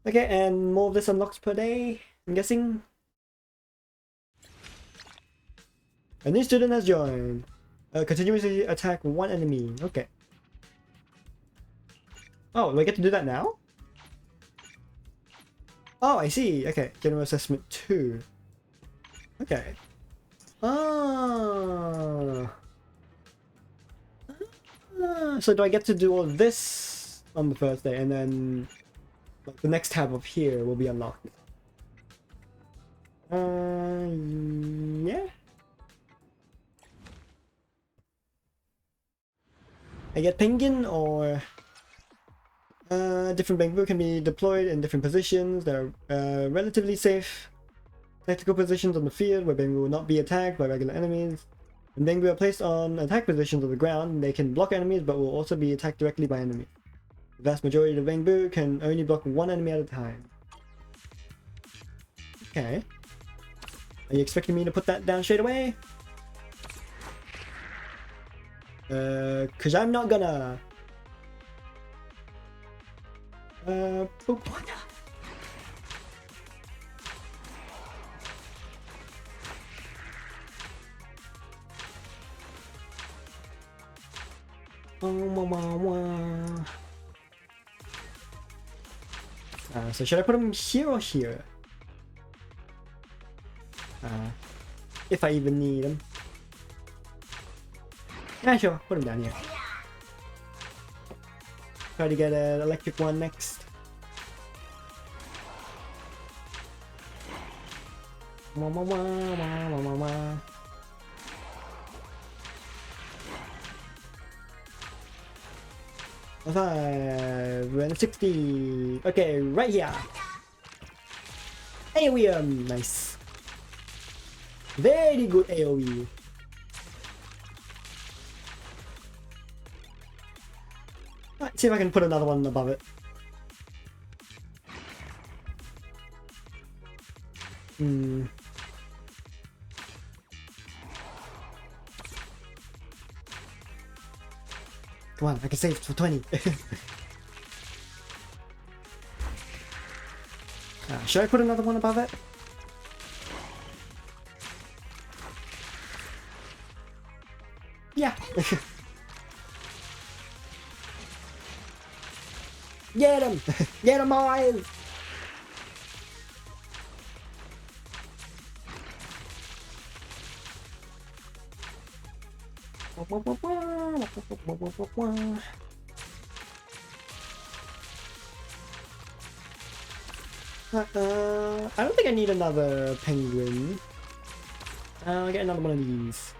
Okay, and more of this unlocks per day, I'm guessing. A new student has joined. Continuously attack one enemy. Okay. Oh, do I get to do that now? Oh, I see. Okay, general assessment 2. Okay. Ah. So do I get to do all this on the first day, and then like, the next tab up here will be unlocked? Yeah. I get penguin or different Bangbu can be deployed in different positions. They're relatively safe tactical positions on the field where Bangbu will not be attacked by regular enemies. When Bangbu are placed on attack positions on the ground, they can block enemies but will also be attacked directly by enemies. The vast majority of Bangbu can only block one enemy at a time. Okay. Are you expecting me to put that down straight away? Cause I'm not gonna. Boop. So should I put them here or here? If I even need them. Yeah, sure. Put them down here. Try to get an electric one next. 5 and 60. Okay, right here. AoE, nice. Very good AoE. Let's see if I can put another one above it. Come on, I can save for 20. Should I put another one above it? Yeah. Get him! Get him, boys! I don't think I need another penguin. I'll get another one of these.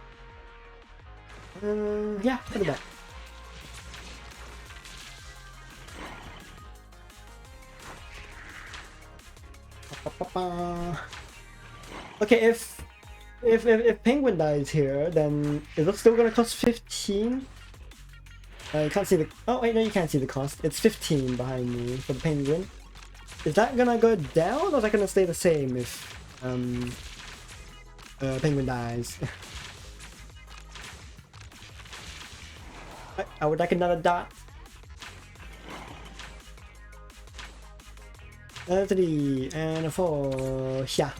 Yeah, put it back. Okay, if penguin dies here, then is it still gonna cost 15? You can't see the. Oh wait, no, you can't see the cost. It's 15 behind me for the penguin. Is that gonna go down, or is that gonna stay the same if penguin dies? I would like another dot. 3 and 4. Yeah.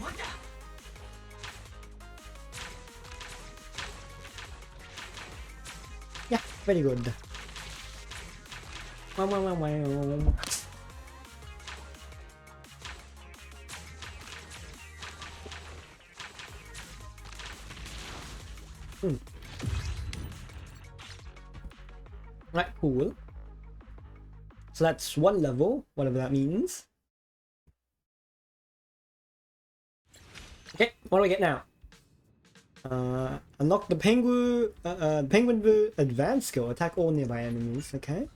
Yeah, very good. Wow, wow, wow, wow. Right, cool. So that's one level, whatever that means. Okay, what do I get now? Unlock the penguin advanced skill, attack all nearby enemies. Okay.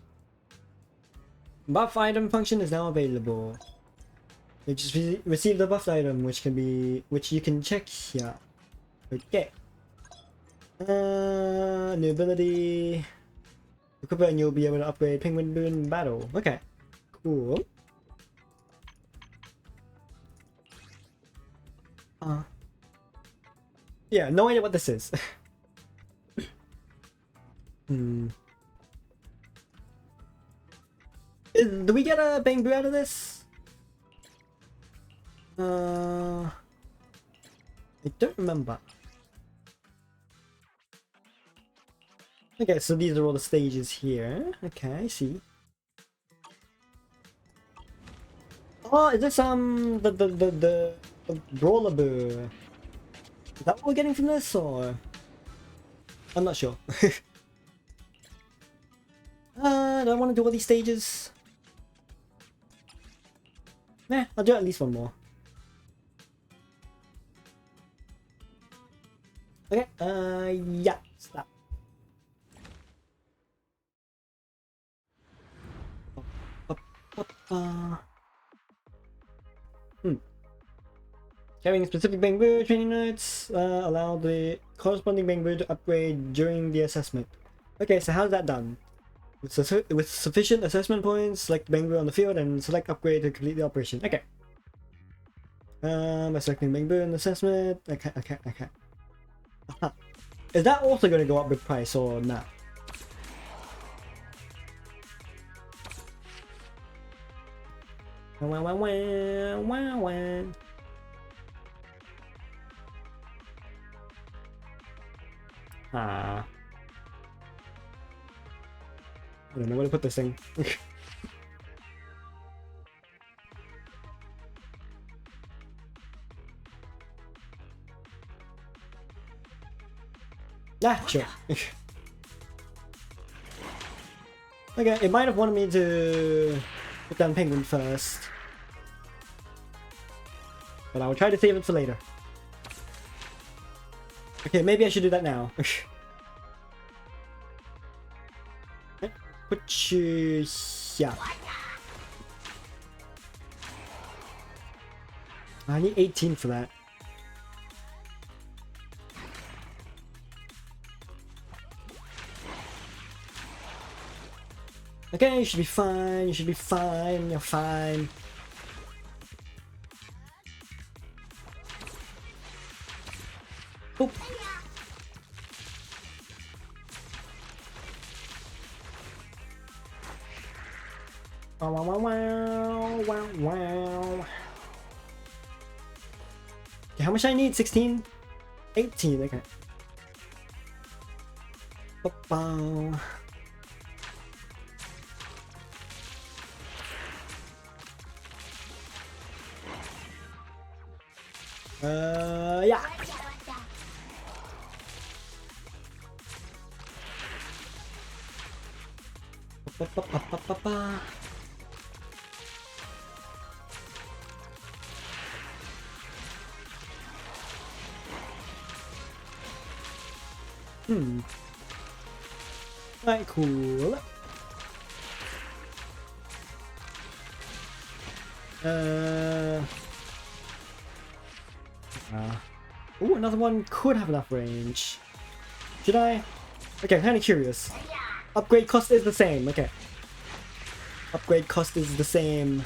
Buff item function is now available. You just receive the buffed item, which you can check here. Okay. New ability. Equip it and you'll be able to upgrade penguin in battle. Okay. Cool. Yeah, no idea what this is. Do we get a bamboo out of this? I don't remember. Okay, so these are all the stages here. Okay, I see. Oh, is this the brawler boo? Is that what we're getting from this, or I'm not sure. Do I want to do all these stages? Nah, I'll do at least one more. Okay, yeah, stop. Having specific bamboo training notes allow the corresponding bamboo to upgrade during the assessment. Okay, so how's that done? With sufficient assessment points, select bamboo on the field and select upgrade to complete the operation. Okay. By selecting bamboo in the assessment. Okay. Is that also going to go up with price or not? I don't know where to put this thing. Yeah, sure. Okay, it might have wanted me to put down penguin first, but I will try to save it for later. Okay, maybe I should do that now. put you here. I need 18 for that. Okay, you should be fine, you should be fine, you're fine. Oh. Wow, wow, wow, wow, wow. Okay, how much I need? 16? 18, okay. Ba-bow. Yeah. Ba-ba-ba-ba-ba-ba. Alright, cool. Oh, another one could have enough range. Should I? Okay, I'm kind of curious. Upgrade cost is the same. Okay. Upgrade cost is the same.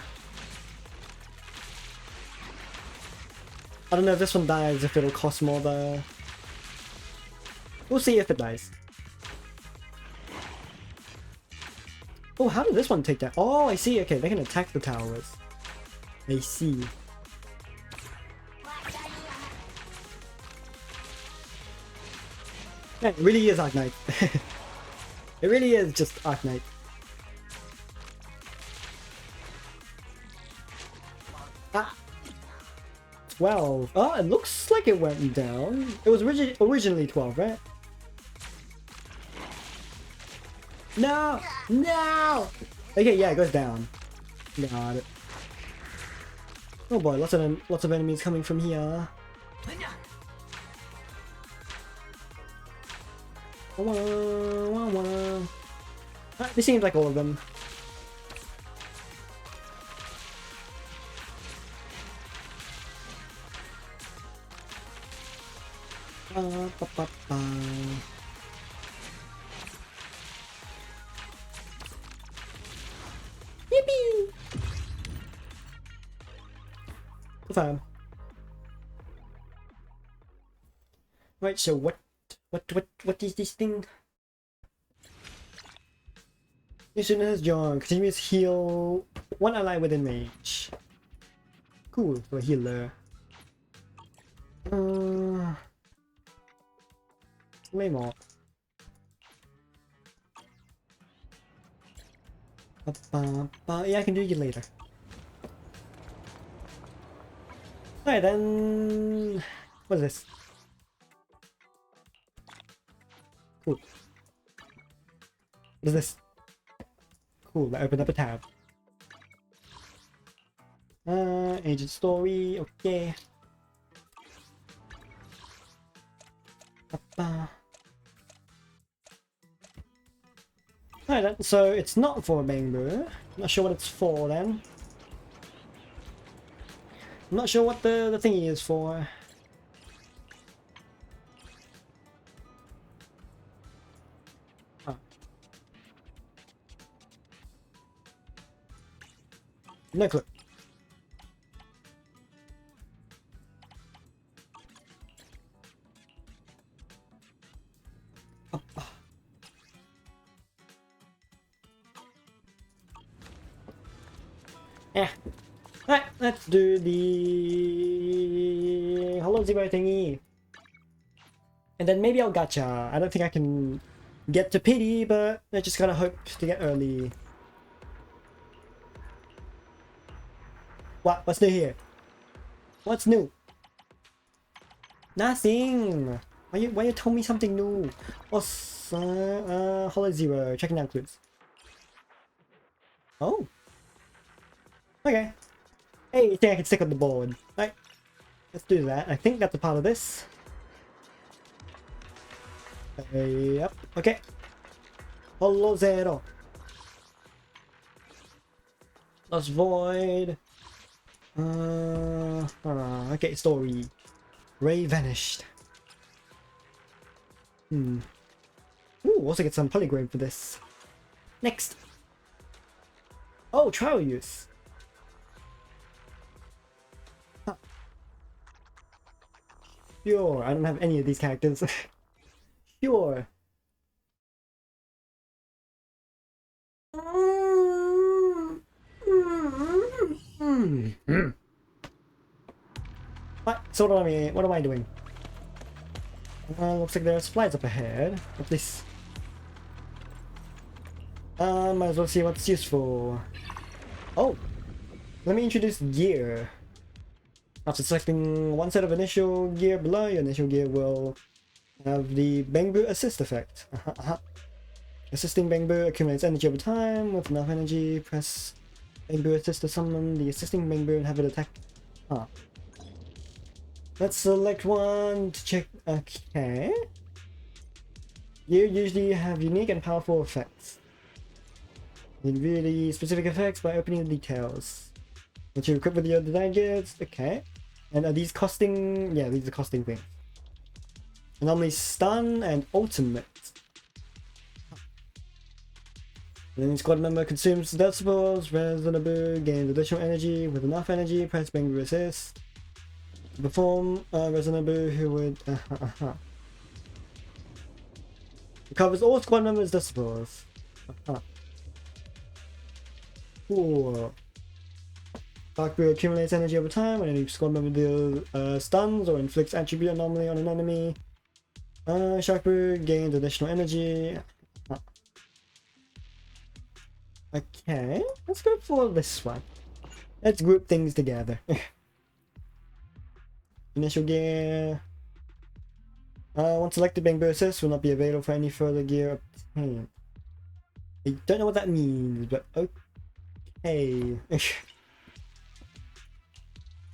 I don't know if this one dies, if it'll cost more though. We'll see if it dies. Oh, how did this one take that? Oh, I see. Okay, they can attack the towers. I see. Yeah, it really is Arknight. It really is just Arknight. Ah! 12. Oh, it looks like it went down. It was originally 12, right? No! No! Okay, yeah, it goes down. Got it. Oh boy, lots of enemies coming from here. This seems like all of them. Yippee! Confirm. Right, so what is this thing? This unit has John. Continuous heal one ally within range. Cool, for a healer. Way more. Yeah, I can do it later. Alright then. What is this? Cool. What is this? Cool, I opened up a tab. Agent story, okay. Alright then, so it's not for a bamboo. Not sure what it's for then. I'm not sure what the thingy is for. Oh. No clue. Yeah. Alright, let's do the Hello Zero thingy. And then maybe I'll gacha. I don't think I can get to pity, but I just gotta hope to get early. What? What's new here? What's new? Nothing! Why you tell me something new? What's Hello Zero, checking out clues. Oh. Okay. Hey, you think I can stick on the board? Right. Let's do that. I think that's a part of this. Yep. Okay. Hello Zero. Lost Void. Okay, story. Ray vanished. Ooh, also get some polygrade for this. Next. Oh, trial use. Huh. Sure, I don't have any of these characters. Sure. What? So what am I doing? Looks like there are supplies up ahead. What's this? Might as well see what's useful. Oh! Let me introduce gear. After selecting one set of initial gear below, your initial gear will have the Bangbu Assist effect. Assisting Bangbu accumulates energy over time. With enough energy, press Bangbu Assist to summon the assisting Bangbu and have it attack. Let's select one to check. Okay. You usually have unique and powerful effects. You can view the specific effects by opening the details. Once you equip with your design gears, okay. And are these costing? Yeah, these are costing things. Anomaly stun and ultimate. When any squad member consumes decibels, Resonabu gains additional energy. With enough energy, press Bangbu Assist. To perform Resonabu who would recovers all squad members' decibels. Cool. Dark Brew accumulates energy over time when any squad member deals stuns or inflicts attribute anomaly on an enemy. Shark Brew gains additional energy. Okay, let's go for this one. Let's group things together. Initial gear. Once selected, Bangbu Assist will not be available for any further gear obtained. I don't know what that means, but okay.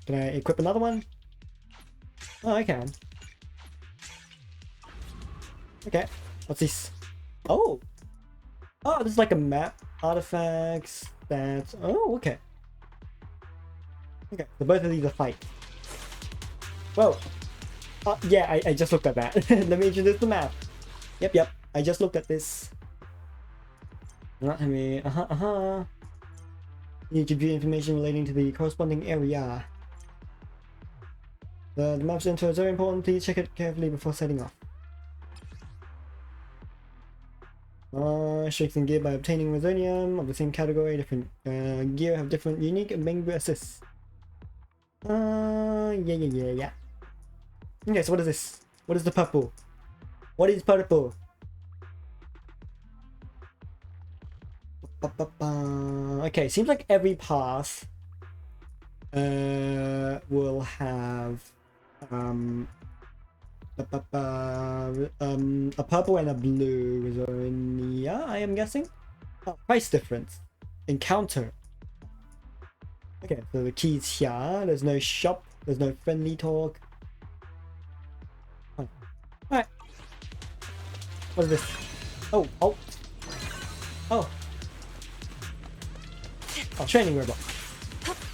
Can I equip another one? Oh, I can. Okay, what's this? Oh! Oh, this is like a map. Artifacts, stats. Oh, okay. Okay, so both of these are fight. Whoa! Yeah, I just looked at that. Let me introduce the map. Yep, I just looked at this. Not me. You need to view information relating to the corresponding area. The map's info is very important. Please check it carefully before setting off. Strengthen gear by obtaining Resonium of the same category. Different gear have different unique Bangbu assists. Yeah. Okay, so what is this? What is the purple? What is purple? Okay, seems like every path will have a purple and a blue Resonia, I am guessing. Price difference. Encounter. Okay, so the key's here. There's no shop. There's no friendly talk. Alright. What is this? Oh. Oh, training robot.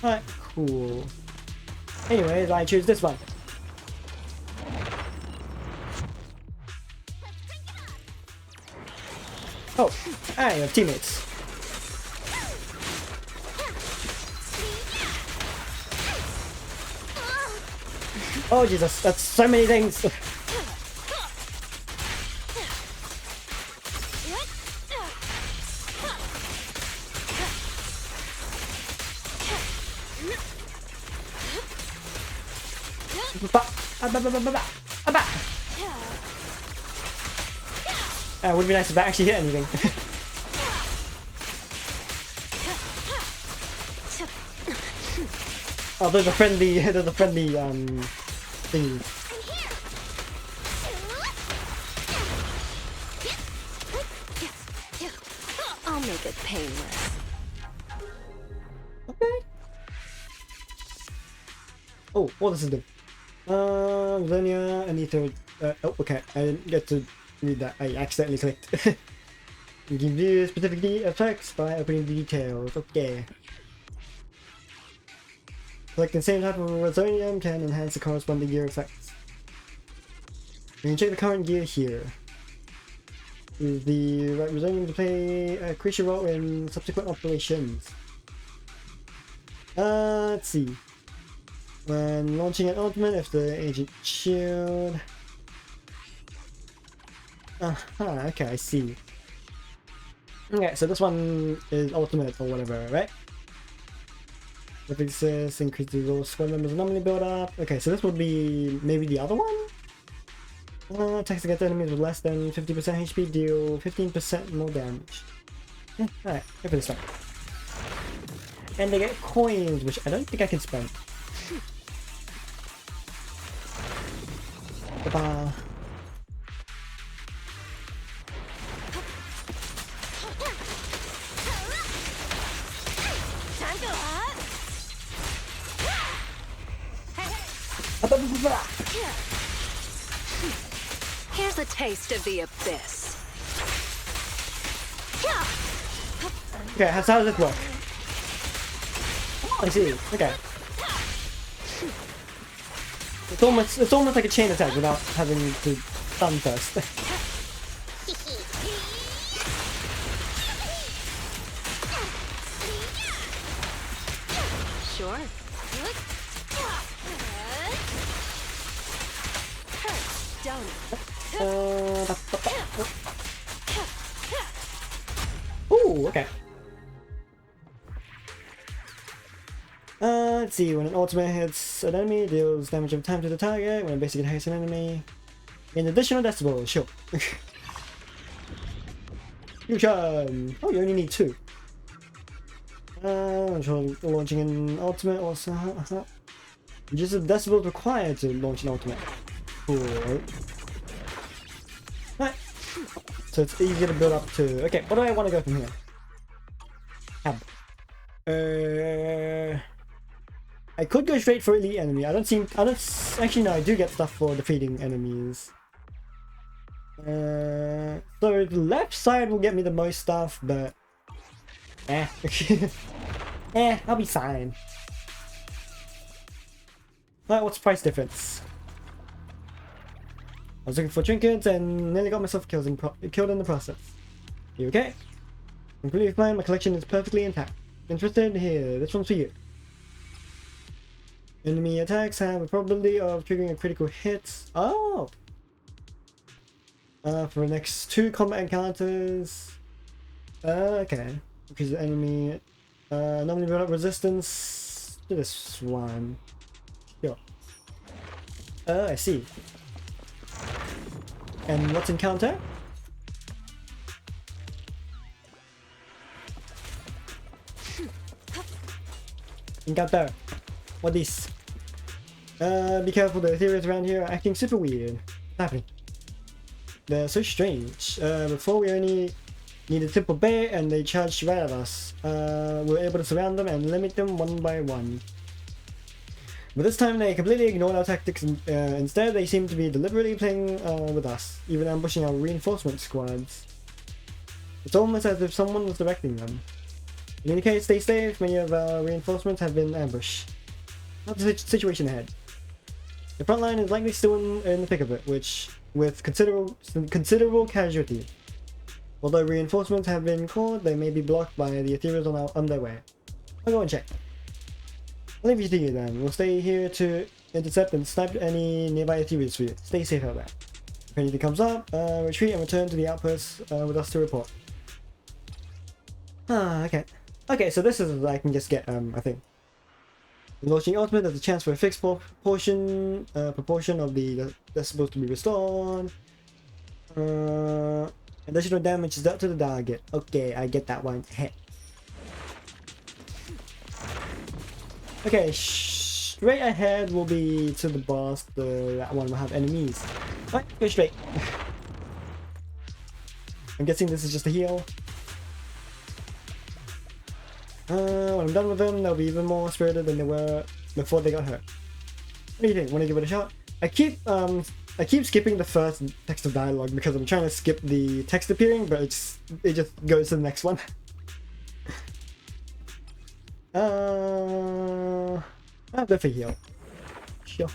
Alright, cool. Anyways, I choose this one. Oh, I have teammates. Oh Jesus, that's so many things. Would be nice if that actually hit anything. Oh, there's a friendly thingy. I'll make it painless. Okay. Oh, what does it do? Xenia, I need to. Oh, okay. I didn't get to read that. I accidentally clicked. You can view specific effects by opening the details. Okay. Collecting the same type of resonium can enhance the corresponding gear effects. You can check the current gear here. Is the right resonium to play a crucial role in subsequent operations? Let's see. When launching an ultimate, if the agent shield. Okay, I see. Okay, so this one is ultimate or whatever, right? If it says increases all squad members normally build up. Okay, so this would be maybe the other one? Attacks against enemies with less than 50% HP deal 15% more damage. Yeah, alright, go for this one. And they get coins, which I don't think I can spend. Ta-da. Here's a taste of the abyss. Okay, how does it work? Oh, I see. Okay. It's almost like a chain attack without having to stun first. Sure. Ooh, okay. Let's see, when an ultimate hits an enemy, it deals damage over time to the target. When a basic hits an enemy, an additional decibel, sure. Fusion! Oh, you only need 2. Launching an ultimate also. Just a decibel required to launch an ultimate. Cool. Right. So it's easier to build up to. Okay, what do I want to go from here? Tab. I could go straight for elite enemy. Actually no, I do get stuff for defeating enemies. So the left side will get me the most stuff, but I'll be fine. Alright, what's the price difference? I was looking for trinkets and nearly got myself killed in the process. You okay? Completely fine, my collection is perfectly intact. Interested? Here, this one's for you. Enemy attacks have a probability of triggering a critical hit. Oh! For the next 2 combat encounters. Okay. Because the enemy normally build up resistance to this one. Sure. I see. And what's encounter? Encounter. What is? Be careful, the ethereals around here are acting super weird. What's happening? They're so strange. Before we only needed simple bait and they charged right at us. We were able to surround them and limit them one by one. But this time they completely ignored our tactics and instead they seem to be deliberately playing with us, even ambushing our reinforcement squads. It's almost as if someone was directing them. In any case, stay safe, many of our reinforcements have been ambushed. Not the situation ahead. The front line is likely still in the thick of it, with considerable casualty. Although reinforcements have been called, they may be blocked by the ethereals on their way. I'll go and check. I'll leave you to you then. We'll stay here to intercept and snipe any nearby ethereals for you. Stay safe out there. If anything comes up, retreat and return to the outpost with us to report. Okay. Okay, so this is what I can just get, I think. Launching ultimate has a chance for a fixed proportion of the decibels to be restored. Additional damage is dealt to the target. Okay, I get that one. Okay, straight ahead will be to the boss. That one will have enemies. Right, go straight. I'm guessing this is just a heal. When I'm done with them, they'll be even more spirited than they were before they got hurt. What do you think? Want to give it a shot? I keep skipping the first text of dialogue because I'm trying to skip the text appearing, but it just goes to the next one. Ah, good for heal. Sure.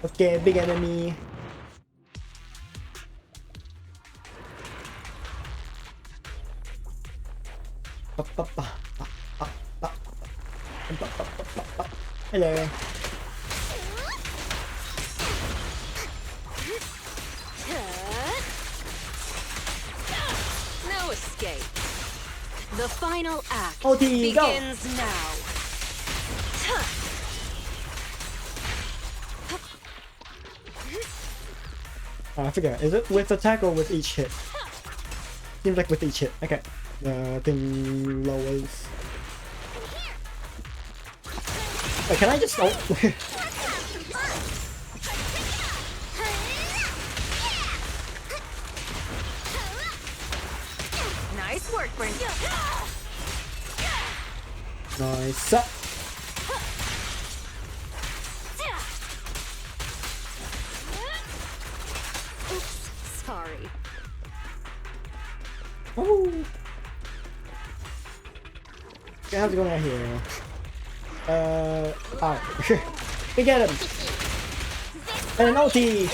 Okay, big enemy. Hello. No escape. The final act OT, go. begins now. I forget. Is it with attack or with each hit? Seems like with each hit. Okay. Thing lowers. Wait, can I just? Oh. Nice work, Brent. Nice. Oops, sorry. Oh. Okay, how's it going out here? Alright. We get him! And an ulti!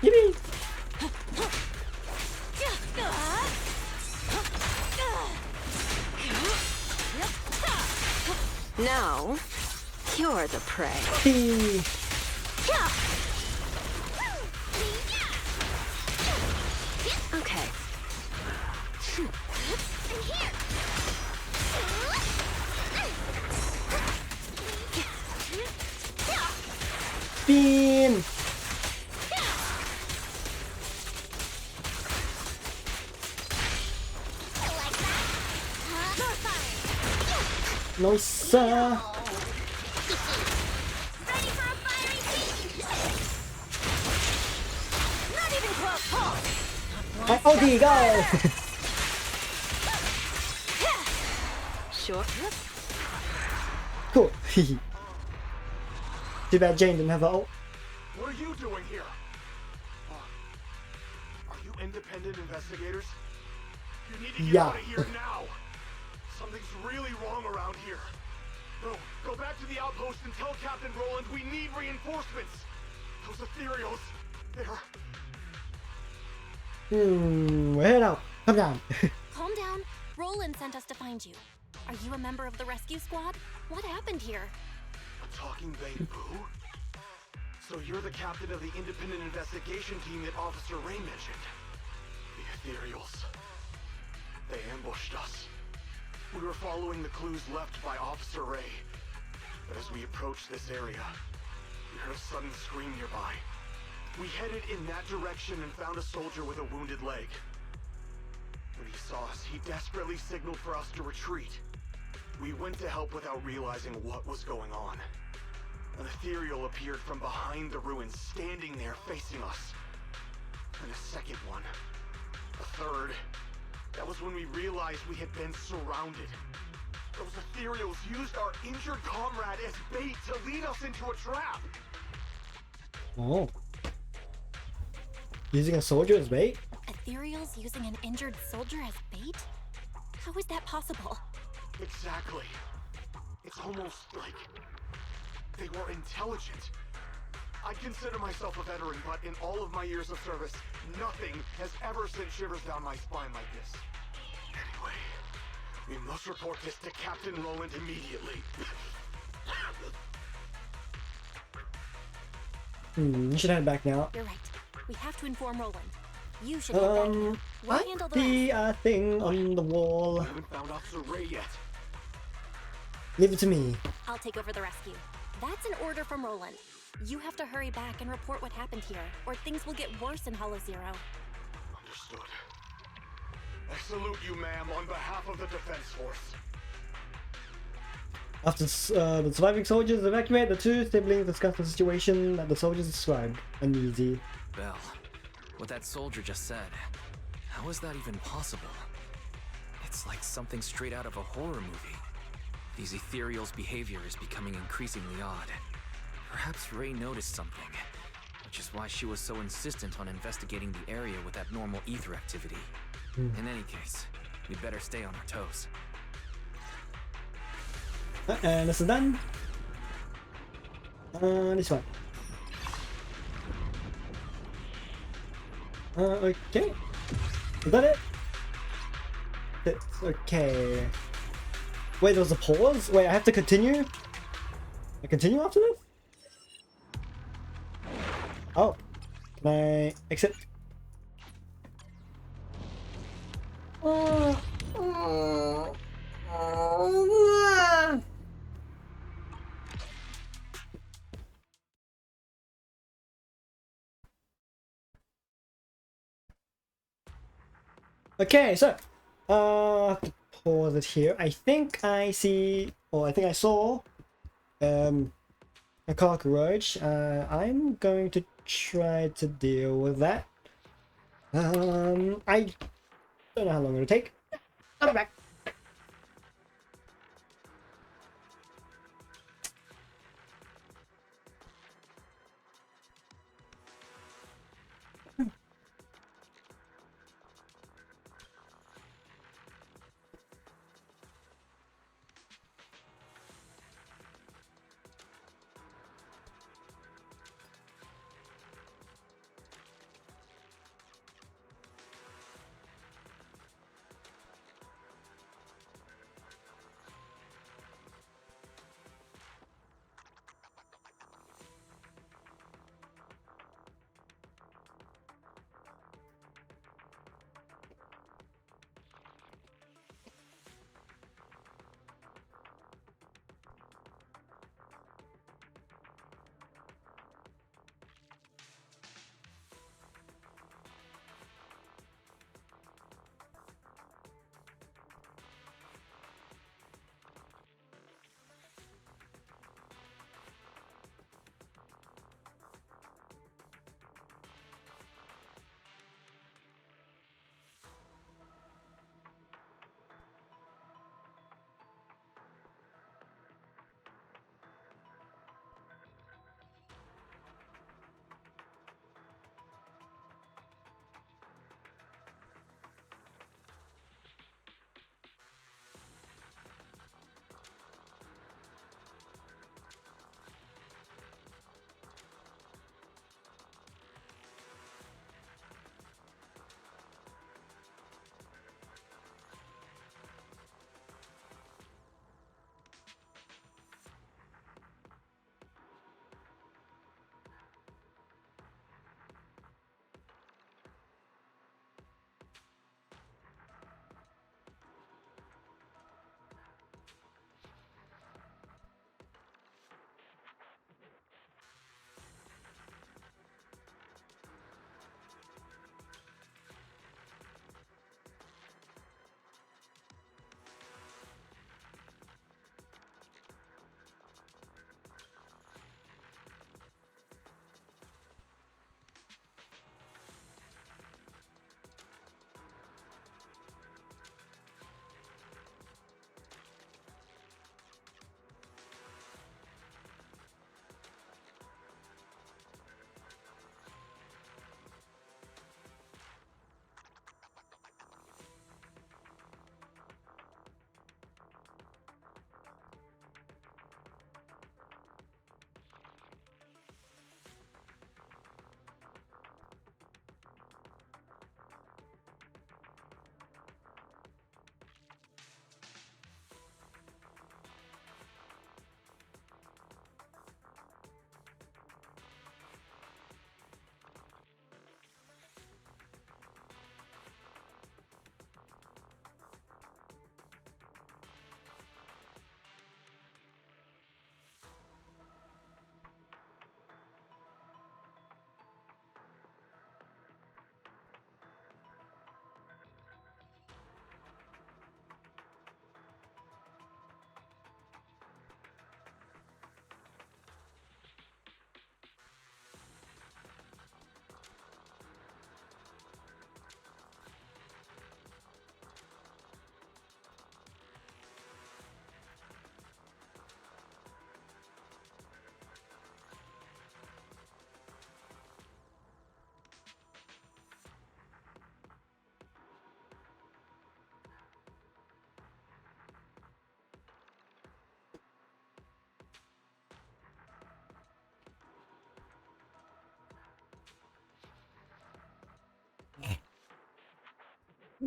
Yippee! Now, you're the prey. Hey. Okay. Spin! Nice. Okay, go! Sure. Cool. Too bad Jane didn't have her ult. What are you doing here? Are you independent investigators? You need to get out of here now. Something's really wrong around here. Go back to the outpost and tell Captain Roland we need reinforcements. Those ethereals, they're... Head out. Come down. Calm down. Roland sent us to find you. Are you a member of the rescue squad? What happened here? A talking bamboo? So you're the captain of the independent investigation team that Officer Ray mentioned. The ethereals. They ambushed us. We were following the clues left by Officer Ray. But as we approached this area, we heard a sudden scream nearby. We headed in that direction and found a soldier with a wounded leg. When he saw us, he desperately signaled for us to retreat. We went to help without realizing what was going on. An ethereal appeared from behind the ruins, standing there facing us. And a second one. A third. That was when we realized we had been surrounded. Those ethereals used our injured comrade as bait to lead us into a trap. Oh. Using a soldier as bait? Ethereals using an injured soldier as bait? How is that possible? Exactly. It's almost like they were intelligent. I consider myself a veteran, but in all of my years of service, nothing has ever sent shivers down my spine like this. Anyway, we must report this to Captain Roland immediately. You should head back now. You're right. We have to inform Roland. You should head back now. We'll handle the The rest. thing on the wall. We haven't found Officer Ray yet. Leave it to me. I'll take over the rescue. That's an order from Roland. You have to hurry back and report what happened here, or things will get worse in Hollow Zero. Understood. I salute you, ma'am, on behalf of the Defense Force. After the surviving soldiers evacuate, the two siblings discuss the situation that the soldiers described. Uneasy. Belle, what that soldier just said, how is that even possible? It's like something straight out of a horror movie. These ethereals' behavior is becoming increasingly odd. Perhaps Ray noticed something, which is why she was so insistent on investigating the area with abnormal ether activity. In any case, we'd better stay on our toes. And this is done. This one. Okay. Is that it? It's okay. Wait, there was a pause? Wait, I have to continue? I continue after this? Oh. Can I exit? Okay, so pause it here. I think I see, or I think I saw a cockroach. I'm going to try to deal with that. I don't know how long it'll take. I'll be back.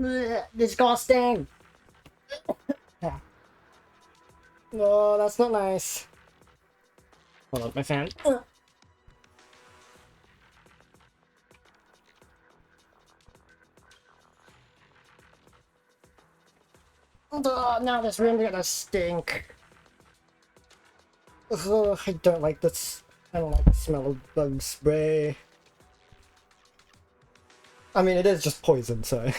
Ugh, disgusting! Yeah. No, that's not nice. Hold on, my fan. Now this room's gonna stink. Ugh, I don't like this. I don't like the smell of bug spray. I mean, it is just poison, so.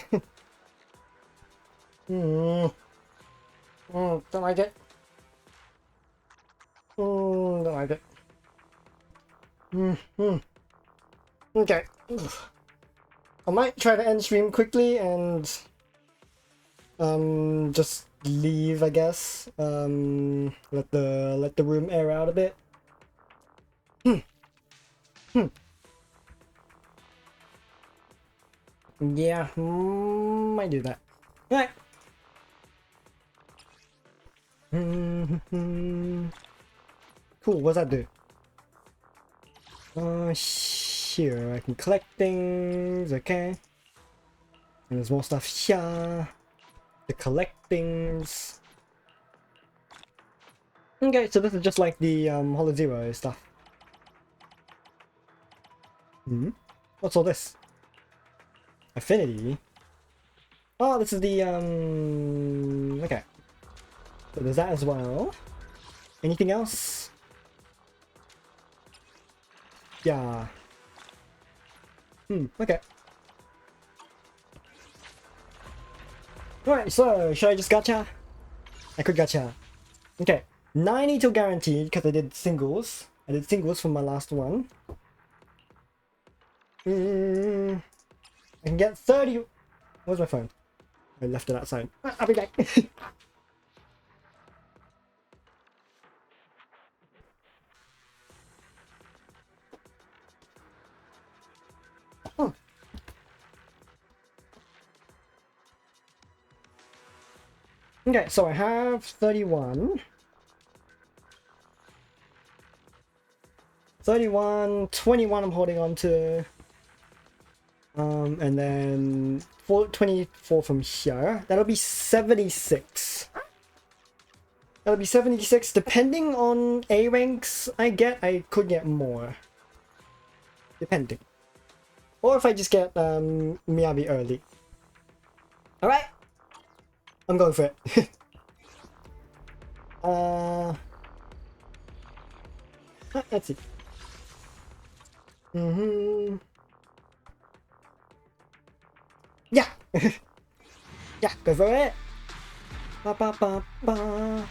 Don't like it. Don't like it. Okay. I might try to end stream quickly and just leave, I guess. Let the room air out a bit. Yeah, might do that. Alright. Cool, what's that do? Here, I can collect things, okay. And there's more stuff here. To collect things. Okay, so this is just like the Hollow Zero stuff. What's all this? Affinity? Oh, this is the okay. So there's that as well. Anything else? Yeah. Okay. Alright, so should I just gacha? I could gacha. Okay. 90 till guaranteed because I did singles. I did singles for my last one. I can get 30. Where's my phone? I left it outside. I'll be back. Oh. Okay, so I have 31. 31, 21 I'm holding on to. And then 24 from here. That'll be 76. That'll be 76. Depending on A ranks I get, I could get more. Depending. Or if I just get Miyabi early. Alright. I'm going for it. Let's see. Yeah! Yeah, go for it! Ba, ba, ba, ba.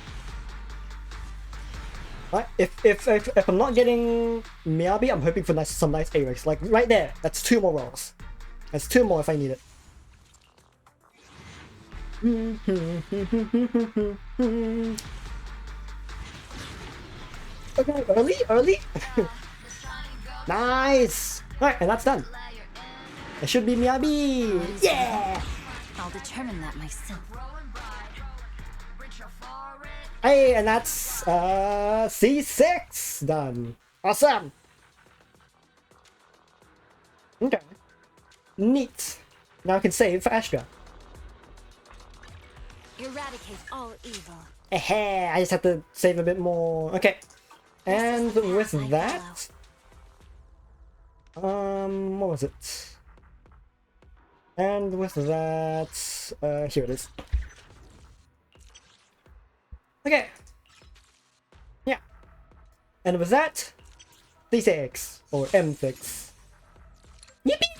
Right, if I'm not getting Miyabi, I'm hoping for some nice A-ranks. Like, right there, that's 2 more rolls. That's 2 more if I need it. Okay, early? Nice! Alright, and that's done. It should be Miyabi! Yeah! I'll determine that myself. Hey, and that's C6 done. Awesome! Okay. Neat. Now I can save for Astra. Eradicate all evil. I just have to save a bit more. Okay. And with that... what was it? And with that... here it is. Okay. Yeah. And with that... C6. Or M6. Yippee!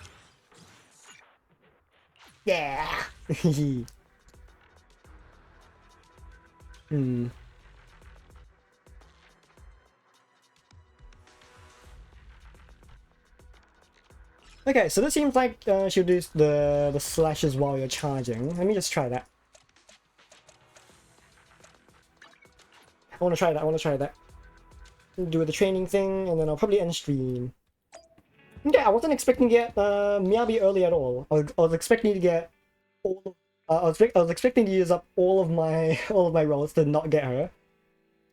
Yeah! Okay, so this seems like she'll do the slashes while you're charging. Let me just try that. I wanna try that. Do the training thing, and then I'll probably end stream. Okay, I wasn't expecting to get Miyabi early at all. I was expecting to get all. I was expecting to use up all of my rolls to not get her,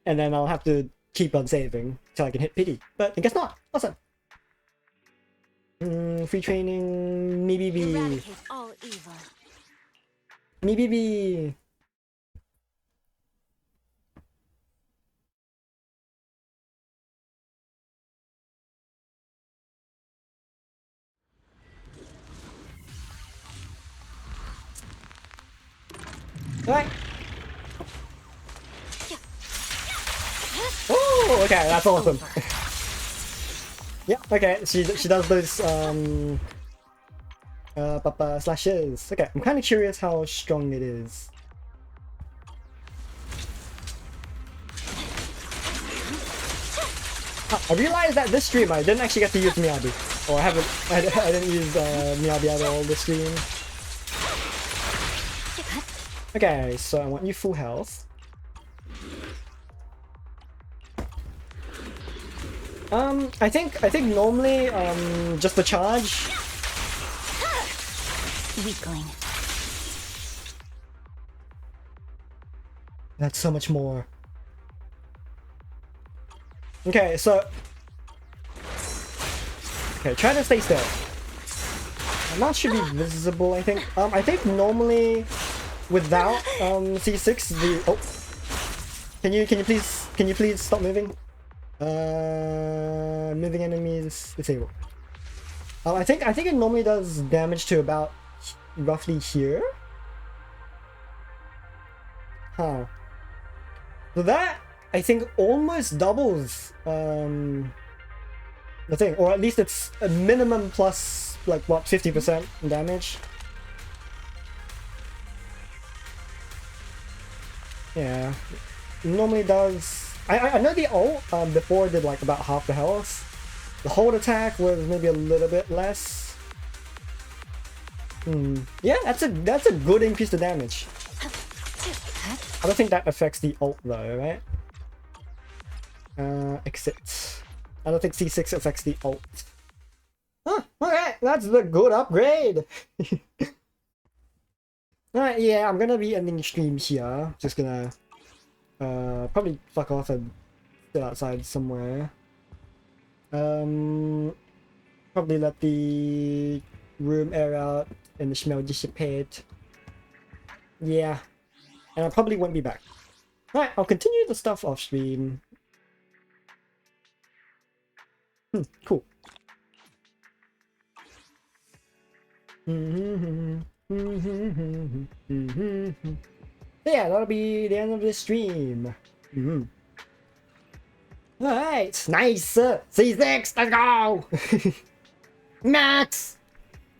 and then I'll have to keep on saving till I can hit pity. But I guess not. Awesome. Free training, maybe. Eradicate all evil. Me BB. Alright. Oh, okay, that's awesome. Yeah, okay, she does those slashes. Okay, I'm kind of curious how strong it is. I realized that this stream I didn't actually get to use Miyabi, or I didn't use Miyabi at all this stream. Okay, so I want you full health. I think normally just the charge. Weakling. That's so much more. Okay, so try to stay still. That should be visible, I think. I think normally without C6 the can you please stop moving? Moving enemies disabled. I think it normally does damage to about roughly here. Huh. So that I think almost doubles the thing, or at least it's a minimum plus like what 50% damage. Yeah, normally does. I know the ult before did like about half the health. The hold attack was maybe a little bit less. Yeah, that's a good increase to damage. I don't think that affects the ult though, right? Exit. I don't think C6 affects the ult. Huh, okay, that's the good upgrade! Alright, yeah, I'm gonna be ending the stream here. Just gonna probably fuck off and sit outside somewhere. Probably let the room air out and the smell dissipate. Yeah, and I probably won't be back. Alright, I'll continue the stuff off stream. Cool. Yeah, that'll be the end of the stream. Alright, nice! C6, let's go! Max!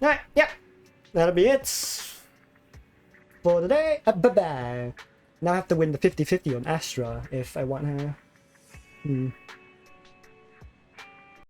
Alright, yeah. That'll be it for today. Bye-bye. Now I have to win the 50-50 on Astra if I want her.